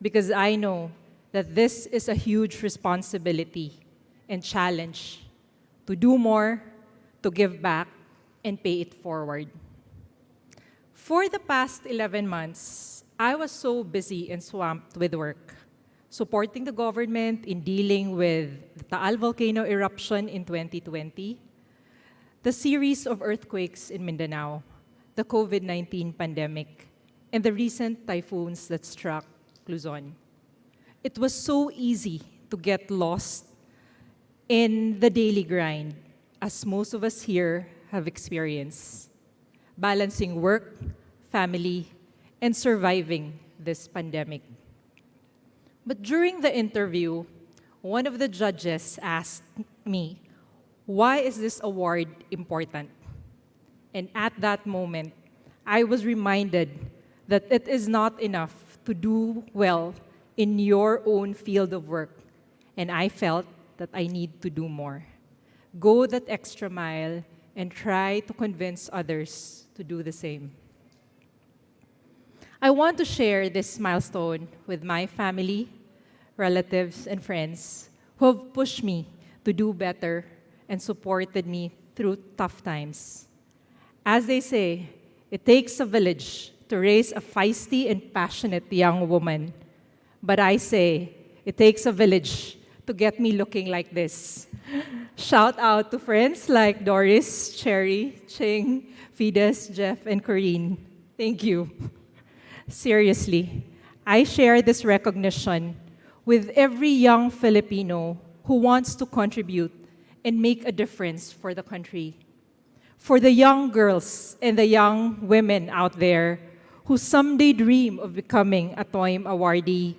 because I know that this is a huge responsibility and challenge to do more, to give back, and pay it forward. For the past 11 months, I was so busy and swamped with work, supporting the government in dealing with the Taal volcano eruption in 2020, the series of earthquakes in Mindanao, the COVID-19 pandemic, and the recent typhoons that struck Luzon. It was so easy to get lost in the daily grind, as most of us here have experienced, balancing work, family, and surviving this pandemic. But during the interview, one of the judges asked me, "Why is this award important?" And at that moment, I was reminded that it is not enough to do well in your own field of work, and I felt that I need to do more. Go that extra mile and try to convince others to do the same. I want to share this milestone with my family, relatives, and friends who have pushed me to do better and supported me through tough times. As they say, it takes a village to raise a feisty and passionate young woman. But I say, it takes a village to get me looking like this. Shout out to friends like Doris, Cherry, Ching, Fides, Jeff, and Corinne. Thank you. Seriously, I share this recognition with every young Filipino who wants to contribute and make a difference for the country. For the young girls and the young women out there who someday dream of becoming a Toym awardee,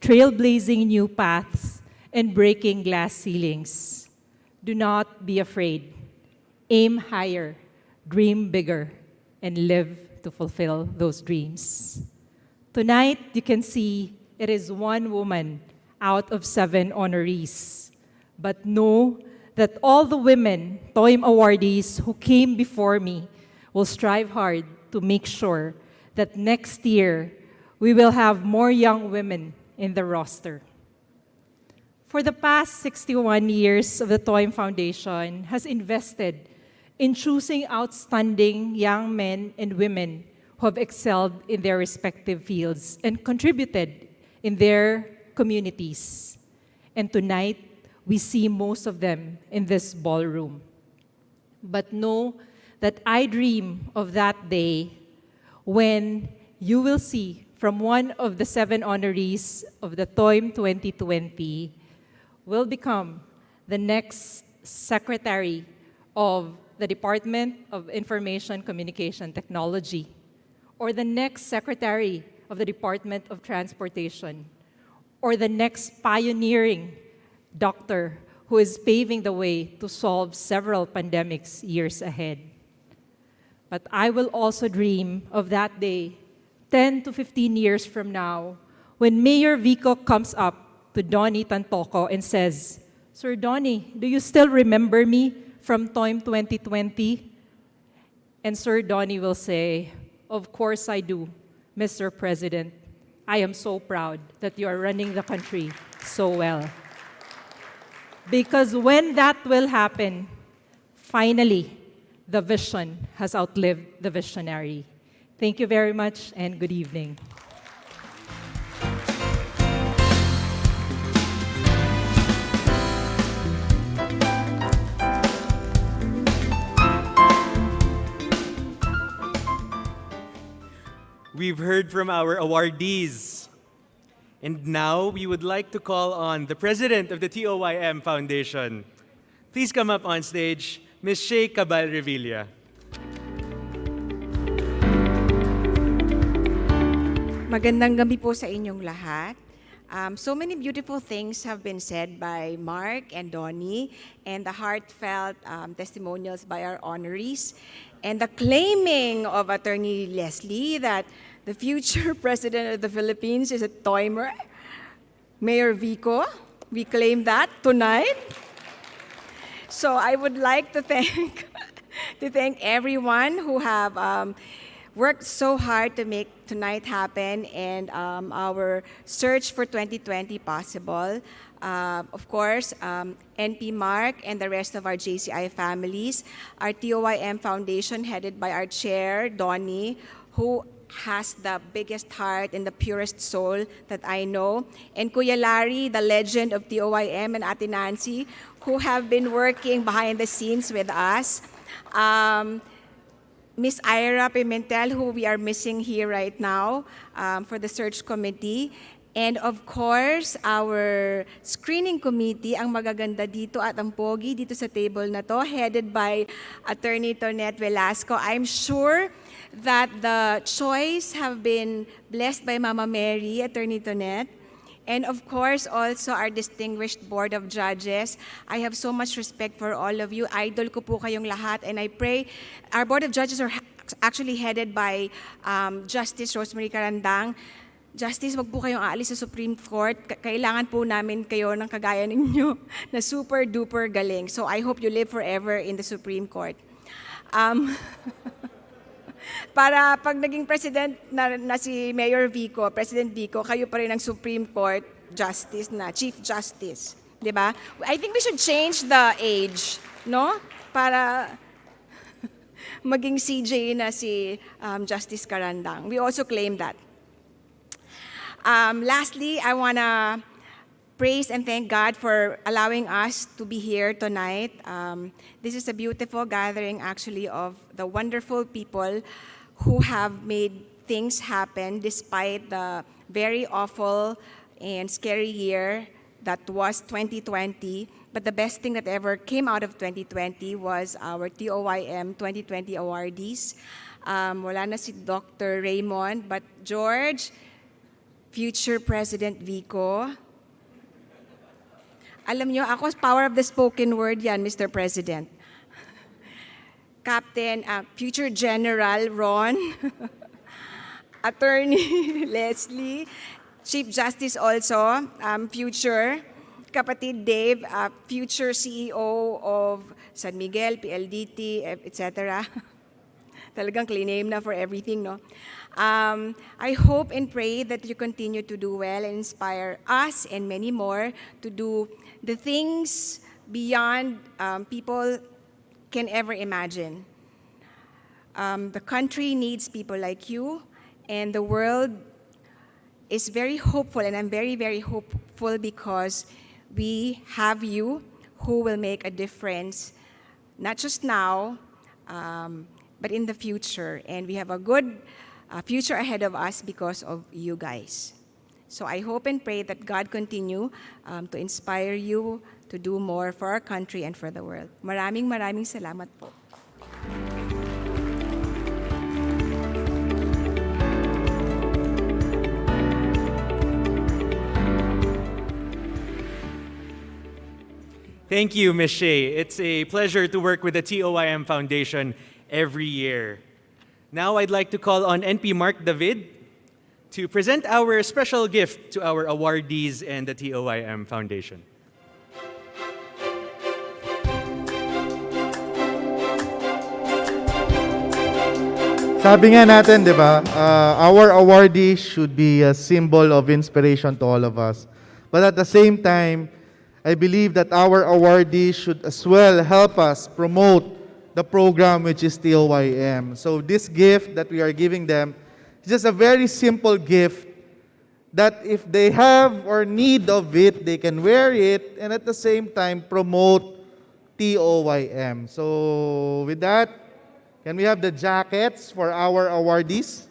trailblazing new paths, and breaking glass ceilings. Do not be afraid. Aim higher, dream bigger, and live to fulfill those dreams. Tonight, you can see it is one woman out of 7 honorees. But know that all the women Toym awardees who came before me will strive hard to make sure that next year we will have more young women in the roster. For the past 61 years of the Toym Foundation has invested in choosing outstanding young men and women who have excelled in their respective fields and contributed in their communities. And tonight, we see most of them in this ballroom. But know that I dream of that day when you will see from one of the 7 honorees of the Toym 2020 will become the next Secretary of the Department of Information Communication Technology, or the next Secretary of the Department of Transportation, or the next pioneering doctor who is paving the way to solve several pandemics years ahead. But I will also dream of that day, 10 to 15 years from now, when Mayor Vico comes up to Donnie Tantoco and says, "Sir Donnie, do you still remember me from Toym 2020? And Sir Donnie will say, "Of course I do, Mr. President. I am so proud that you are running the country so well." Because when that will happen, finally, the vision has outlived the visionary. Thank you very much and good evening. We've heard from our awardees. And now we would like to call on the president of the TOYM Foundation. Please come up on stage, Ms. Shay Cabal Revilla. Magandang gabi po sa inyong lahat. So many beautiful things have been said by Mark and Donnie, and the heartfelt testimonials by our honorees, and the claiming of Attorney Leslie that the future President of the Philippines is a Toymer. Mayor Vico, we claim that tonight. So I would like to thank, everyone who have worked so hard to make tonight happen and our search for 2020 possible. Of course, NP Mark and the rest of our JCI families, our TOYM Foundation headed by our chair, Donnie, who has the biggest heart and the purest soul that I know, and Kuya Larry, the legend of TOYM, and Ate Nancy, who have been working behind the scenes with us. Miss Ira Pimentel, who we are missing here right now for the search committee. And of course, our screening committee, ang magaganda dito at ang pogi dito sa table na to, headed by Attorney Tonette Velasco. I'm sure that the choice have been blessed by Mama Mary, Attorney Tonette. And of course, also our distinguished Board of Judges. I have so much respect for all of you. Idol ko po kayong lahat. And I pray, our Board of Judges are actually headed by Justice Rosemary Carandang. Justice, wag po kayong aalis sa Supreme Court. Kailangan po namin kayo ng kagaya ninyo na super duper galing. So I hope you live forever in the Supreme Court. Para pag naging president na si Mayor Vico, President Vico, kayo pa rin ang Supreme Court Justice na, Chief Justice. Di ba? I think we should change the age, no? Para maging CJ na si Justice Carandang. We also claim that. Lastly, I want to praise and thank God for allowing us to be here tonight. This is a beautiful gathering, actually, of the wonderful people who have made things happen despite the very awful and scary year that was 2020. But the best thing that ever came out of 2020 was our TOYM 2020 awardees. Wala na si Dr. Raymond, but George, future President Vico. Alam nyo, ako, power of the spoken word yan, Mr. President. Captain, future General Ron, Attorney Leslie, Chief Justice also, future, kapatid Dave, future CEO of San Miguel, PLDT, etc. Talagang clean name na for everything, no? I hope and pray that you continue to do well and inspire us and many more to do the things beyond people can ever imagine. The country needs people like you, and the world is very hopeful, and I'm very, very hopeful because we have you who will make a difference, not just now, but in the future. And we have a good future ahead of us because of you guys. So I hope and pray that God continue to inspire you to do more for our country and for the world. Maraming salamat po. Thank you, Ms. Shea. It's a pleasure to work with the TOYM Foundation every year. Now I'd like to call on NP Mark David to present our special gift to our awardees and the TOYM Foundation. Sabi nga natin, di ba, our awardees should be a symbol of inspiration to all of us. But at the same time, I believe that our awardees should as well help us promote the program which is TOYM. So this gift that we are giving them is just a very simple gift that if they have or need of it, they can wear it and at the same time promote TOYM. So with that, can we have the jackets for our awardees?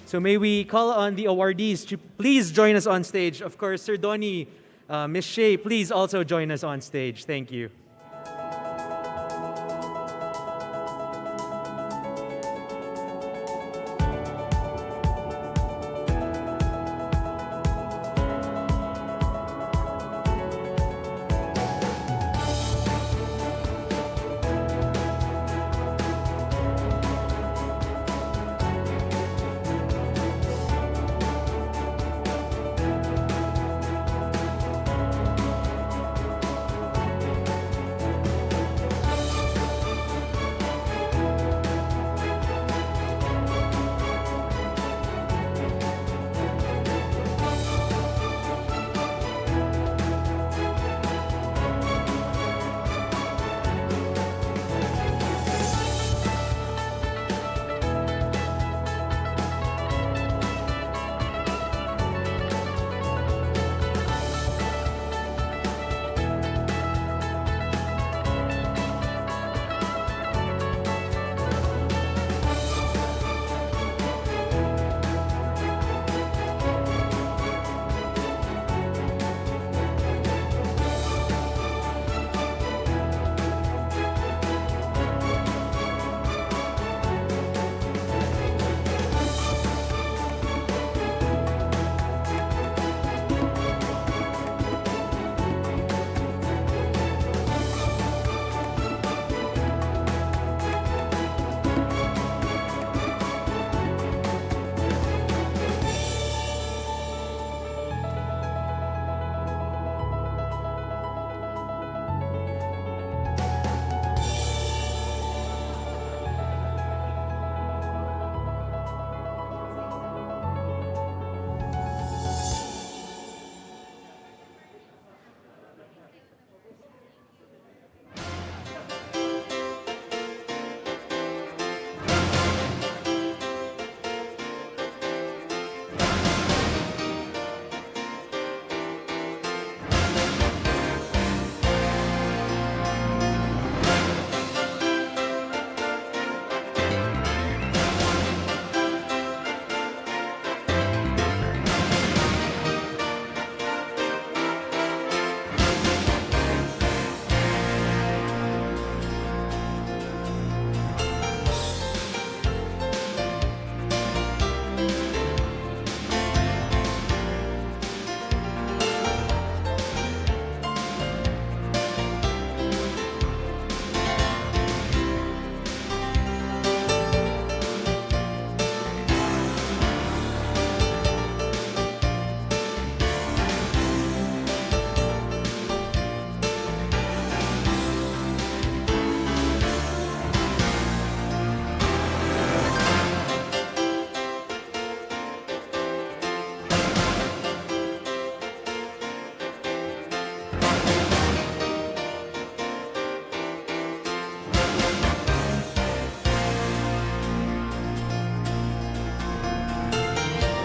So may we call on the awardees to please join us on stage. Of course, Sir Donnie, Ms. Shea, please also join us on stage. Thank you.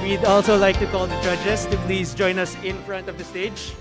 We'd also like to call the judges to please join us in front of the stage.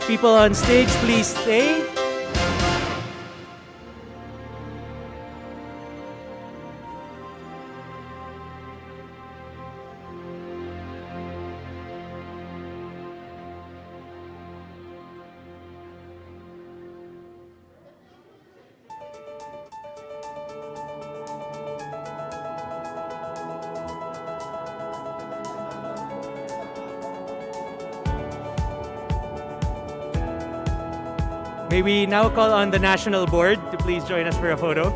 People on stage, please stay. May we now call on the National Board to please join us for a photo.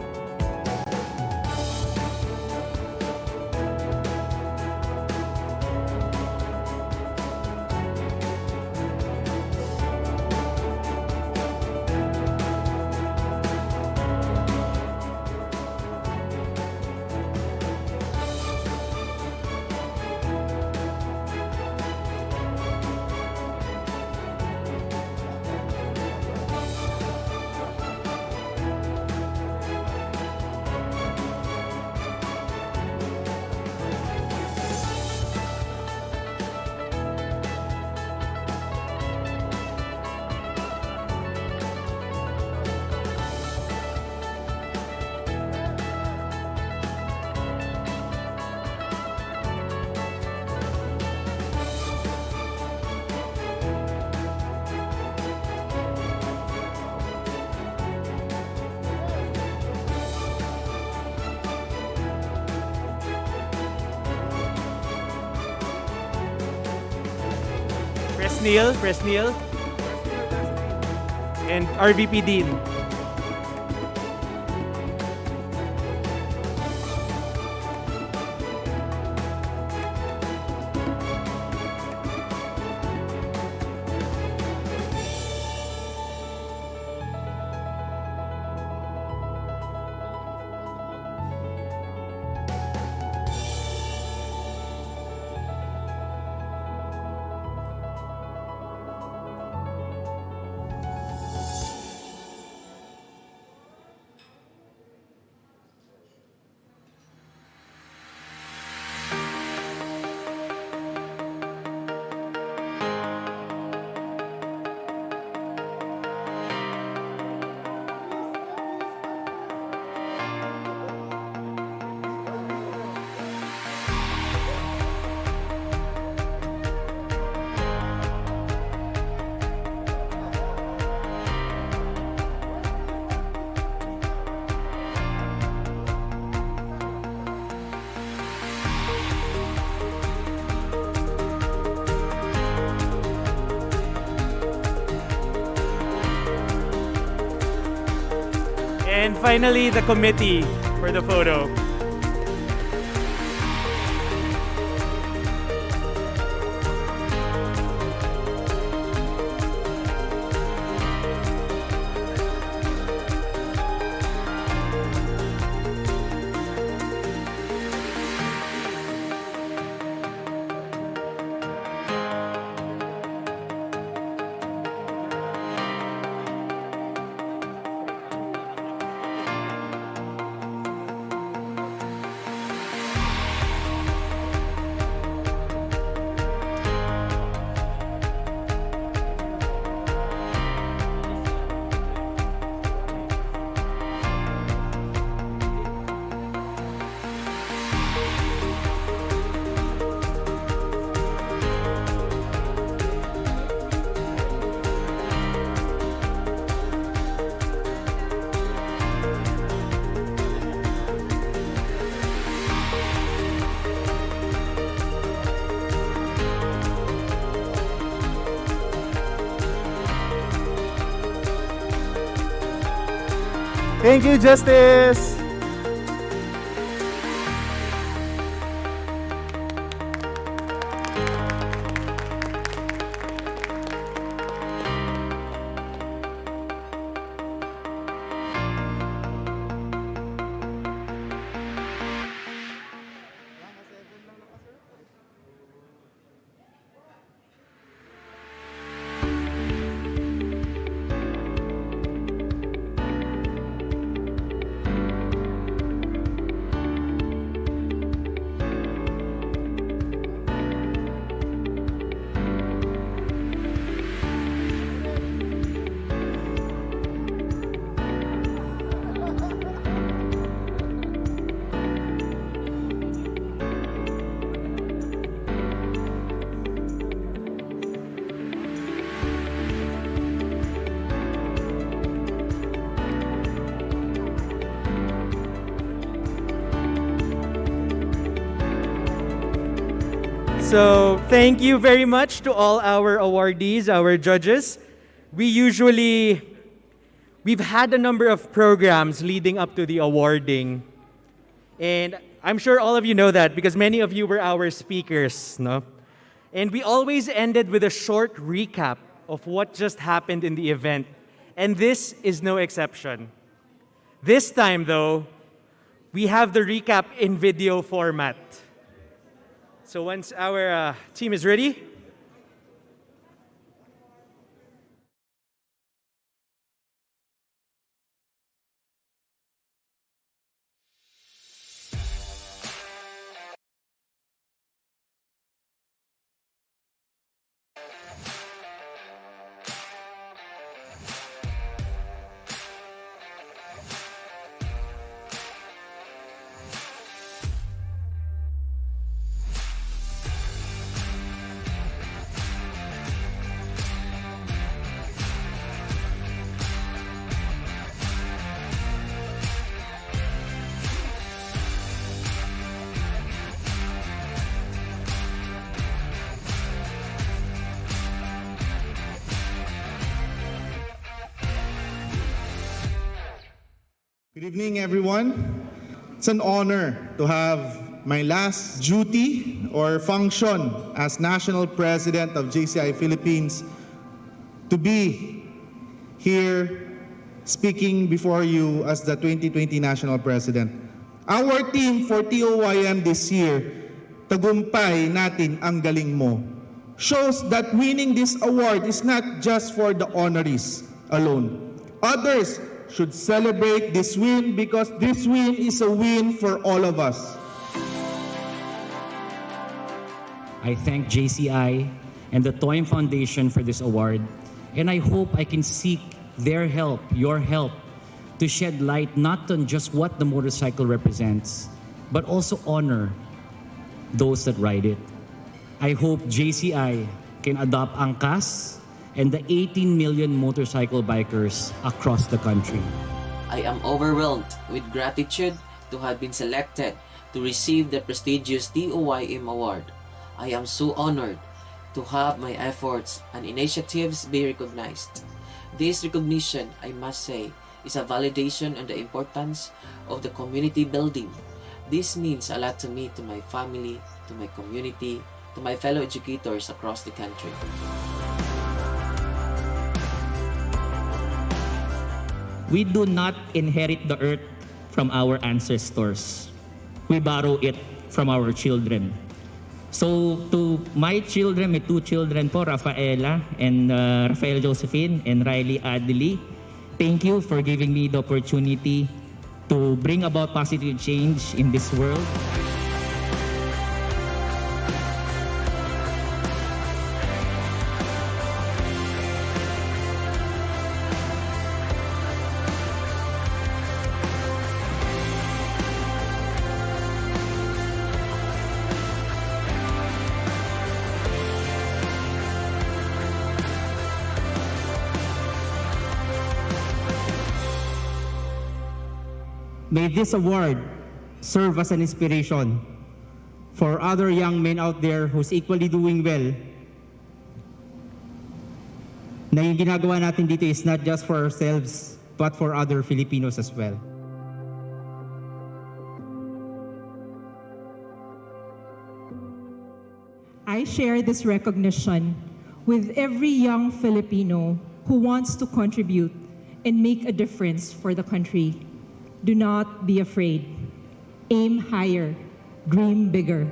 Press Neil, and RVP Dean. And finally, the committee for the photo. Thank you, Justice. So thank you very much to all our awardees, our judges. We've had a number of programs leading up to the awarding. And I'm sure all of you know that because many of you were our speakers, no? And we always ended with a short recap of what just happened in the event. And this is no exception. This time though, we have the recap in video format. So once our team is ready, Good evening, everyone. It's an honor to have my last duty or function as National President of JCI Philippines to be here speaking before you as the 2020 National President. Our team for TOYM this year, tagumpay natin ang galing mo, shows that winning this award is not just for the honorees alone. Others should celebrate this win because this win is a win for all of us. I thank JCI and the Toym Foundation for this award, and I hope I can seek their help, your help, to shed light not on just what the motorcycle represents, but also honor those that ride it. I hope JCI can adopt angkas and the 18 million motorcycle bikers across the country. I am overwhelmed with gratitude to have been selected to receive the prestigious TOYM award. I am so honored to have my efforts and initiatives be recognized. This recognition, I must say, is a validation on the importance of the community building. This means a lot to me, to my family, to my community, to my fellow educators across the country. We do not inherit the earth from our ancestors. We borrow it from our children. So to my children, my two children po, Rafaela and Rafael Josephine and Riley Adley, thank you for giving me the opportunity to bring about positive change in this world. May this award serve as an inspiration for other young men out there who's equally doing well. Na yung ginagawa natin dito is not just for ourselves, but for other Filipinos as well. I share this recognition with every young Filipino who wants to contribute and make a difference for the country. Do not be afraid. Aim higher, dream bigger,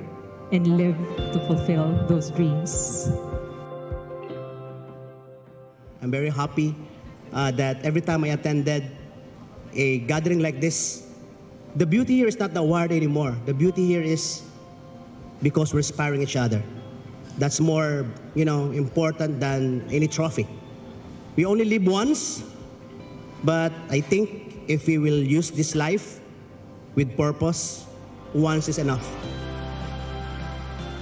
and live to fulfill those dreams. I'm very happy that every time I attended a gathering like this, the beauty here is not the award anymore. The beauty here is because we're inspiring each other. That's more, important than any trophy. We only live once, but I think if we will use this life with purpose, once is enough.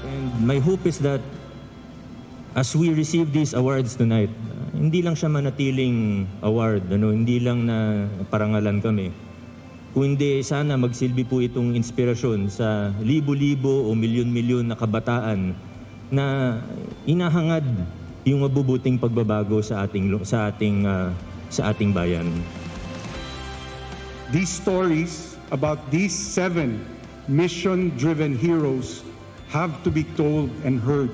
And my hope is that as we receive these awards tonight, hindi lang siya manatiling award, hindi lang na parangalan kami. Kundi sana magsilbi po itong inspirasyon sa libo-libo o milyon-milyon na kabataan na inahangad yung mabubuting pagbabago sa ating bayan. These stories about these 7 mission-driven heroes have to be told and heard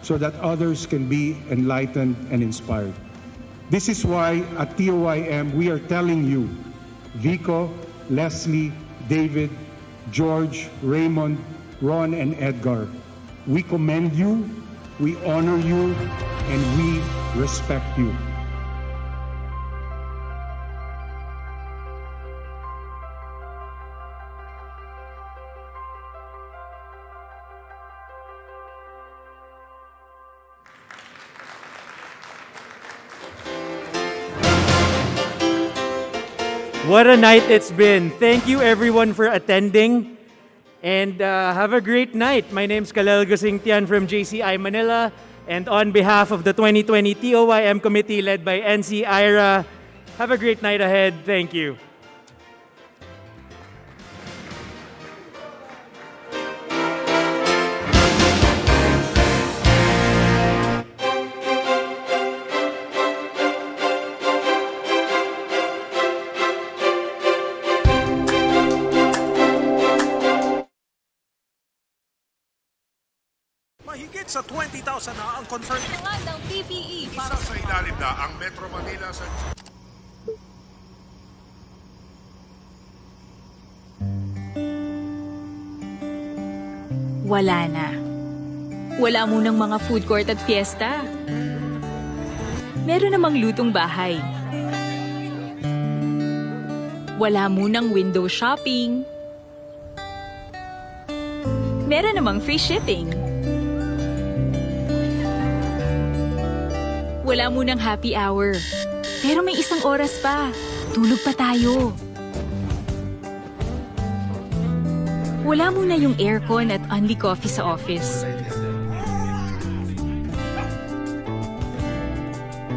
so that others can be enlightened and inspired. This is why at TOYM we are telling you, Vico, Leslie, David, George, Raymond, Ron, and Edgar, we commend you, we honor you, and we respect you. What a night it's been. Thank you everyone for attending and have a great night. My name's Kalel Gusingtian from JCI Manila, and on behalf of the 2020 TOYM committee led by NC Ira, have a great night ahead. Thank you. Mahigit sa 20,000 na ang confirmed. ng PPE Isa sa ilalim na ang Metro Manila sa... Wala na. Wala munang mga food court at fiesta. Meron namang lutong bahay. Wala munang window shopping. Meron namang free shipping. Wala munang happy hour. Pero may isang oras pa. Tulog pa tayo. Wala muna yung aircon at only coffee sa office.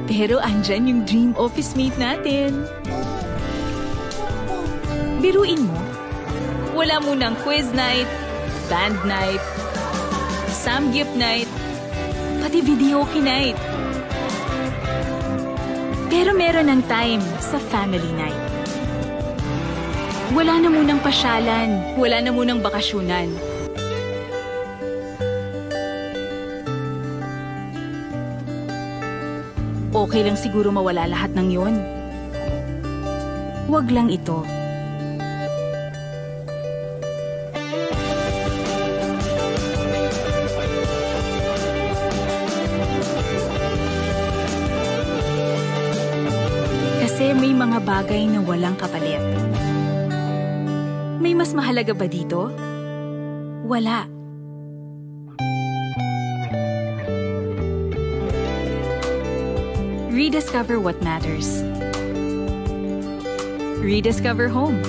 Pero andyan yung dream office mate natin. Biruin mo, wala munang quiz night, band night, samgyup night, pati videoke night. Pero meron ng time sa family night. Wala na munang pasyalan. Wala na munang bakasyunan. Okay lang siguro mawala lahat ng yon. Huwag lang ito. Kasi may mga bagay na walang kapalit. May mas mahalaga ba dito? Wala. Rediscover what matters. Rediscover home.